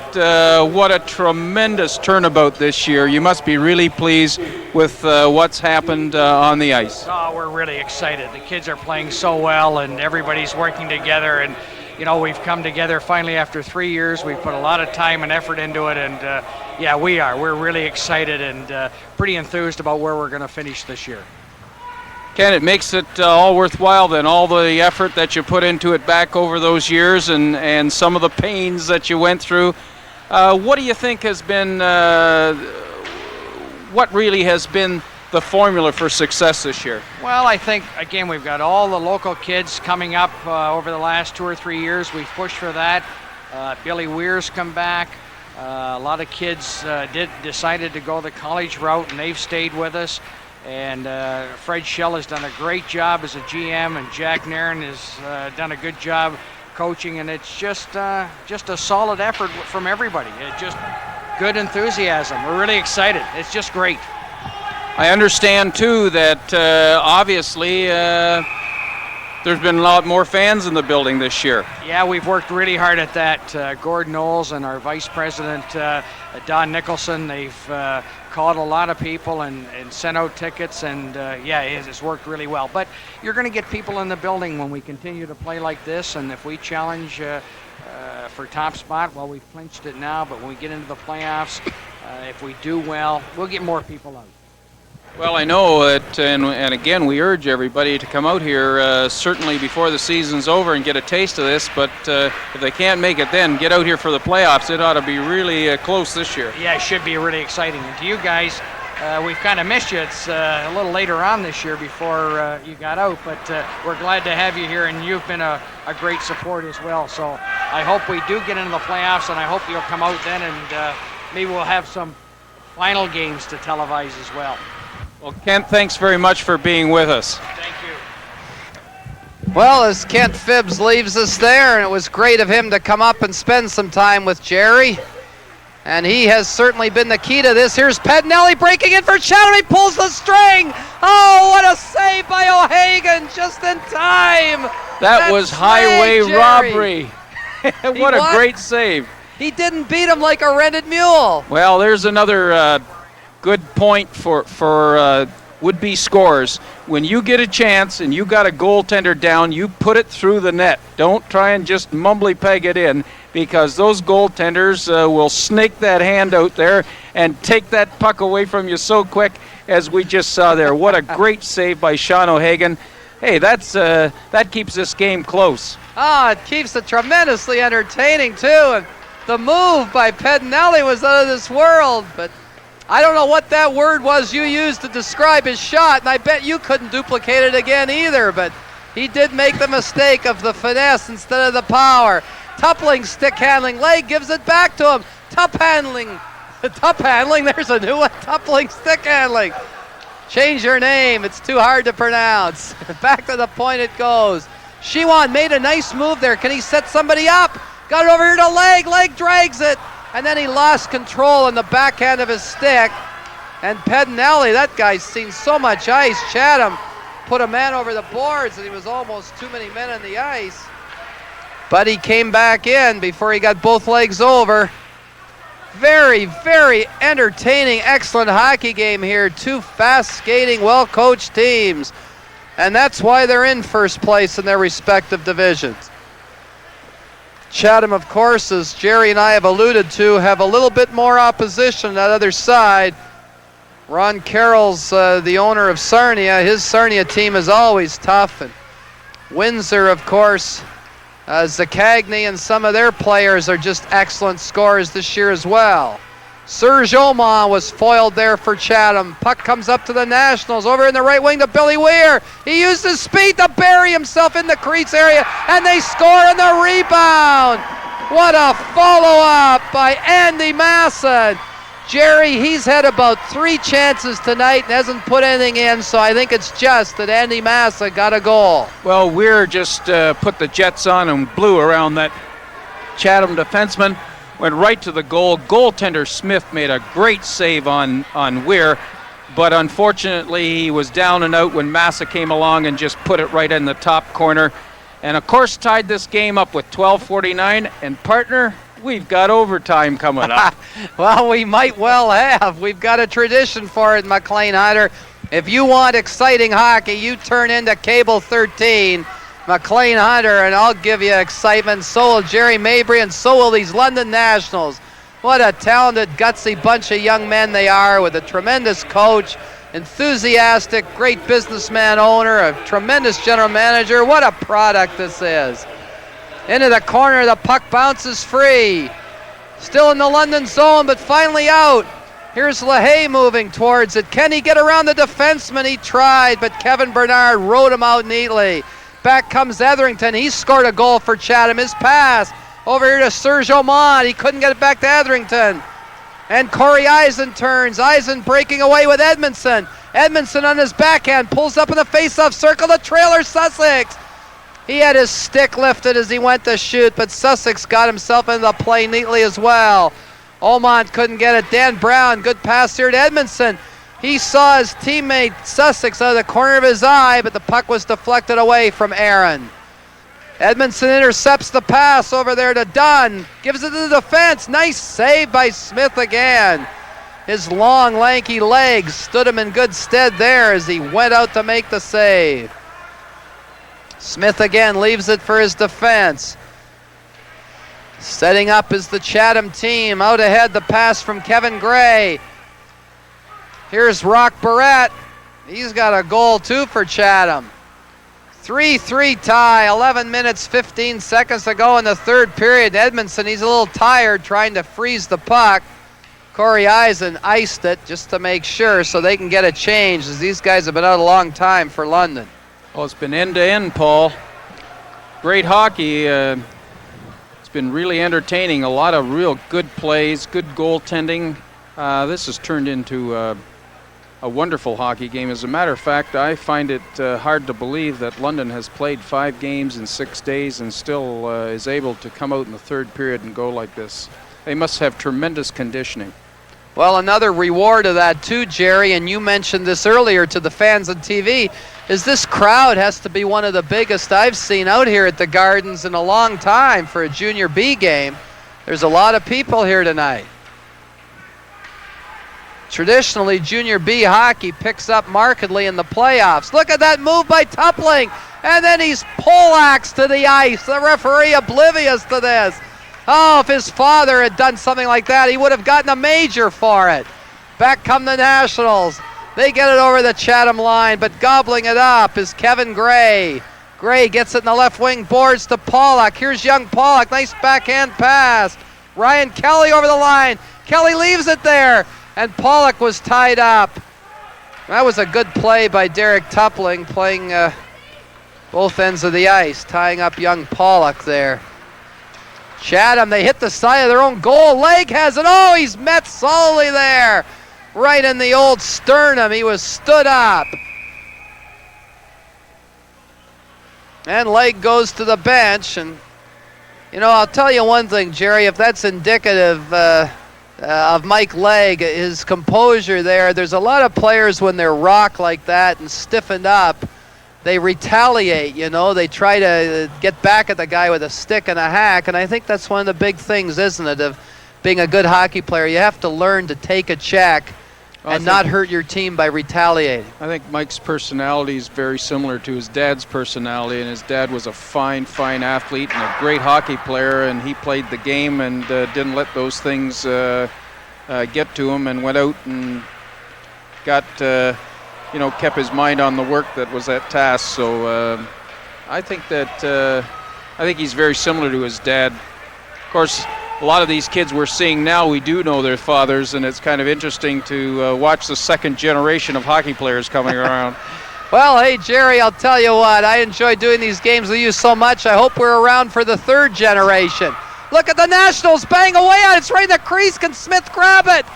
what a tremendous turnabout this year. You must be really pleased with what's happened on the ice. Oh, we're really excited. The kids are playing so well, and everybody's working together. And, you know, we've come together finally after 3 years. We've put a lot of time and effort into it, and yeah, we are. We're really excited and pretty enthused about where we're going to finish this year. Ken, it makes it all worthwhile then, all the effort that you put into it back over those years and some of the pains that you went through. What do you think has been, what really has been the formula for success this year? Well, I think, again, we've got all the local kids coming up over the last 2 or 3 years. We've pushed for that. Billy Weir's come back. A lot of kids decided to go the college route, and they've stayed with us. And Fred Schell has done a great job as a GM, and Jack Nairn has done a good job coaching, and it's just a solid effort from everybody. It's just good enthusiasm. We're really excited. It's just great. I understand too that obviously there's been a lot more fans in the building this year. Yeah, we've worked really hard at that. Gordon Knowles and our vice president, Don Nicholson, they've called a lot of people and sent out tickets, and yeah, it's worked really well. But you're going to get people in the building when we continue to play like this, and if we challenge for top spot, well, we've clinched it now, but when we get into the playoffs, if we do well, we'll get more people out. Well, I know that, and again, we urge everybody to come out here certainly before the season's over and get a taste of this, but if they can't make it then, get out here for the playoffs. It ought to be really close this year. Yeah, it should be really exciting. And to you guys, we've kind of missed you. It's a little later on this year before you got out, but we're glad to have you here, and you've been a great support as well. So I hope we do get into the playoffs, and I hope you'll come out then, and maybe we'll have some final games to televise as well. Well, Kent, thanks very much for being with us. Thank you. Well, as Kent Phibbs leaves us there, and it was great of him to come up and spend some time with Jerry. And he has certainly been the key to this. Here's Pedinelli breaking in for Chatham. He pulls the string. Oh, what a save by O'Hagan just in time. That was highway Jerry. robbery. What a great save. He didn't beat him like a rented mule. Well, there's another good point for would-be scorers. When you get a chance and you got a goaltender down, you put it through the net. Don't try and just mumbly peg it in, because those goaltenders will snake that hand out there and take that puck away from you so quick, as we just saw there. What a great save by Sean O'Hagan. Hey, that keeps this game close. Ah, it keeps it tremendously entertaining too. And the move by Pedinelli was out of this world, but I don't know what that word was you used to describe his shot, and I bet you couldn't duplicate it again either, but he did make the mistake of the finesse instead of the power. Toppling stick handling, Leg gives it back to him. Top handling, there's a new one, Toppling stick handling. Change your name, it's too hard to pronounce. Back to the point it goes. Shiwan made a nice move there. Can he set somebody up? Got it over here to Leg drags it. And then he lost control in the backhand of his stick. And Pedinelli, that guy's seen so much ice. Chatham put a man over the boards, and he was almost too many men on the ice. But he came back in before he got both legs over. Very, very entertaining, excellent hockey game here. Two fast skating, well-coached teams. And that's why they're in first place in their respective divisions. Chatham, of course, as Jerry and I have alluded to, have a little bit more opposition on that other side. Ron Carroll's the owner of Sarnia. His Sarnia team is always tough. And Windsor, of course, Zakagny and some of their players are just excellent scorers this year as well. Serge Aumont was foiled there for Chatham. Puck comes up to the Nationals, over in the right wing to Billy Weir. He used his speed to bury himself in the crease area, and they score in the rebound. What a follow-up by Andy Massa. Jerry, he's had about 3 chances tonight and hasn't put anything in, so I think it's just that Andy Massa got a goal. Well, Weir just put the jets on and blew around that Chatham defenseman. Went right to the goal. Goaltender Smith made a great save on Weir. but unfortunately he was down and out when Massa came along and just put it right in the top corner. And of course tied this game up with 12:49, and partner, we've got overtime coming up. Well, we might well have. We've got a tradition for it, McLean Hunter. If you want exciting hockey, you turn into Cable 13, McLean Hunter, and I'll give you excitement. So will Jerry Mabry, and so will these London Nationals. What a talented, gutsy bunch of young men they are, with a tremendous coach, enthusiastic, great businessman owner, a tremendous general manager. What a product this is. Into the corner, the puck bounces free. Still in the London zone, but finally out. Here's LaHaye moving towards it. Can he get around the defenseman? He tried, but Kevin Bernard rode him out neatly. Back comes Etherington. He scored a goal for Chatham. His pass over here to Serge Aumont. He couldn't get it back to Etherington. And Corey Eisen turns. Eisen breaking away with Edmondson. Edmondson on his backhand pulls up in the face-off circle to trailer Sussex. He had his stick lifted as he went to shoot, but Sussex got himself into the play neatly as well. Aumont couldn't get it. Dan Brown, good pass here to Edmondson. He saw his teammate Sussex out of the corner of his eye, but the puck was deflected away from Aaron. Edmondson intercepts the pass over there to Dunn. Gives it to the defense. Nice save by Smith again. His long, lanky legs stood him in good stead there as he went out to make the save. Smith again leaves it for his defense. Setting up is the Chatham team. Out ahead, the pass from Kevin Gray. Here's Rock Barrett. He's got a goal too for Chatham. 3-3 tie, 11 minutes, 15 seconds to go in the third period. Edmondson, he's a little tired trying to freeze the puck. Corey Eisen iced it just to make sure so they can get a change, as these guys have been out a long time for London. Well, it's been end to end, Paul. Great hockey. It's been really entertaining. A lot of real good plays, good goaltending. This has turned into a wonderful hockey game. As a matter of fact, I find it hard to believe that London has played 5 games in 6 days and still is able to come out in the third period and go like this. They must have tremendous conditioning. Well, another reward of that too, Jerry, and you mentioned this earlier to the fans on TV, is this crowd has to be one of the biggest I've seen out here at the Gardens in a long time for a Junior B game. There's a lot of people here tonight. Traditionally, Junior B hockey picks up markedly in the playoffs. Look at that move by Tupling, and then he's poleaxed to the ice. The referee oblivious to this. Oh, if his father had done something like that, he would have gotten a major for it. Back come the Nationals. They get it over the Chatham line, but gobbling it up is Kevin Gray. Gray gets it in the left wing boards to Pollock. Here's young Pollock. Nice backhand pass. Ryan Kelly over the line. Kelly leaves it there, and Pollock was tied up. That was a good play by Derek Tupling, playing both ends of the ice, tying up young Pollock there. Chatham, they hit the side of their own goal. Leg has it. Oh, he's met solidly there. Right in the old sternum. He was stood up. And Leg goes to the bench. And, you know, I'll tell you one thing, Jerry, if that's indicative of Mike Leg, his composure there, there's a lot of players when they're rocked like that and stiffened up, they retaliate, you know. They try to get back at the guy with a stick and a hack, and I think that's one of the big things, isn't it, of being a good hockey player. You have to learn to take a check and not hurt your team by retaliating. I think Mike's personality is very similar to his dad's personality, and his dad was a fine, fine athlete and a great hockey player, and he played the game and didn't let those things get to him, and went out and got... kept his mind on the work that was at task. So I think he's very similar to his dad. Of course, a lot of these kids we're seeing now, we do know their fathers, and it's kind of interesting to watch the second generation of hockey players coming around. Well, hey, Jerry, I'll tell you what, I enjoy doing these games with you so much. I hope we're around for the third generation. Look at the Nationals bang away on it. It's right in the crease. Can Smith grab it?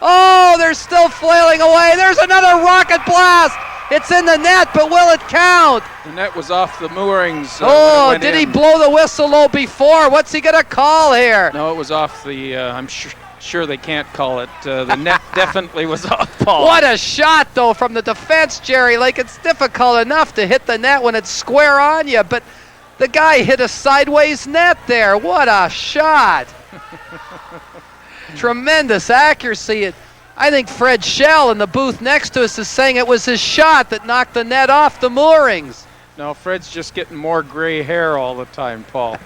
Oh, they're still flailing away. There's another rocket blast. It's in the net, but will it count? The net was off the moorings. Oh, did he blow the whistle before? What's he going to call here? No, it was off the, I'm sure they can't call it. The net definitely was off, Paul. What a shot, though, from the defense, Jerry. Like, it's difficult enough to hit the net when it's square on you, but the guy hit a sideways net there. What a shot. Tremendous accuracy. I think Fred Schell in the booth next to us is saying it was his shot that knocked the net off the moorings. No, Fred's just getting more gray hair all the time, Paul.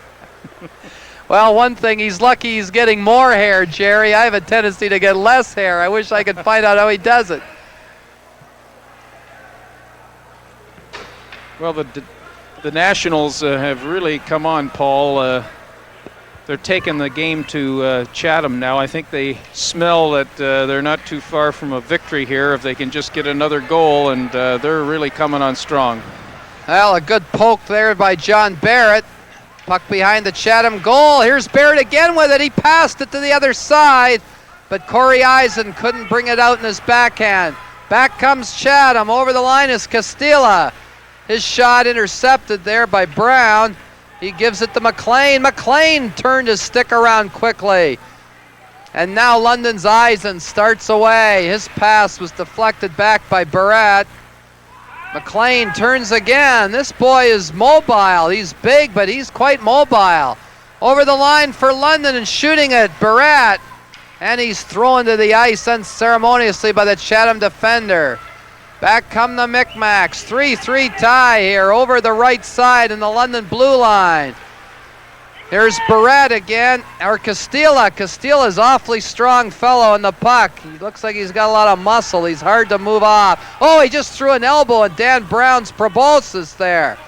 Well, one thing, he's lucky he's getting more hair, Jerry. I have a tendency to get less hair. I wish I could find out how he does it. Well, the Nationals have really come on, Paul. They're taking the game to Chatham now. I think they smell that they're not too far from a victory here if they can just get another goal, and they're really coming on strong. Well, a good poke there by John Barrett. Puck behind the Chatham goal. Here's Barrett again with it. He passed it to the other side, but Corey Eisen couldn't bring it out in his backhand. Back comes Chatham. Over the line is Castilla. His shot intercepted there by Brown. He gives it to McLean. McLean turned his stick around quickly. And now London's Eisen starts away. His pass was deflected back by Barrett. McLean turns again. This boy is mobile. He's big, but he's quite mobile. Over the line for London and shooting it, Barrett. And he's thrown to the ice unceremoniously by the Chatham defender. Back come the Micmacs. 3-3 tie here over the right side in the London blue line. Here's Barrett again, or Castilla. Castilla's awfully strong fellow in the puck. He looks like he's got a lot of muscle. He's hard to move off. Oh, he just threw an elbow at Dan Brown's proboscis there.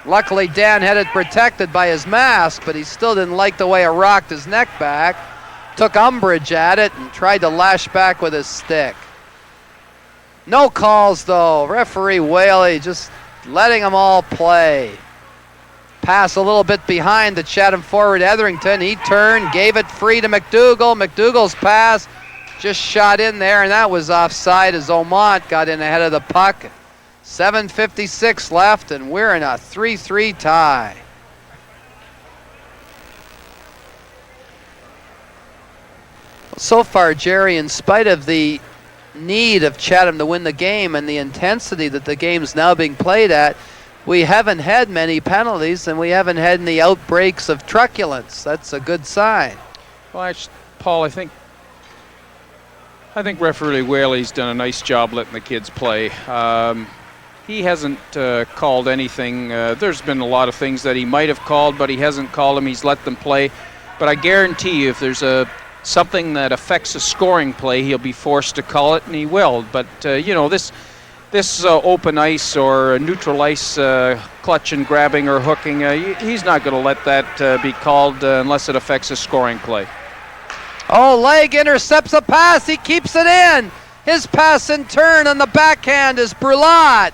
Luckily, Dan had it protected by his mask, but he still didn't like the way it rocked his neck back. Took umbrage at it and tried to lash back with his stick. No calls, though. Referee Whaley just letting them all play. Pass a little bit behind the Chatham forward Etherington. He turned, gave it free to McDougall. McDougall's pass just shot in there, and that was offside as Omont got in ahead of the puck. 7:56 left, and we're in a 3-3 tie. So far, Jerry, in spite of the need of Chatham to win the game and the intensity that the game's now being played at, we haven't had many penalties, and we haven't had any outbreaks of truculence. That's a good sign. Well, actually, Paul, I think referee Whaley's done a nice job letting the kids play. He hasn't called anything. There's been a lot of things that he might have called, but he hasn't called them. He's let them play. But I guarantee you, if there's something that affects a scoring play, he'll be forced to call it, and he will. But this open ice or neutral ice clutch and grabbing or hooking, he's not going to let that be called unless it affects a scoring play. Oh, Legg intercepts a pass. He keeps it in. His pass in turn on the backhand is Brulot.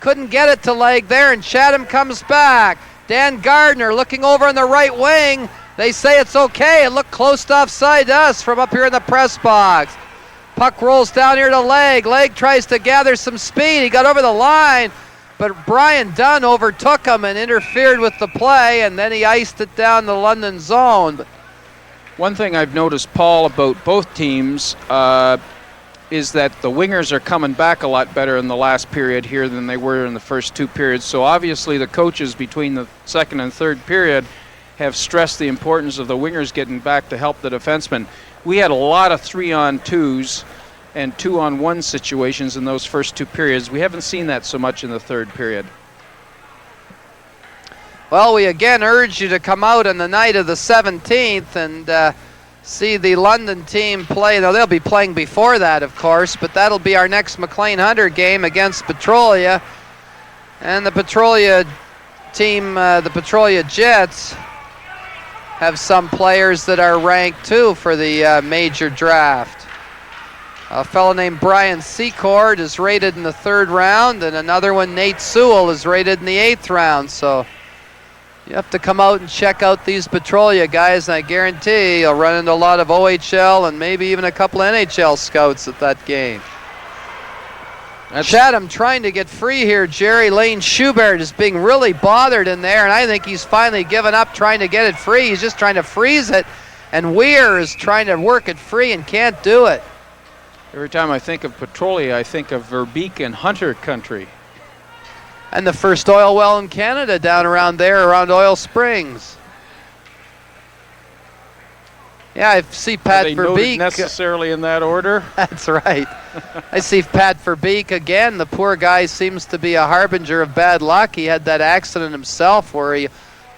Couldn't get it to Legg there, and Chatham comes back. Dan Gardner looking over on the right wing. They say it's okay. It looked close to offside to us from up here in the press box. Puck rolls down here to Legg. Legg tries to gather some speed. He got over the line, but Brian Dunn overtook him and interfered with the play, and then he iced it down the London zone. But one thing I've noticed, Paul, about both teams is that the wingers are coming back a lot better in the last period here than they were in the first two periods. So obviously the coaches between the second and third period have stressed the importance of the wingers getting back to help the defensemen. We had a lot of 3-on-2s and 2-on-1 situations in those first two periods. We haven't seen that so much in the third period. Well, we again urge you to come out on the night of the 17th and see the London team play. Now, they'll be playing before that, of course, but that'll be our next McLean Hunter game against Petrolia. And the Petrolia team, the Petrolia Jets, have some players that are ranked too for the major draft. A fellow named Brian Secord is rated in the 3rd round, and another one, Nate Sewell, is rated in the 8th round. So you have to come out and check out these Petrolia guys, and I guarantee you'll run into a lot of OHL and maybe even a couple of NHL scouts at that game. Chatham trying to get free here. Jerry Lane Schubert is being really bothered in there, and I think he's finally given up trying to get it free. He's just trying to freeze it. And Weir is trying to work it free and can't do it. Every time I think of Petrolia, I think of Verbeek and Hunter country. And the first oil well in Canada down around there, around Oil Springs. Yeah, I see Pat Are they noted Verbeek. necessarily in that order? That's right. I see Pat Verbeek again. The poor guy seems to be a harbinger of bad luck. He had that accident himself where he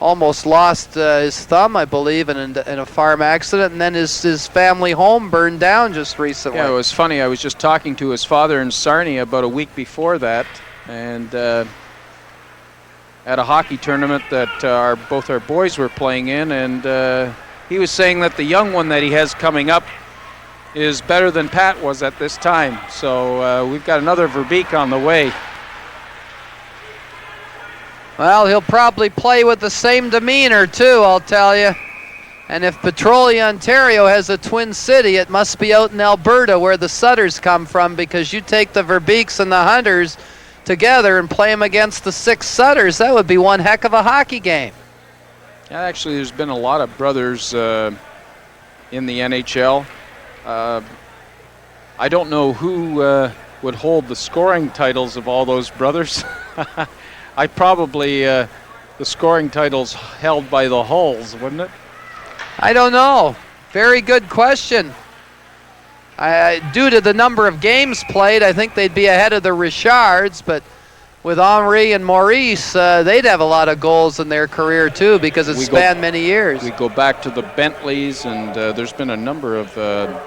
almost lost his thumb, I believe, in a farm accident, and then his family home burned down just recently. Yeah, it was funny. I was just talking to his father in Sarnia about a week before that, and at a hockey tournament that both our boys were playing in, and he was saying that the young one that he has coming up is better than Pat was at this time. So we've got another Verbeek on the way. Well, he'll probably play with the same demeanor, too, I'll tell you. And if Petrolia, Ontario has a twin city, it must be out in Alberta where the Sutters come from, because you take the Verbeeks and the Hunters together and play them against the 6 Sutters, that would be one heck of a hockey game. Yeah, actually, there's been a lot of brothers in the NHL. I don't know who would hold the scoring titles of all those brothers. I probably the scoring titles held by the Hulls, wouldn't it? I don't know. Very good question. Due to the number of games played, I think they'd be ahead of the Richards, but with Henri and Maurice, they'd have a lot of goals in their career too, because it spanned many years. We go back to the Bentleys, and there's been a number of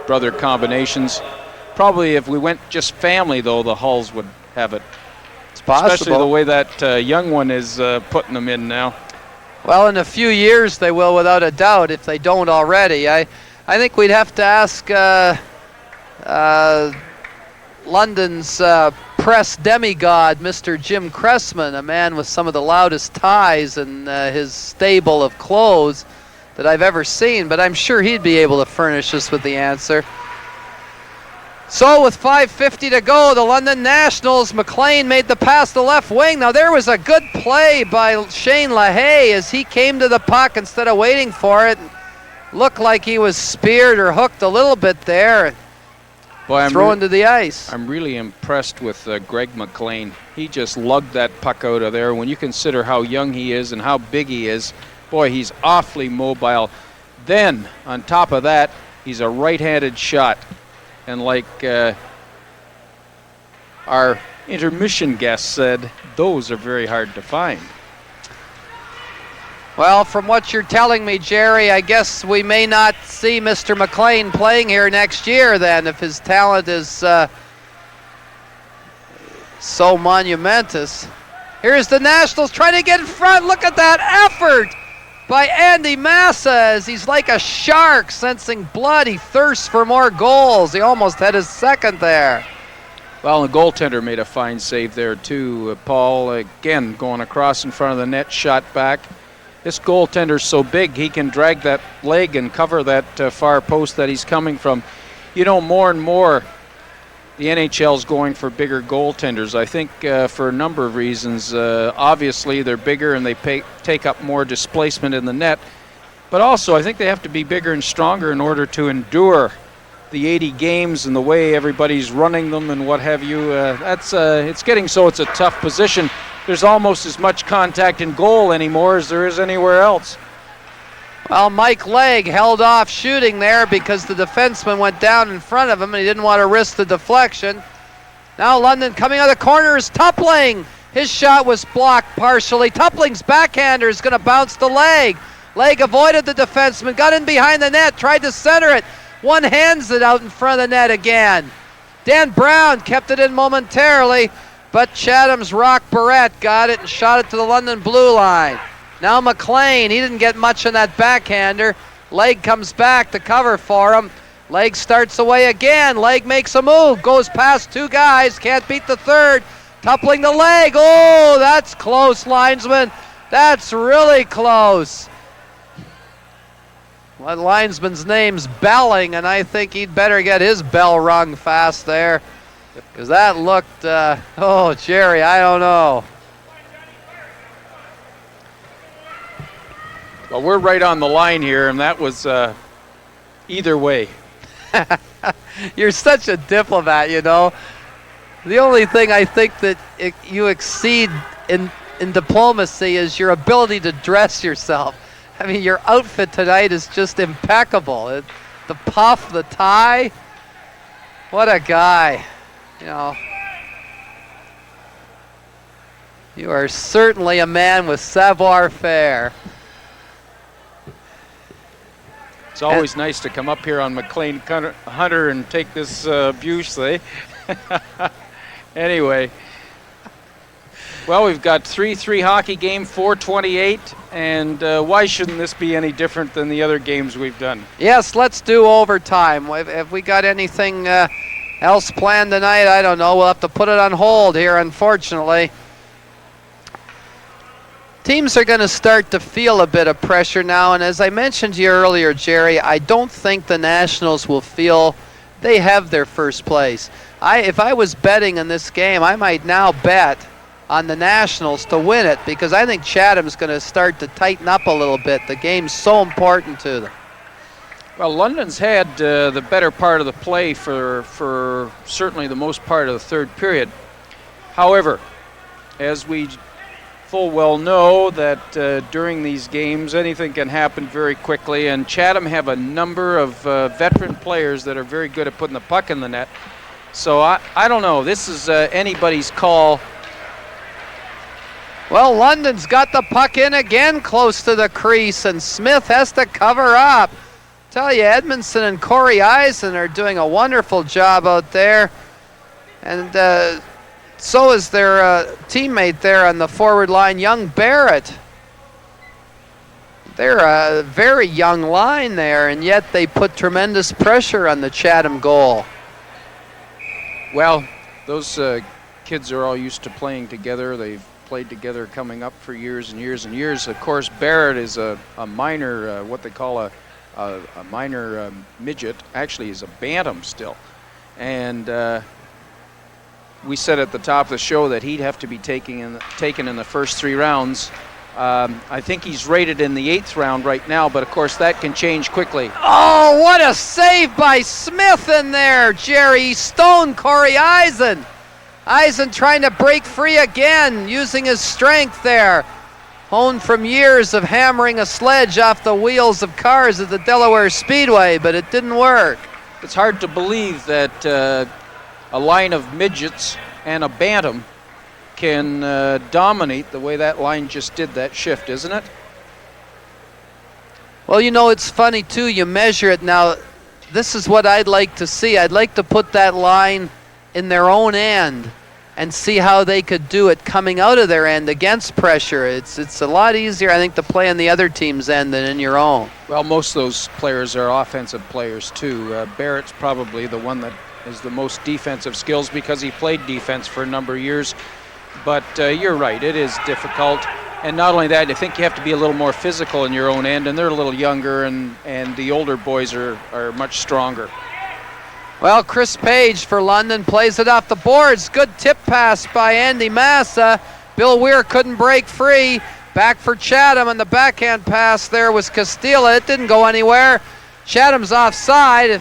brother combinations. Probably if we went just family, though, the Hulls would have it. It's possible. Especially the way that young one is putting them in now. Well, in a few years they will, without a doubt, if they don't already. I think we'd have to ask London's press demigod, Mr. Jim Cressman, a man with some of the loudest ties in his stable of clothes that I've ever seen, but I'm sure he'd be able to furnish us with the answer. So with 5:50 to go, the London Nationals, McLean made the pass to the left wing. Now there was a good play by Shane LaHaye as he came to the puck instead of waiting for it. Looked like he was speared or hooked a little bit there. Boy, thrown to the ice. I'm really impressed with Greg McLean. He just lugged that puck out of there. When you consider how young he is and how big he is, boy, he's awfully mobile. Then, on top of that, he's a right-handed shot. And like our intermission guest said, those are very hard to find. Well, from what you're telling me, Jerry, I guess we may not see Mr. McLean playing here next year then, if his talent is so monumentous. Here's the Nationals trying to get in front. Look at that effort by Andy Massa as he's like a shark sensing blood. He thirsts for more goals. He almost had his second there. Well, the goaltender made a fine save there too. Paul, again, going across in front of the net, shot back. This goaltender's so big, he can drag that leg and cover that far post that he's coming from. You know, more and more, the NHL's going for bigger goaltenders. I think for a number of reasons. Obviously, they're bigger and they take up more displacement in the net. But also, I think they have to be bigger and stronger in order to endure the 80 games and the way everybody's running them and what have you. It's getting so it's a tough position. There's almost as much contact in goal anymore as there is anywhere else. Well, Mike Legg held off shooting there because the defenseman went down in front of him and he didn't want to risk the deflection. Now London coming out of the corner is Tupling. His shot was blocked partially. Tupling's backhander is going to bounce to Legg. Legg avoided the defenseman, got in behind the net, tried to center it. One hands it out in front of the net again. Dan Brown kept it in momentarily, but Chatham's Rock Barrett got it and shot it to the London blue line. Now McLean, he didn't get much on that backhander. Legg comes back to cover for him. Legg starts away again. Legg makes a move, goes past two guys, can't beat the third. Toppling the Legg. Oh, that's close, linesman. That's really close. That linesman's name's Belling, and I think he'd better get his bell rung fast there, because that looked, oh, Jerry, I don't know. Well, we're right on the line here, and that was either way. You're such a diplomat, you know. The only thing I think that you exceed in diplomacy is your ability to dress yourself. I mean, your outfit tonight is just impeccable. The puff, the tie. What a guy, you know. You are certainly a man with savoir-faire. It's always nice to come up here on McLean Hunter and take this abuse, eh? Anyway. Well, we've got 3-3 hockey game, 4:28, and why shouldn't this be any different than the other games we've done? Yes, let's do overtime. Have we got anything else planned tonight? I don't know. We'll have to put it on hold here, unfortunately. Teams are going to start to feel a bit of pressure now, and as I mentioned to you earlier, Jerry, I don't think the Nationals will feel they have their first place. If I was betting in this game, I might now bet on the Nationals to win it, because I think Chatham's going to start to tighten up a little bit. The game's so important to them. Well, London's had the better part of the play for certainly the most part of the third period. However, as we full well know that during these games anything can happen very quickly, and Chatham have a number of veteran players that are very good at putting the puck in the net. So I don't know. This is anybody's call. Well, London's got the puck in again close to the crease, and Smith has to cover up. Tell you, Edmondson and Corey Eisen are doing a wonderful job out there. And so is their teammate there on the forward line, young Barrett. They're a very young line there, and yet they put tremendous pressure on the Chatham goal. Well, those kids are all used to playing together. They've played together coming up for years and years and years. Of course, Barrett is a minor, what they call a minor midget. Actually, he's a bantam still. And we said at the top of the show that he'd have to be taken in the first 3 rounds. I think he's rated in the 8th round right now, but of course that can change quickly. Oh, what a save by Smith in there, Jerry. He stoned Corey Eisen. Eisen trying to break free again, using his strength there. Honed from years of hammering a sledge off the wheels of cars at the Delaware Speedway, but it didn't work. It's hard to believe that a line of midgets and a bantam can dominate the way that line just did that shift, isn't it? Well, you know, it's funny too, you measure it now. This is what I'd like to see. I'd like to put that line in their own end and see how they could do it coming out of their end against pressure. It's a lot easier, I think, to play on the other team's end than in your own. Well, most of those players are offensive players too. Barrett's probably the one that is the most defensive skills because he played defense for a number of years. But you're right, it is difficult. And not only that, I think you have to be a little more physical in your own end, and they're a little younger, and the older boys are much stronger. Well, Chris Page for London plays it off the boards. Good tip pass by Andy Massa. Bill Weir couldn't break free. Back for Chatham, and the backhand pass there was Castilla. It didn't go anywhere. Chatham's offside.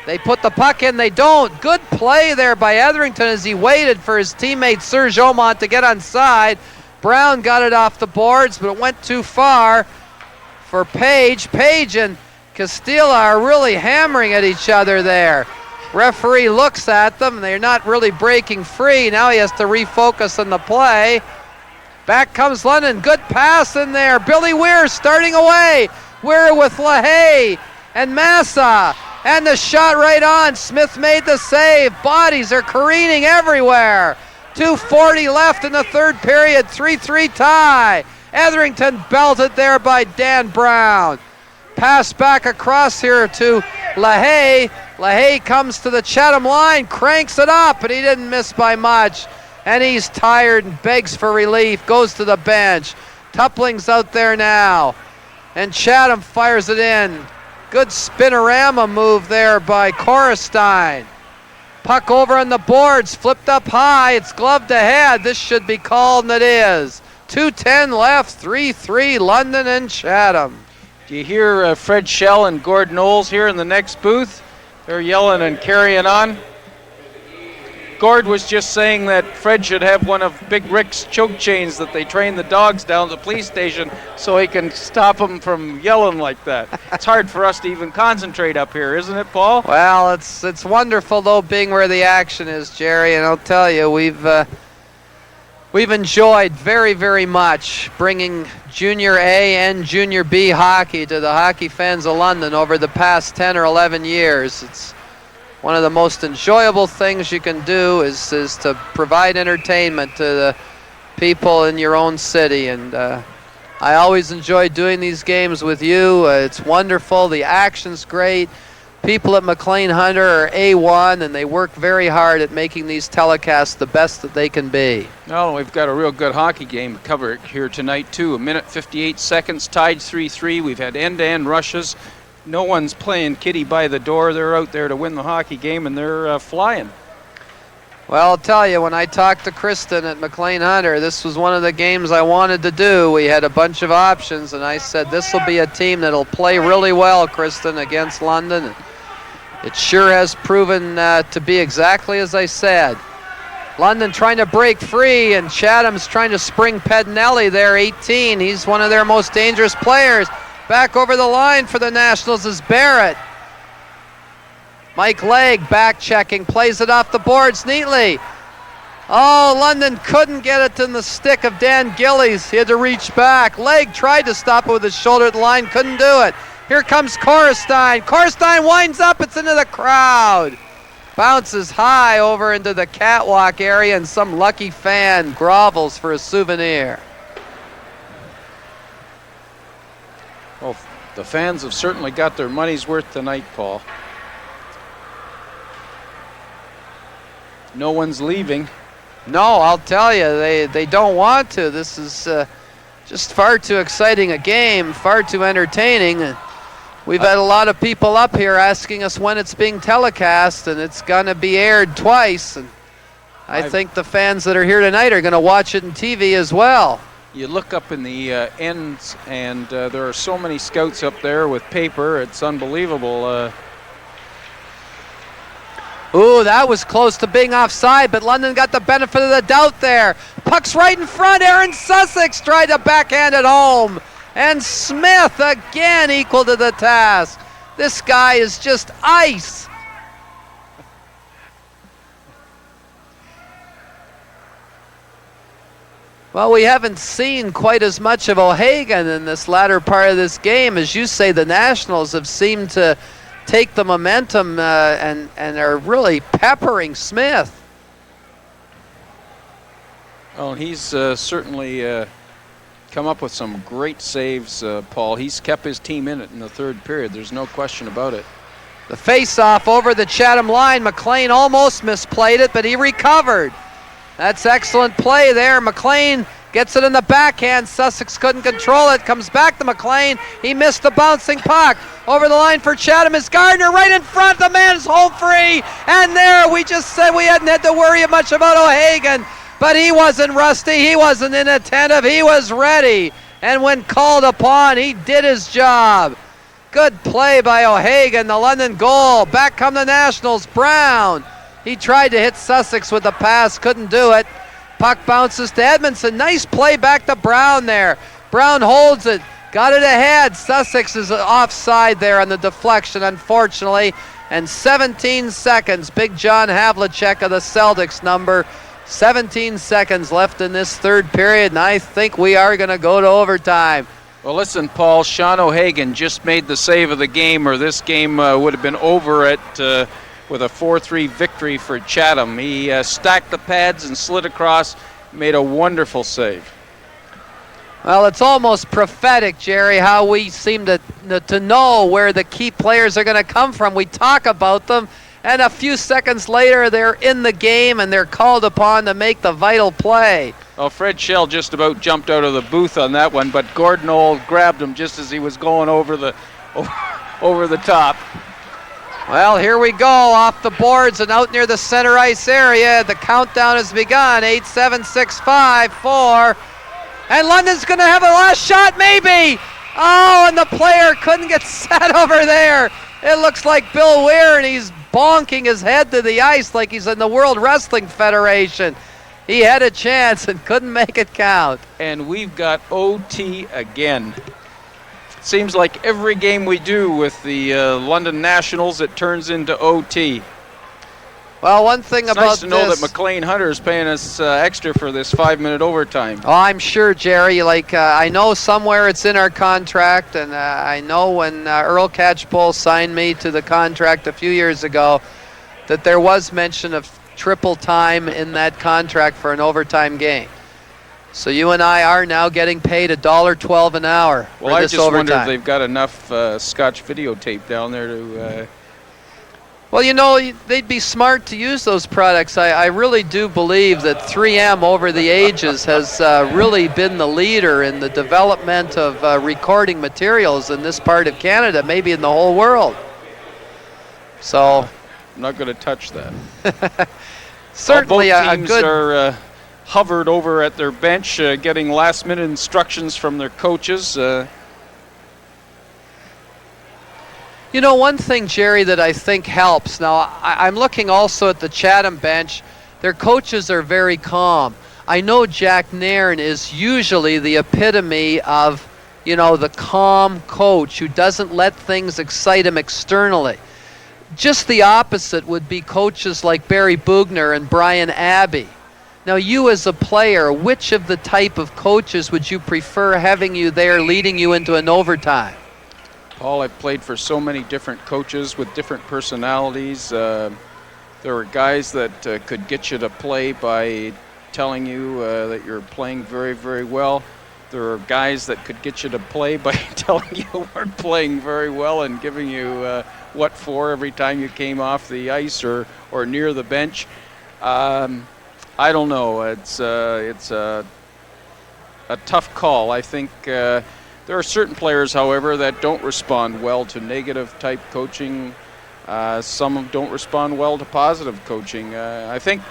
They put the puck in, they don't. Good play there by Etherington as he waited for his teammate Serge Aumont to get onside. Brown got it off the boards, but it went too far for Page. Page and Castilla are really hammering at each other there. Referee looks at them. They're not really breaking free. Now he has to refocus on the play. Back comes London. Good pass in there. Billy Weir starting away. Weir with LaHaye and Massa. And the shot right on. Smith made the save. Bodies are careening everywhere. 2:40 left in the third period. 3-3 tie. Etherington belted there by Dan Brown. Pass back across here to LaHaye. LaHaye comes to the Chatham line, cranks it up, and he didn't miss by much. And he's tired and begs for relief, goes to the bench. Tupling's out there now. And Chatham fires it in. Good spinorama move there by Korestein. Puck over on the boards, flipped up high. It's gloved ahead. This should be called, and it is. 2:10 left, 3-3 London and Chatham. Do you hear Fred Shell and Gord Knowles here in the next booth? They're yelling and carrying on. Gord was just saying that Fred should have one of Big Rick's choke chains that they train the dogs down at the police station so he can stop them from yelling like that. It's hard for us to even concentrate up here, isn't it, Paul? Well, it's wonderful, though, being where the action is, Jerry, and I'll tell you, we've enjoyed very, very much bringing Junior A and Junior B hockey to the hockey fans of London over the past 10 or 11 years. It's one of the most enjoyable things you can do is to provide entertainment to the people in your own city. And I always enjoy doing these games with you. It's wonderful. The action's great. People at McLean Hunter are A1, and they work very hard at making these telecasts the best that they can be. Well, we've got a real good hockey game to cover here tonight, too. 1:58 seconds, tied 3-3. We've had end-to-end rushes. No one's playing kitty by the door. They're out there to win the hockey game, and they're flying. Well, I'll tell you, when I talked to Kristen at McLean Hunter, this was one of the games I wanted to do. We had a bunch of options, and I said, this will be a team that'll play really well, Kristen, against London. It sure has proven to be exactly as I said. London trying to break free, and Chatham's trying to spring Pedinelli there, 18. He's one of their most dangerous players. Back over the line for the Nationals is Barrett. Mike Legg back checking, plays it off the boards neatly. Oh, London couldn't get it in the stick of Dan Gillies. He had to reach back. Legg tried to stop it with his shoulder at the line, couldn't do it. Here comes Korestein. Korestein winds up, it's into the crowd. Bounces high over into the catwalk area, and some lucky fan grovels for a souvenir. Well, the fans have certainly got their money's worth tonight, Paul. No one's leaving. No, I'll tell you, they don't want to. This is just far too exciting a game, far too entertaining. We've had a lot of people up here asking us when it's being telecast, and it's going to be aired twice. And I think the fans that are here tonight are going to watch it on TV as well. You look up in the ends, and there are so many scouts up there with paper. It's unbelievable. Ooh, that was close to being offside, but London got the benefit of the doubt there. Puck's right in front. Aaron Sussex tried to backhand it home. And Smith again equal to the task. This guy is just ice. Well, we haven't seen quite as much of O'Hagan in this latter part of this game. As you say, the Nationals have seemed to take the momentum and are really peppering Smith. Oh, he's certainly come up with some great saves, Paul. He's kept his team in it in the third period. There's no question about it. The face-off over the Chatham line. McLean almost misplayed it, but he recovered. That's excellent play there. McLean gets it in the backhand. Sussex couldn't control it. Comes back to McLean. He missed the bouncing puck. Over the line for Chatham is Gardner right in front. The man's home free. And there, we just said we hadn't had to worry much about O'Hagan. But he wasn't rusty. He wasn't inattentive. He was ready. And when called upon, he did his job. Good play by O'Hagan, the London goal. Back come the Nationals. Brown. He tried to hit Sussex with the pass, couldn't do it. Puck bounces to Edmondson. Nice play back to Brown there. Brown holds it, got it ahead. Sussex is offside there on the deflection, unfortunately. And 17 seconds, Big John Havlicek of the Celtics number. 17 seconds left in this third period, and I think we are going to go to overtime. Well, listen, Paul, Sean O'Hagan just made the save of the game, or this game would have been over with a 4-3 victory for Chatham. He stacked the pads and slid across, made a wonderful save. Well, it's almost prophetic, Jerry, how we seem to know where the key players are going to come from. We talk about them, and a few seconds later, they're in the game, and they're called upon to make the vital play. Well, Fred Shell just about jumped out of the booth on that one, but Gordon Old grabbed him just as he was going over the top. Well, here we go, off the boards and out near the center ice area. The countdown has begun. 8, 7, 6, 5, 4. And London's going to have a last shot, maybe. Oh, and the player couldn't get set over there. It looks like Bill Weir, and he's bonking his head to the ice like he's in the World Wrestling Federation. He had a chance and couldn't make it count. And we've got OT again. Seems like every game we do with the London Nationals, it turns into OT. Well, one thing It's about nice to know this, that McLean Hunter is paying us extra for this 5-minute overtime. Oh, I'm sure, Jerry. Like, I know somewhere it's in our contract, and I know when Earl Catchpole signed me to the contract a few years ago that there was mention of triple time in that contract for an overtime game. So you and I are now getting paid $1.12 an hour Well, for I this just wonder overtime. if they've got enough Scotch videotape down there to... Well, you know, they'd be smart to use those products. I really do believe that 3M over the ages has really been the leader in the development of recording materials in this part of Canada, maybe in the whole world. So I'm not going to touch that. certainly Both a teams good... are hovered over at their bench, getting last-minute instructions from their coaches. You know, one thing, Jerry, that I think helps, now I'm looking also at the Chatham bench, their coaches are very calm. I know Jack Nairn is usually the epitome of, you know, the calm coach who doesn't let things excite him externally. Just the opposite would be coaches like Barry Bugner and Brian Abbey. Now, you as a player, which of the type of coaches would you prefer having you there leading you into an overtime? Paul, I've played for so many different coaches with different personalities. There were guys that could get you to play by telling you that you're playing very, very well. There are guys that could get you to play by telling you weren't playing very well and giving you what for every time you came off the ice or near the bench. I don't know. It's a tough call. I think there are certain players, however, that don't respond well to negative type coaching. Some don't respond well to positive coaching. I think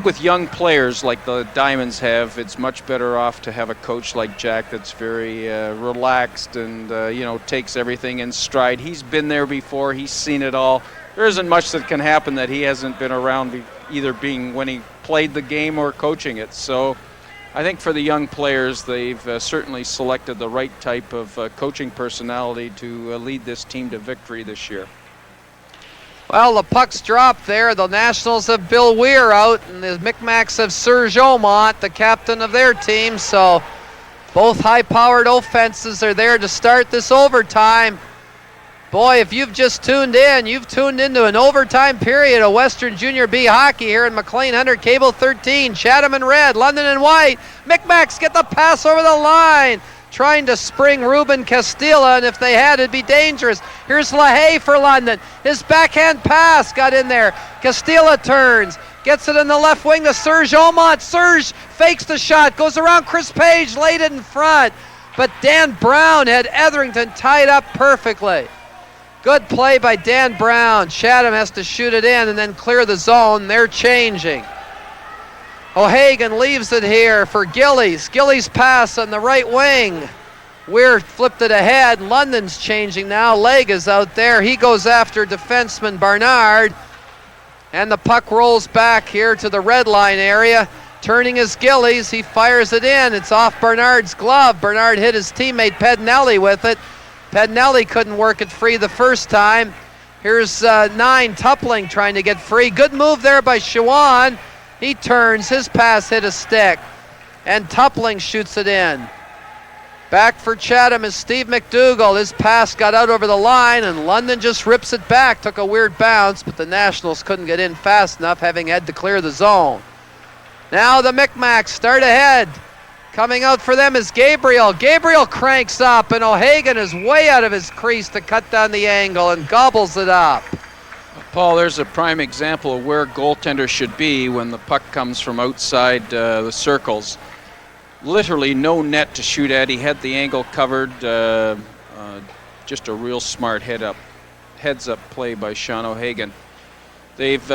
with young players like the Diamonds have, it's much better off to have a coach like Jack that's very relaxed and takes everything in stride. He's been there before. He's seen it all. There isn't much that can happen that he hasn't been around, either being when he played the game or coaching it. So I think for the young players, they've certainly selected the right type of coaching personality to lead this team to victory this year. Well, the puck's dropped there. The Nationals have Bill Weir out, and the Micmacs have Serge Aumont, the captain of their team. So both high-powered offenses are there to start this overtime. Boy, if you've just tuned in, you've tuned into an overtime period of Western Junior B hockey here in McLean Hunter Cable 13. Chatham in red, London in white. Micmacs get the pass over the line, trying to spring Ruben Castilla, and if they had, it'd be dangerous. Here's LaHaye for London. His backhand pass got in there. Castilla turns, gets it in the left wing to Serge Aumont. Serge fakes the shot, goes around Chris Page, laid it in front. But Dan Brown had Etherington tied up perfectly. Good play by Dan Brown. Chatham has to shoot it in and then clear the zone. They're changing. O'Hagan leaves it here for Gillies. Gillies pass on the right wing. Weir flipped it ahead. London's changing now. Legg is out there. He goes after defenseman Barnard. And the puck rolls back here to the red line area. Turning is Gillies. He fires it in. It's off Barnard's glove. Barnard hit his teammate Pednelli with it. Pednelli couldn't work it free the first time. Here's 9, Tupling trying to get free. Good move there by Shawan. He turns, his pass hit a stick, and Tupling shoots it in. Back for Chatham is Steve McDougall. His pass got out over the line, and London just rips it back. Took a weird bounce, but the Nationals couldn't get in fast enough, having had to clear the zone. Now the Micmacs start ahead. Coming out for them is Gabriel. Gabriel cranks up, and O'Hagan is way out of his crease to cut down the angle and gobbles it up. Paul, there's a prime example of where goaltenders should be when the puck comes from outside the circles. Literally no net to shoot at. He had the angle covered. Just a real smart heads-up play by Sean O'Hagan. They've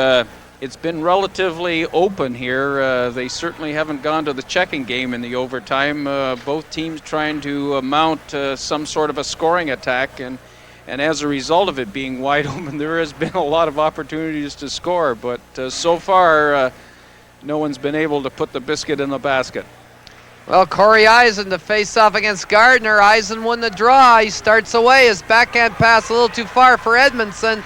it's been relatively open here. They certainly haven't gone to the checking game in the overtime. Both teams trying to mount some sort of a scoring attack, and as a result of it being wide open, there has been a lot of opportunities to score, but so far no one's been able to put the biscuit in the basket. Well, Corey Eisen to face off against Gardner. Eisen won the draw. He starts away. His backhand pass a little too far for Edmondson,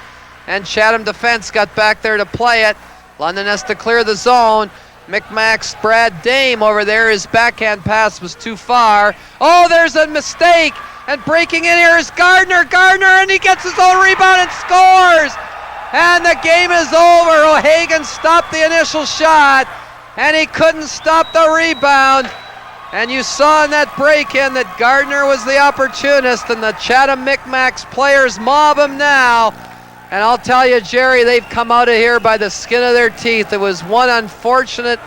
and Chatham defense got back there to play it. London has to clear the zone. Micmacs Brad Dame over there. His backhand pass was too far. Oh, there's a mistake. And breaking in here is Gardner. And he gets his own rebound and scores. And the game is over. O'Hagan stopped the initial shot, and he couldn't stop the rebound. And you saw in that break-in that Gardner was the opportunist, and the Chatham Micmacs players mob him now. And I'll tell you, Jerry, they've come out of here by the skin of their teeth. It was one unfortunate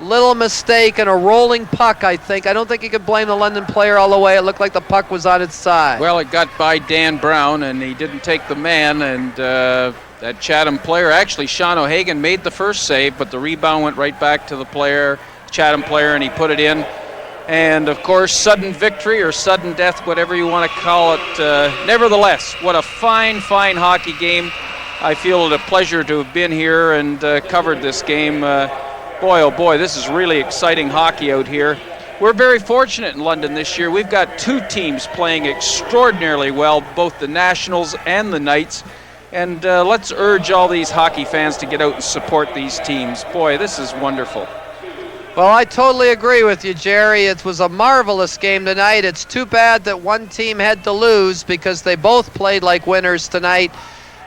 little mistake and a rolling puck, I think. I don't think you can blame the London player all the way. It looked like the puck was on its side. Well, it got by Dan Brown, and he didn't take the man, and that Chatham player, actually Sean O'Hagan made the first save, but the rebound went right back to the Chatham player, and he put it in. And of course, sudden victory or sudden death, whatever you want to call it. Nevertheless, what a fine hockey game. I feel it a pleasure to have been here and covered this game. Boy, oh boy, this is really exciting hockey out here. We're very fortunate in London this year. We've got two teams playing extraordinarily well, both the Nationals and the Knights. And let's urge all these hockey fans to get out and support these teams. Boy, this is wonderful. Well, I totally agree with you, Jerry. It was a marvelous game tonight. It's too bad that one team had to lose because they both played like winners tonight.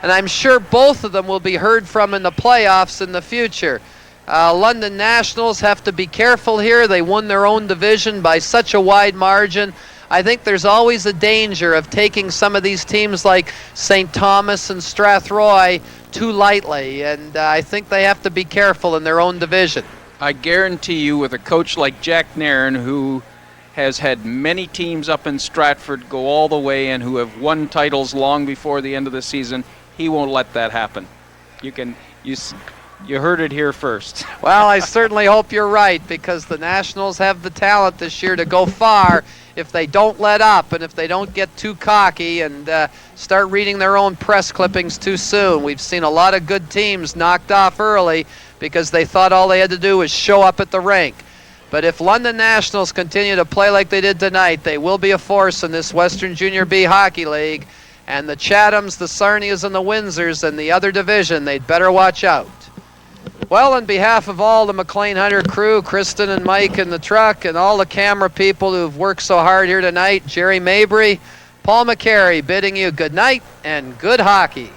And I'm sure both of them will be heard from in the playoffs in the future. London Nationals have to be careful here. They won their own division by such a wide margin. I think there's always a danger of taking some of these teams like St. Thomas and Strathroy too lightly. And I think they have to be careful in their own division. I guarantee you, with a coach like Jack Nairn, who has had many teams up in Stratford go all the way and who have won titles long before the end of the season, he won't let that happen. You heard it here first. Well, I certainly hope you're right, because the Nationals have the talent this year to go far if they don't let up and if they don't get too cocky and start reading their own press clippings too soon. We've seen a lot of good teams knocked off early because they thought all they had to do was show up at the rink. But if London Nationals continue to play like they did tonight, they will be a force in this Western Junior B Hockey League. And the Chathams, the Sarnias, and the Windsors and the other division, they'd better watch out. Well, on behalf of all the McLean Hunter crew, Kristen and Mike in the truck, and all the camera people who've worked so hard here tonight, Jerry Mabry, Paul McCary bidding you good night and good hockey.